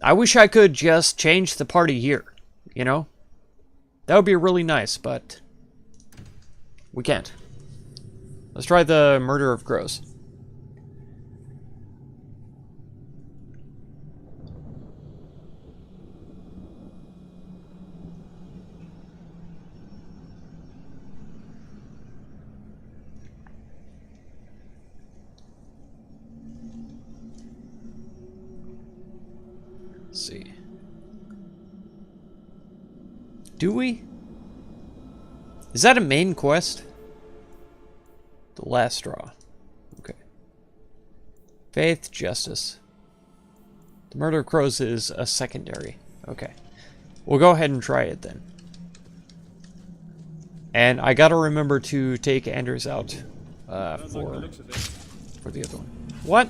I wish I could just change the party here, you know? That would be really nice, but we can't. Let's try the Murder of Crows. Let's see. Do we? Is that a main quest? The last straw. Okay. Faith, justice. The Murder of Crows is a secondary. Okay. We'll go ahead and try it then. And I gotta remember to take Anders out for the other one. What?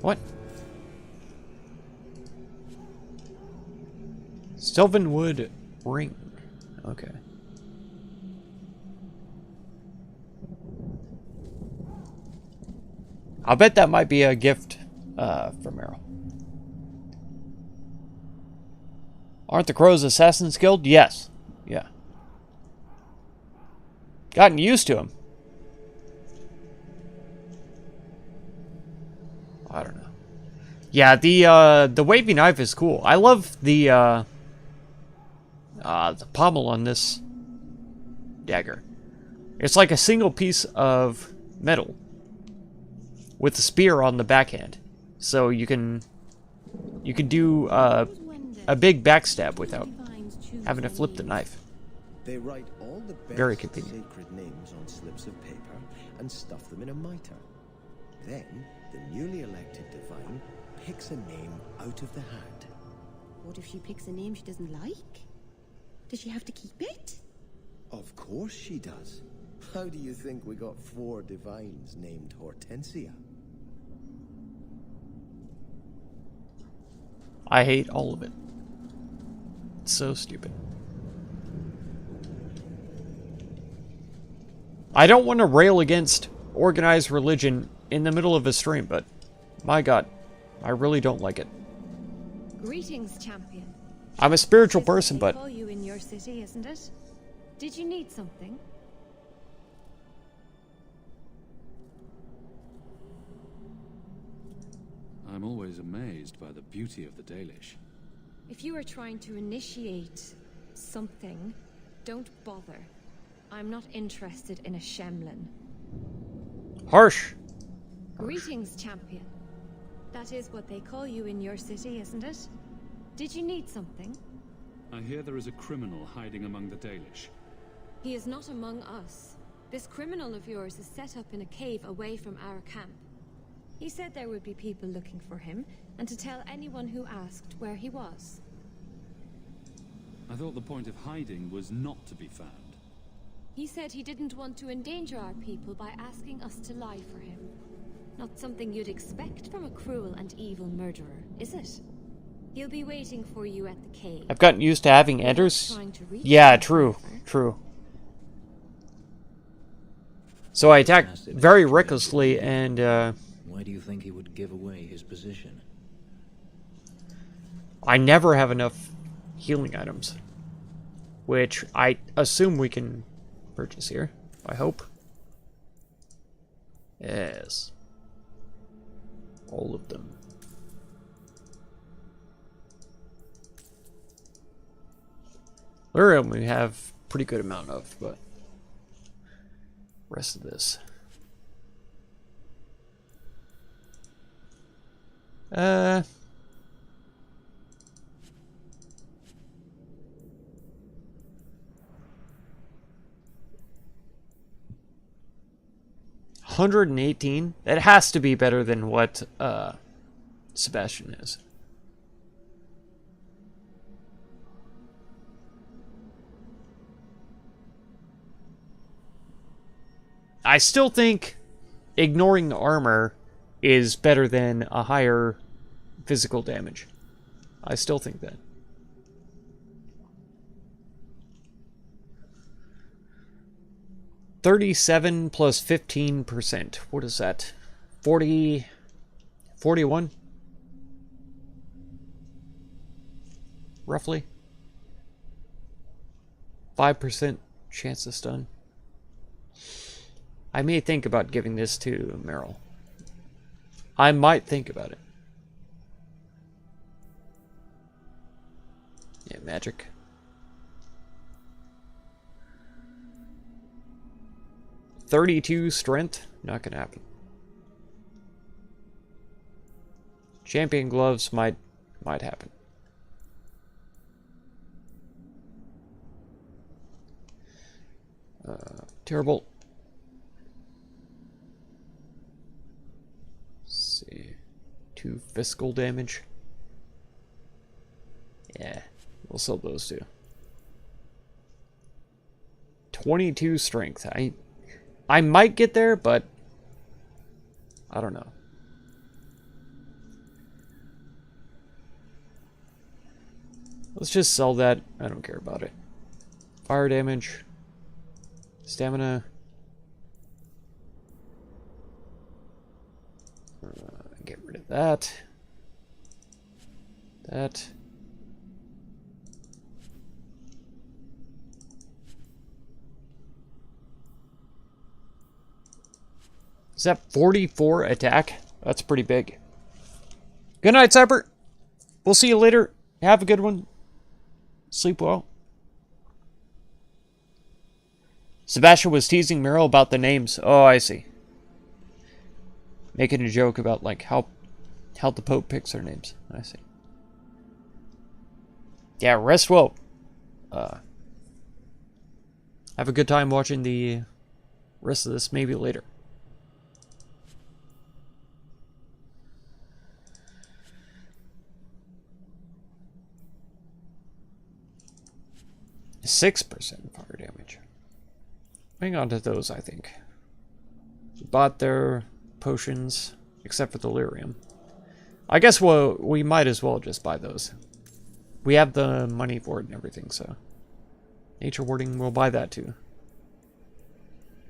What? Sylvanwood ring. Okay. I'll bet that might be a gift from Meryl. Aren't the Crows Assassin's Guild? Yes. Yeah. Gotten used to them. I don't know. Yeah, the wavy knife is cool. I love the pommel on this dagger. It's like a single piece of metal with the spear on the backhand, so you can do a big backstab without having to flip the knife. They write all the best Very convenient. sacred names on slips of paper and stuff them in a mitre. Then the newly elected divine picks a name out of the hat. What if she picks a name she doesn't like? Does she have to keep it? Of course she does. How do you think we got 4 divines named Hortensia? I hate all of it. It's so stupid. I don't want to rail against organized religion in the middle of a stream, but my god, I really don't like it. Greetings, champion. I'm a spiritual person, but They call you in your city, isn't it? Did you need something? I'm always amazed by the beauty of the Dalish. If you are trying to initiate something, don't bother. I'm not interested in a Shemlin. Harsh. Greetings, champion. That is what they call you in your city, isn't it? Did you need something? I hear there is a criminal hiding among the Dalish. He is not among us. This criminal of yours is set up in a cave away from our camp. He said there would be people looking for him, and to tell anyone who asked where he was. I thought the point of hiding was not to be found. He said he didn't want to endanger our people by asking us to lie for him. Not something you'd expect from a cruel and evil murderer, is it? He'll be waiting for you at the cave. I've gotten used to having You're not Anders. trying to reach Yeah, him, true, however. true. So I attacked very recklessly, and Why do you think he would give away his position? I never have enough healing items, which I assume we can purchase here. I hope. Yes. All of them. Lyrium we have pretty good amount of, but rest of this. 118? It has to be better than what Sebastian is. I still think ignoring the armor is better than a higher physical damage. I still think that. $37 plus 15%. What is that? 40... 41? Roughly. 5% chance of stun. I may think about giving this to Meryl. I might think about it. Yeah, magic. $32 strength? Not gonna happen. Champion gloves might happen. Terrible. Let's see. 2 physical damage. Yeah, we'll sell those two. 22 strength. I might get there, but I don't know. Let's just sell that. I don't care about it. Fire damage. Stamina. Get rid of that. That. Is that 44 attack? That's pretty big. Good night, Cyber. We'll see you later. Have a good one. Sleep well. Sebastian was teasing Meryl about the names. Oh, I see. Making a joke about like how the Pope picks their names. I see. Yeah, rest well. Have a good time watching the rest of this. Maybe later. %6 fire damage. Hang on to those, I think. We bought their potions, except for the lyrium. I guess we might as well just buy those. We have the money for it and everything, so. Nature warding, we'll buy that too.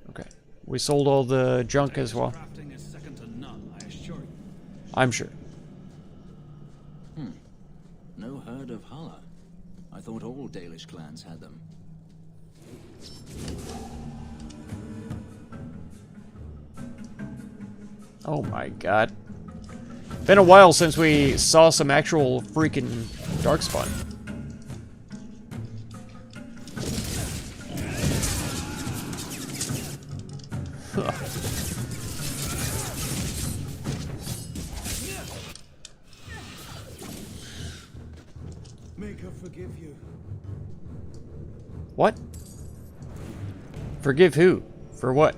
Okay. We sold all the junk as well. I'm sure. No herd of Hala. I thought all Dalish clans had them. Oh my god. Been a while since we saw some actual freaking darkspawn. Huh. Make her forgive you. What? Forgive who? For what?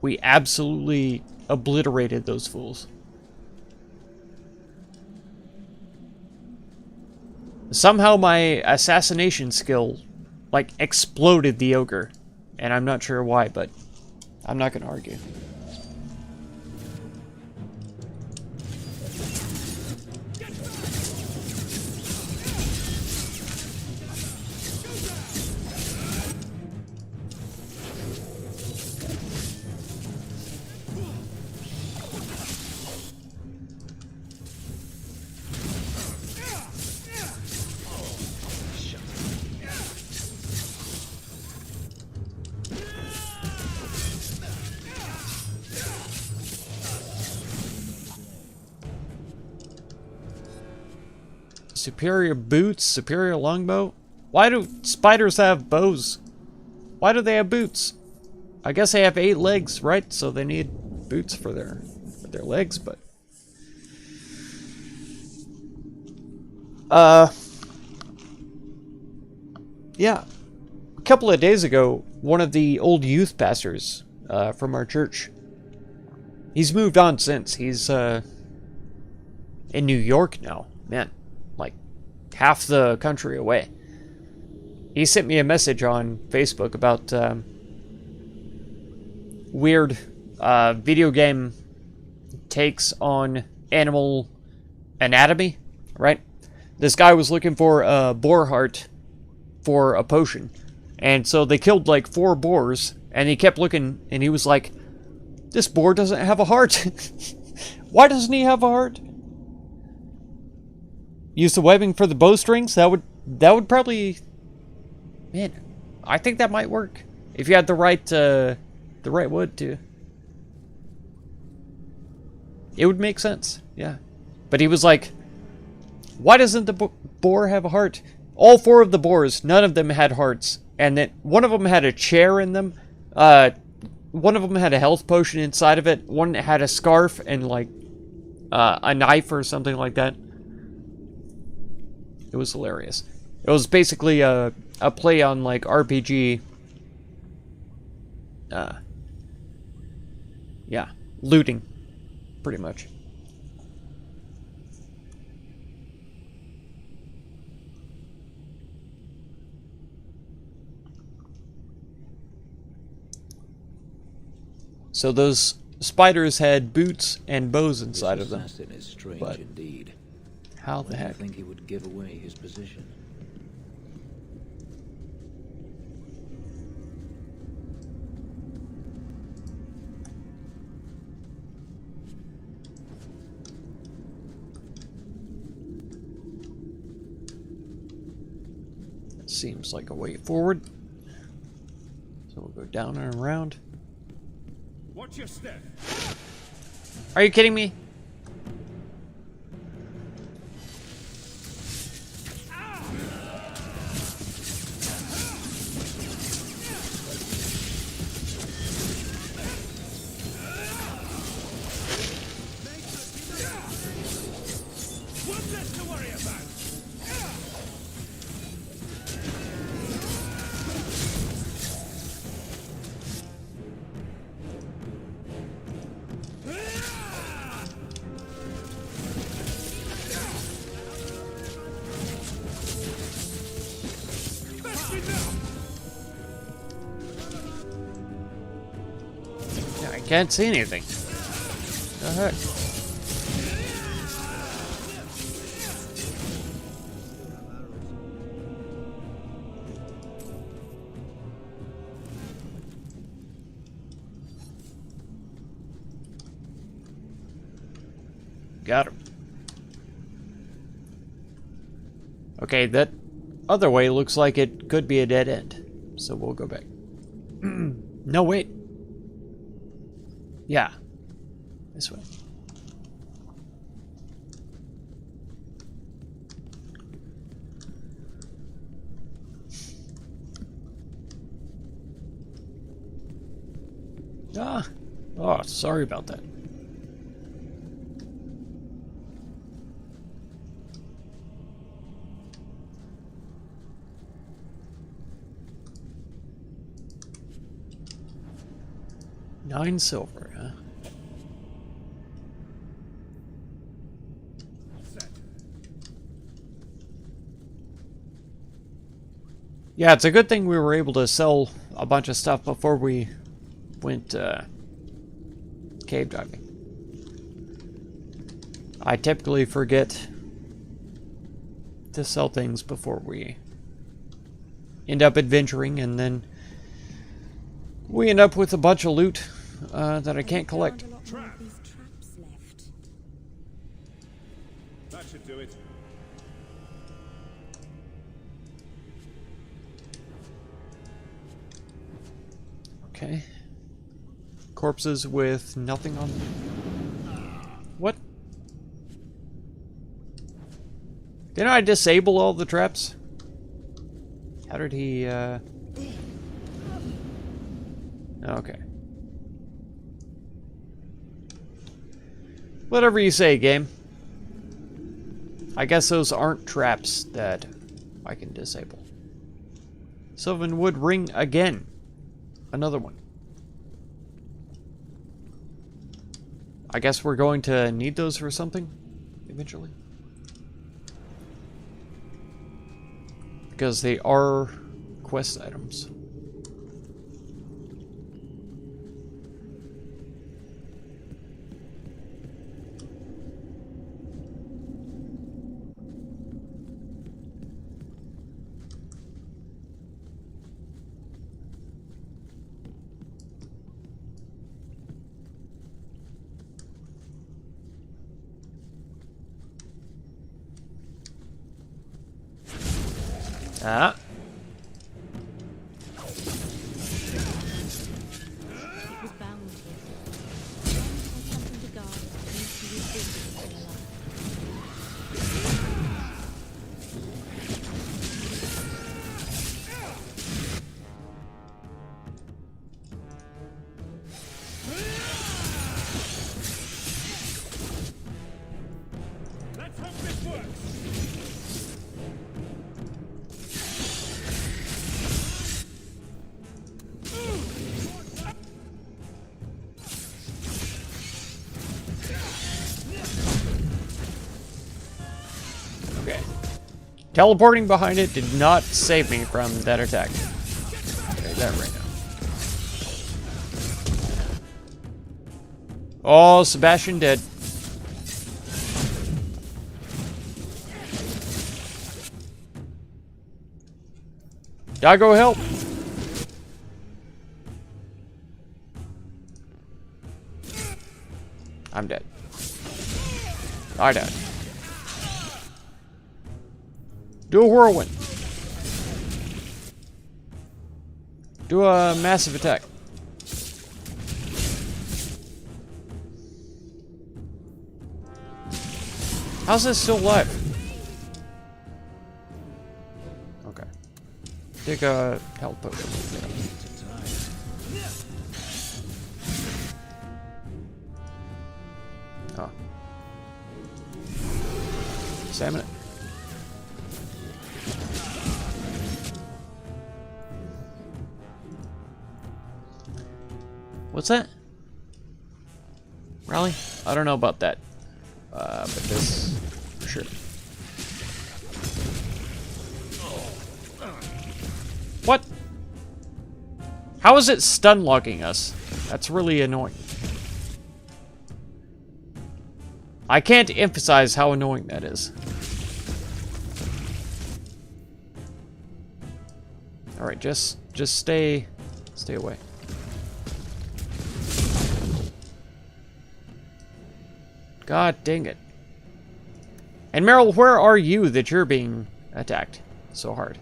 We absolutely obliterated those fools. Somehow my assassination skill, like, exploded the ogre. And I'm not sure why, but I'm not gonna argue. Superior boots, superior longbow. Why do spiders have bows? Why do they have boots? I guess they have 8 legs, right? So they need boots for their legs, but yeah. A couple of days ago, one of the old youth pastors from our church, he's moved on since. He's in New York now. Man, like half the country away. He sent me a message on Facebook about weird video game takes on animal anatomy, right? This guy was looking for a boar heart for a potion. And so they killed like 4 boars, and he kept looking, and he was like, this boar doesn't have a heart. Why doesn't he have a heart? Use the webbing for the bowstrings? That would probably... Man, I think that might work. If you had the right wood, too. It would make sense, yeah. But he was like, why doesn't the boar have a heart? All 4 of the boars, none of them had hearts. And then one of them had a chair in them. One of them had a health potion inside of it. One had a scarf and like a knife or something like that. It was hilarious. It was basically a play on like RPG. Yeah, looting, pretty much. So those spiders had boots and bows inside of them. This assassin is strange But indeed. how the Why do you heck? think he would give away his position? Seems like a way forward. So we'll go down and around. Watch your step. Are you kidding me? One less to worry about. Yeah, I can't see anything. The heck? Got him. Okay, that other way looks like it could be a dead end. So we'll go back. No, wait. Yeah. This way. Ah. Oh, sorry about that. $9 silver, huh? Yeah, it's a good thing we were able to sell a bunch of stuff before we went cave diving. I typically forget to sell things before we end up adventuring, and then we end up with a bunch of loot that I can't collect. That should do it. Okay. Corpses with nothing on them. What? Didn't I disable all the traps? How did he, Okay. Whatever you say, game. I guess those aren't traps that I can disable. Sylvanwood ring again. Another one. I guess we're going to need those for something eventually. Because they are quest items. Ah. It was bound here. Bound for something to guard that needs to be still alive. Let's hope this works. Okay. Teleporting behind it did not save me from that attack. Okay, that right now. Oh, Sebastian dead. Doggo, help! I'm dead. I died. Do a whirlwind. Do a massive attack. How's this still alive? Okay. Take a health potion. Oh. Examine it. What's that? Rally? I don't know about that. But this, for sure. What? How is it stun locking us? That's really annoying. I can't emphasize how annoying that is. Alright, just stay away. God dang it. And Meryl, where are you that you're being attacked so hard?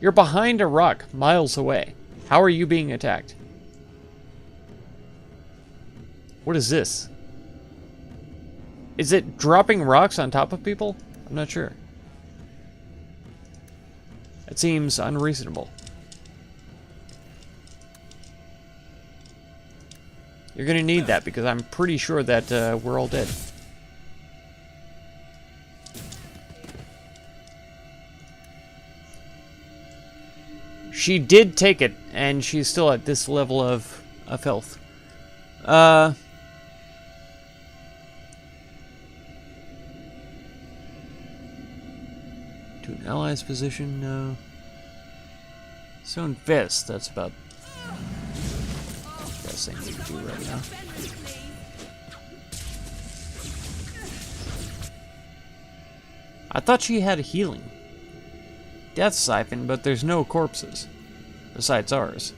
You're behind a rock, miles away. How are you being attacked? What is this? Is it dropping rocks on top of people? I'm not sure. It seems unreasonable. You're gonna need that because I'm pretty sure that we're all dead. She did take it, and she's still at this level of health. To an ally's position, no. Stone Fist, that's about the best thing we can do right now. I thought she had a healing. Death Siphon, but there's no corpses. Besides ours.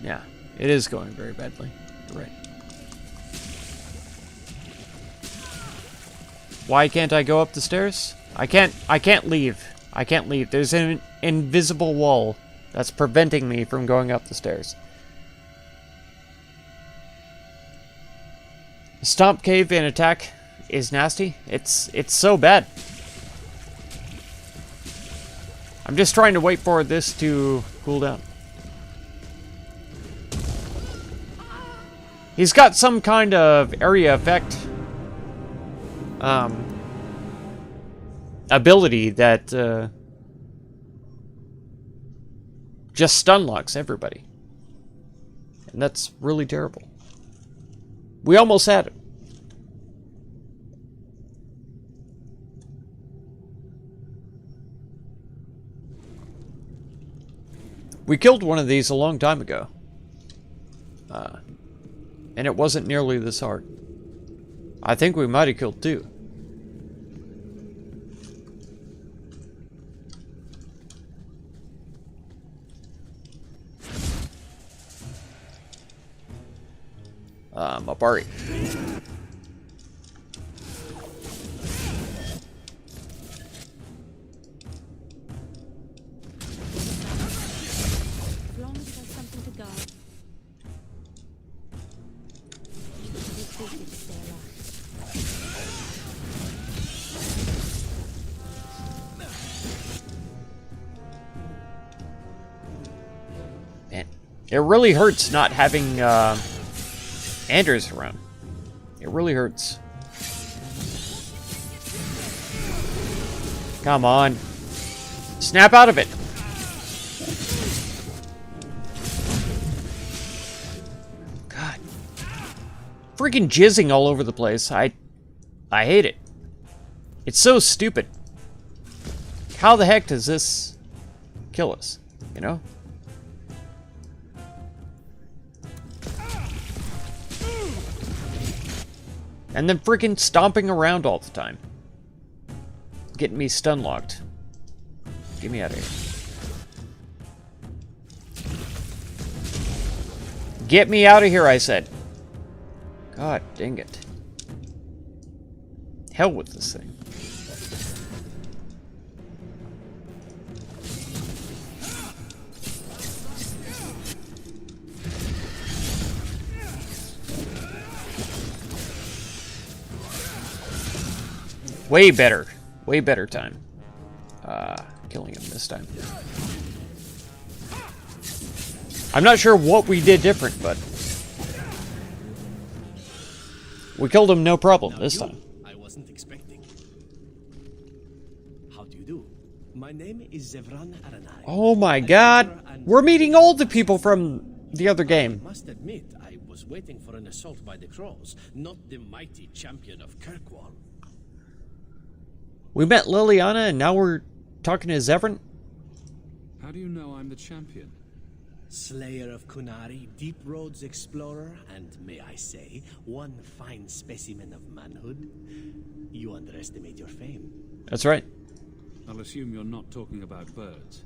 Yeah, it is going very badly. You're right. Why can't I go up the stairs? I can't leave. I can't leave. There's an invisible wall that's preventing me from going up the stairs. Stomp cave and attack is nasty. It's so bad. I'm just trying to wait for this to cool down. He's got some kind of area effect ability that just stun locks everybody. And that's really terrible. We almost had it. We killed one of these a long time ago. And it wasn't nearly this hard. I think we might have killed two. Mabari. As long as there's something to guard. We're forced to stay alive. Man, it really hurts not having Anders around. It really hurts. Come on. Snap out of it. God. Freaking jizzing all over the place. I hate it. It's so stupid. How the heck does this kill us? You know? And then freaking stomping around all the time. Getting me stun locked. Get me out of here. Get me out of here, I said. God dang it. Hell with this thing. Way better time. Killing him this time. I'm not sure what we did different, but we killed him no problem this time. I wasn't expecting. How do you do? My name is Zevran Aranai. Oh my god! We're meeting all the people from the other game. I must admit, I was waiting for an assault by the Crows, not the mighty champion of Kirkwall. We met Liliana and now we're talking to Zevran? How do you know I'm the champion? Slayer of Kunari, Deep Roads explorer, and may I say, one fine specimen of manhood. You underestimate your fame. That's right. I'll assume you're not talking about birds.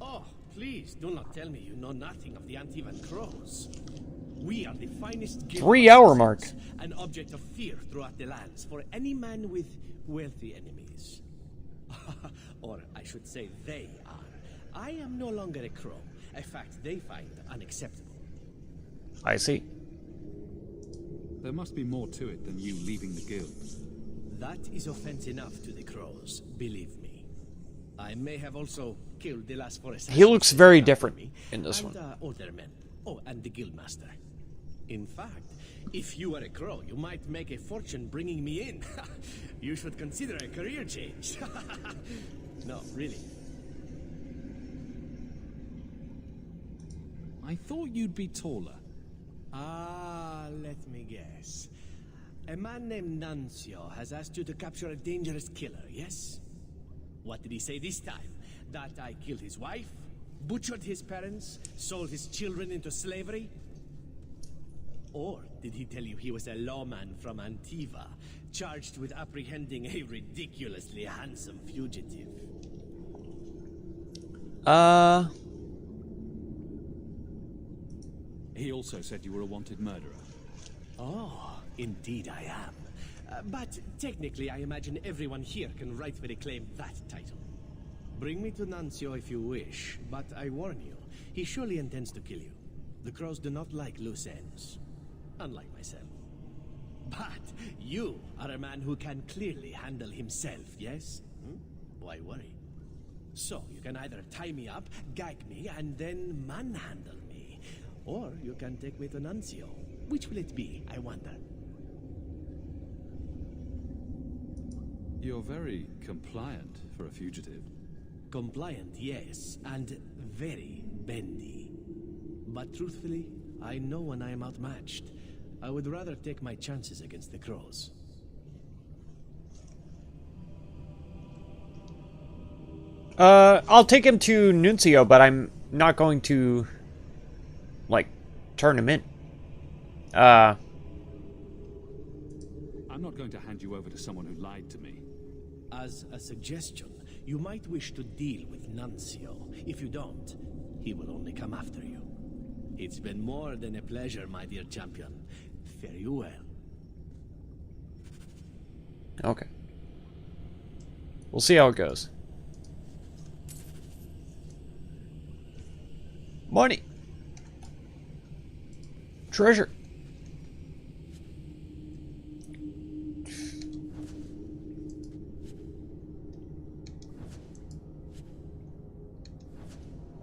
Oh, please, do not tell me you know nothing of the Antivan Crows. We are the finest guild 3-hour mark. an object of fear throughout the lands for any man with wealthy enemies. Or I should say they are. I am no longer a crow, a fact they find unacceptable. I see. There must be more to it than you leaving the guild. That is offense enough to the crows, believe me. I may have also killed the last forest. He looks very different in this one. Older men. Oh, and the guildmaster. In fact, if you were a crow, you might make a fortune bringing me in. You should consider a career change. No, really. I thought you'd be taller. Ah, let me guess. A man named Nuncio has asked you to capture a dangerous killer, yes? What did he say this time? That I killed his wife? Butchered his parents? Sold his children into slavery? Or did he tell you he was a lawman from Antiva, charged with apprehending a ridiculously handsome fugitive? He also said you were a wanted murderer. Oh, indeed I am. But technically, I imagine everyone here can rightfully claim that title. Bring me to Nuncio if you wish, but I warn you, he surely intends to kill you. The crows do not like loose ends, unlike myself. But you are a man who can clearly handle himself, yes? Why worry? So, you can either tie me up, gag me, and then manhandle me. Or you can take me to Nuncio. Which will it be, I wonder? You're very compliant for a fugitive. Compliant, yes, and very bendy. But truthfully, I know when I am outmatched. I would rather take my chances against the crows. I'll take him to Nuncio, but I'm not going to, like, turn him in. I'm not going to hand you over to someone who lied to me. As a suggestion, you might wish to deal with Nuncio. If you don't, he will only come after you. It's been more than a pleasure, my dear champion. Fare you well. Okay. We'll see how it goes. Money. Treasure.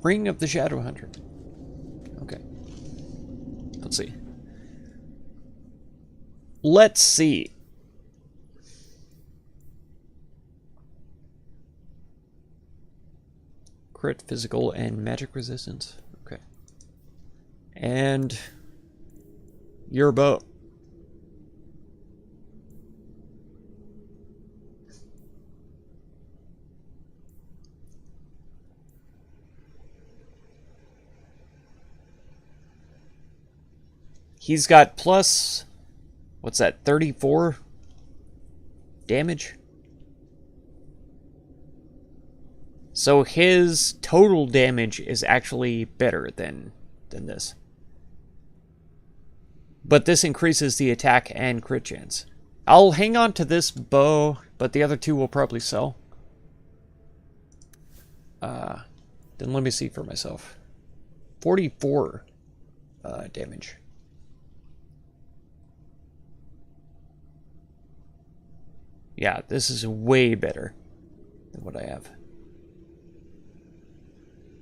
Ring of the Shadow Hunter. Okay. Let's see. Let's see. Crit, physical, and magic resistance. Okay. And your bow. He's got plus, what's that, 34 damage? So his total damage is actually better than this. But this increases the attack and crit chance. I'll hang on to this bow, but the other two will probably sell. Then let me see for myself. 44 damage. Yeah, this is way better than what I have.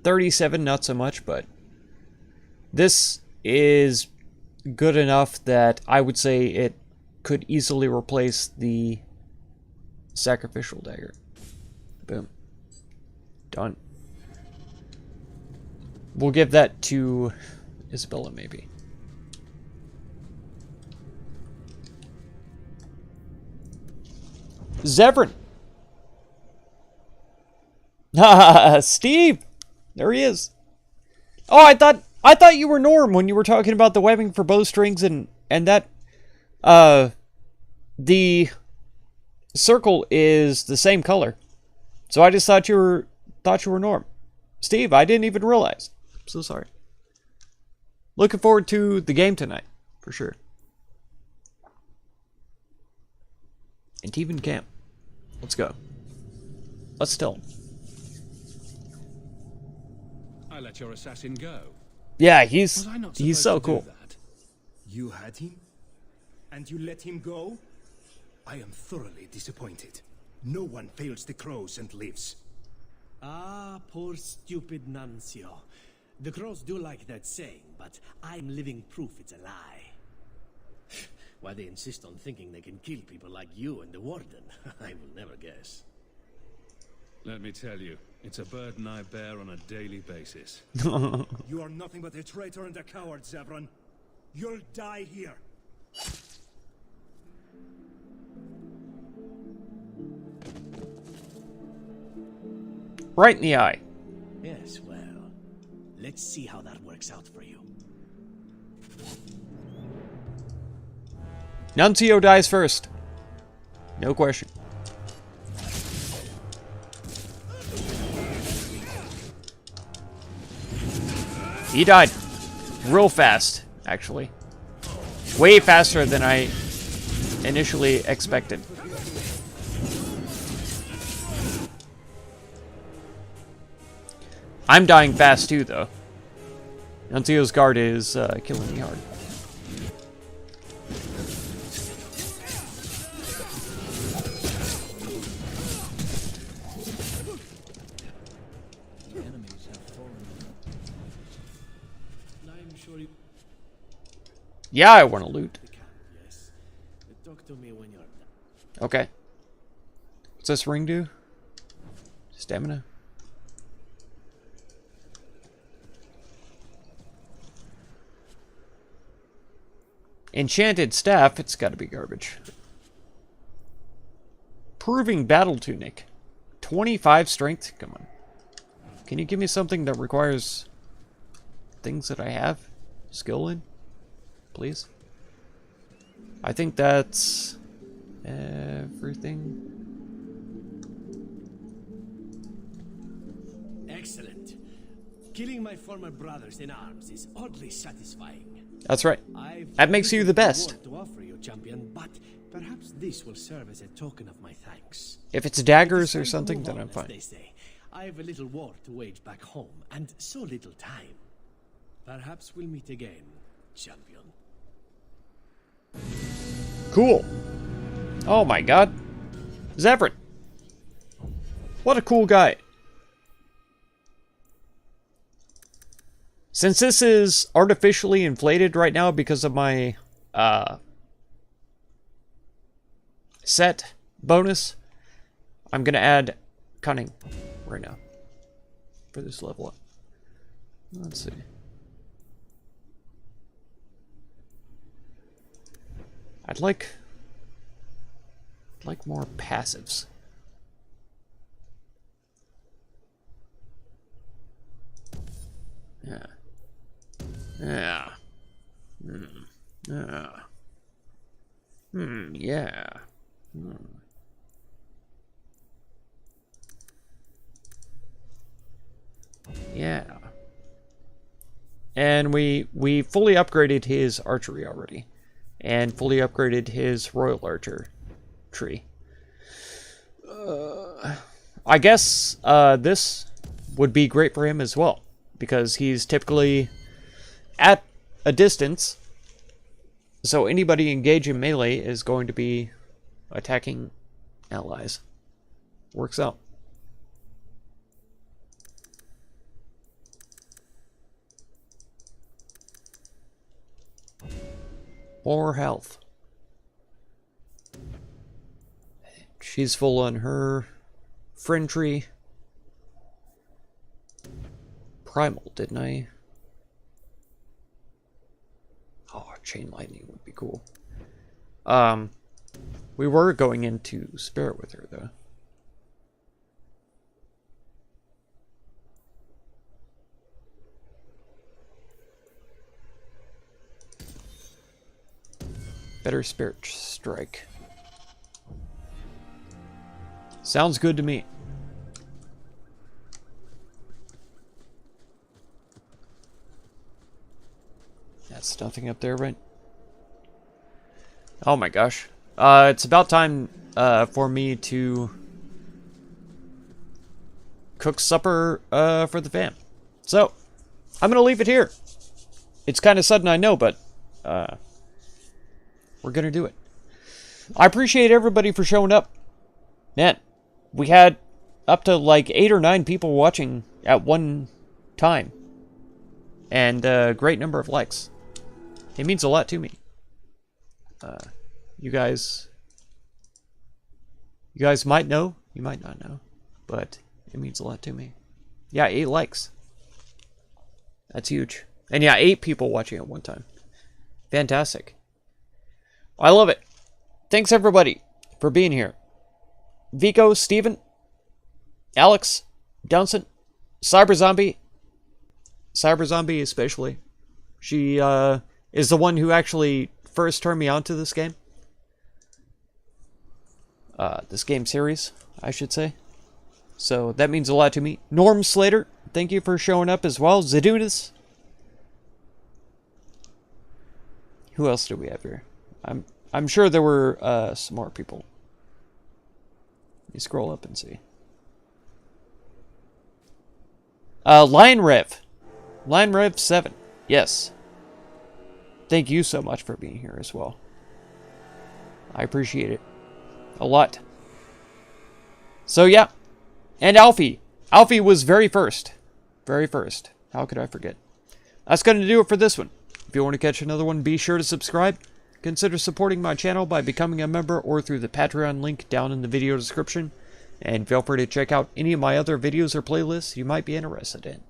37, not so much, but this is good enough that I would say it could easily replace the sacrificial dagger. Boom. Done. We'll give that to Isabella, maybe. Zevran. Steve. There he is. Oh, I thought you were Norm when you were talking about the webbing for bowstrings and that the circle is the same color. So I just thought you were Norm. Steve, I didn't even realize. I'm so sorry. Looking forward to the game tonight, for sure. And Teven Camp. Let's go. Let's tell him. I let your assassin go. Yeah, he's so cool. You had him? And you let him go? I am thoroughly disappointed. No one fails the crows and lives. Ah, poor stupid Nuncio. The crows do like that saying, but I'm living proof it's a lie. Why they insist on thinking they can kill people like you and the Warden, I will never guess. Let me tell you, it's a burden I bear on a daily basis. You are nothing but a traitor and a coward, Zevran. You'll die here. Right in the eye. Yes, well, let's see how that works out for you. Nuncio dies first. No question. He died real fast, actually. Way faster than I initially expected. I'm dying fast too, though. Nuncio's guard is killing me hard. Yeah, I want to loot. Okay. What's this ring do? Stamina? Enchanted staff, it's gotta be garbage. Proving battle tunic. 25 strength? Come on. Can you give me something that requires things that I have skill in? Please? I think that's everything. Excellent. Killing my former brothers in arms is oddly satisfying. That's right. That makes you the best. To offer you, champion, but perhaps this will serve as a token of my thanks. If it's daggers or something, then I'm fine. They say. I have a little war to wage back home, and so little time. Perhaps we'll meet again, champion. Cool. Oh my god. Zevran. What a cool guy. Since this is artificially inflated right now because of my set bonus, I'm going to add cunning right now for this level up. Let's see. I'd like more passives. Yeah. Yeah. Yeah. Yeah. Yeah. And we fully upgraded his archery already. And fully upgraded his royal archer tree. I guess this would be great for him as well. Because he's typically at a distance. So anybody engaged in melee is going to be attacking allies. Works out. More health. She's full on her friend tree. Primal, didn't I? Oh, chain lightning would be cool. We were going into spirit with her though. Better spirit strike. Sounds good to me. That's nothing up there, right? Oh my gosh. It's about time for me to cook supper for the fam. So, I'm going to leave it here. It's kind of sudden, I know, but we're going to do it. I appreciate everybody for showing up. Man, we had up to like 8 or 9 people watching at one time. And a great number of likes. It means a lot to me. You guys might know, you might not know, but it means a lot to me. Yeah, 8 likes. That's huge. And yeah, 8 people watching at one time. Fantastic. I love it. Thanks everybody for being here. Vico, Steven, Alex, Dunson, Cyber Zombie especially. She is the one who actually first turned me on to this game. This game series, I should say. So that means a lot to me. Norm Slater, thank you for showing up as well. Zadunas. Who else do we have here? I'm sure there were some more people. Let me scroll up and see. Lion Rev 7. Yes. Thank you so much for being here as well. I appreciate it a lot. So yeah, and Alfie. Alfie was very first. Very first. How could I forget? That's going to do it for this one. If you want to catch another one, be sure to subscribe. Consider supporting my channel by becoming a member or through the Patreon link down in the video description. And feel free to check out any of my other videos or playlists you might be interested in.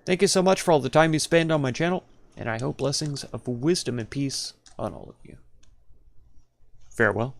Thank you so much for all the time you spend on my channel, and I hope blessings of wisdom and peace on all of you. Farewell.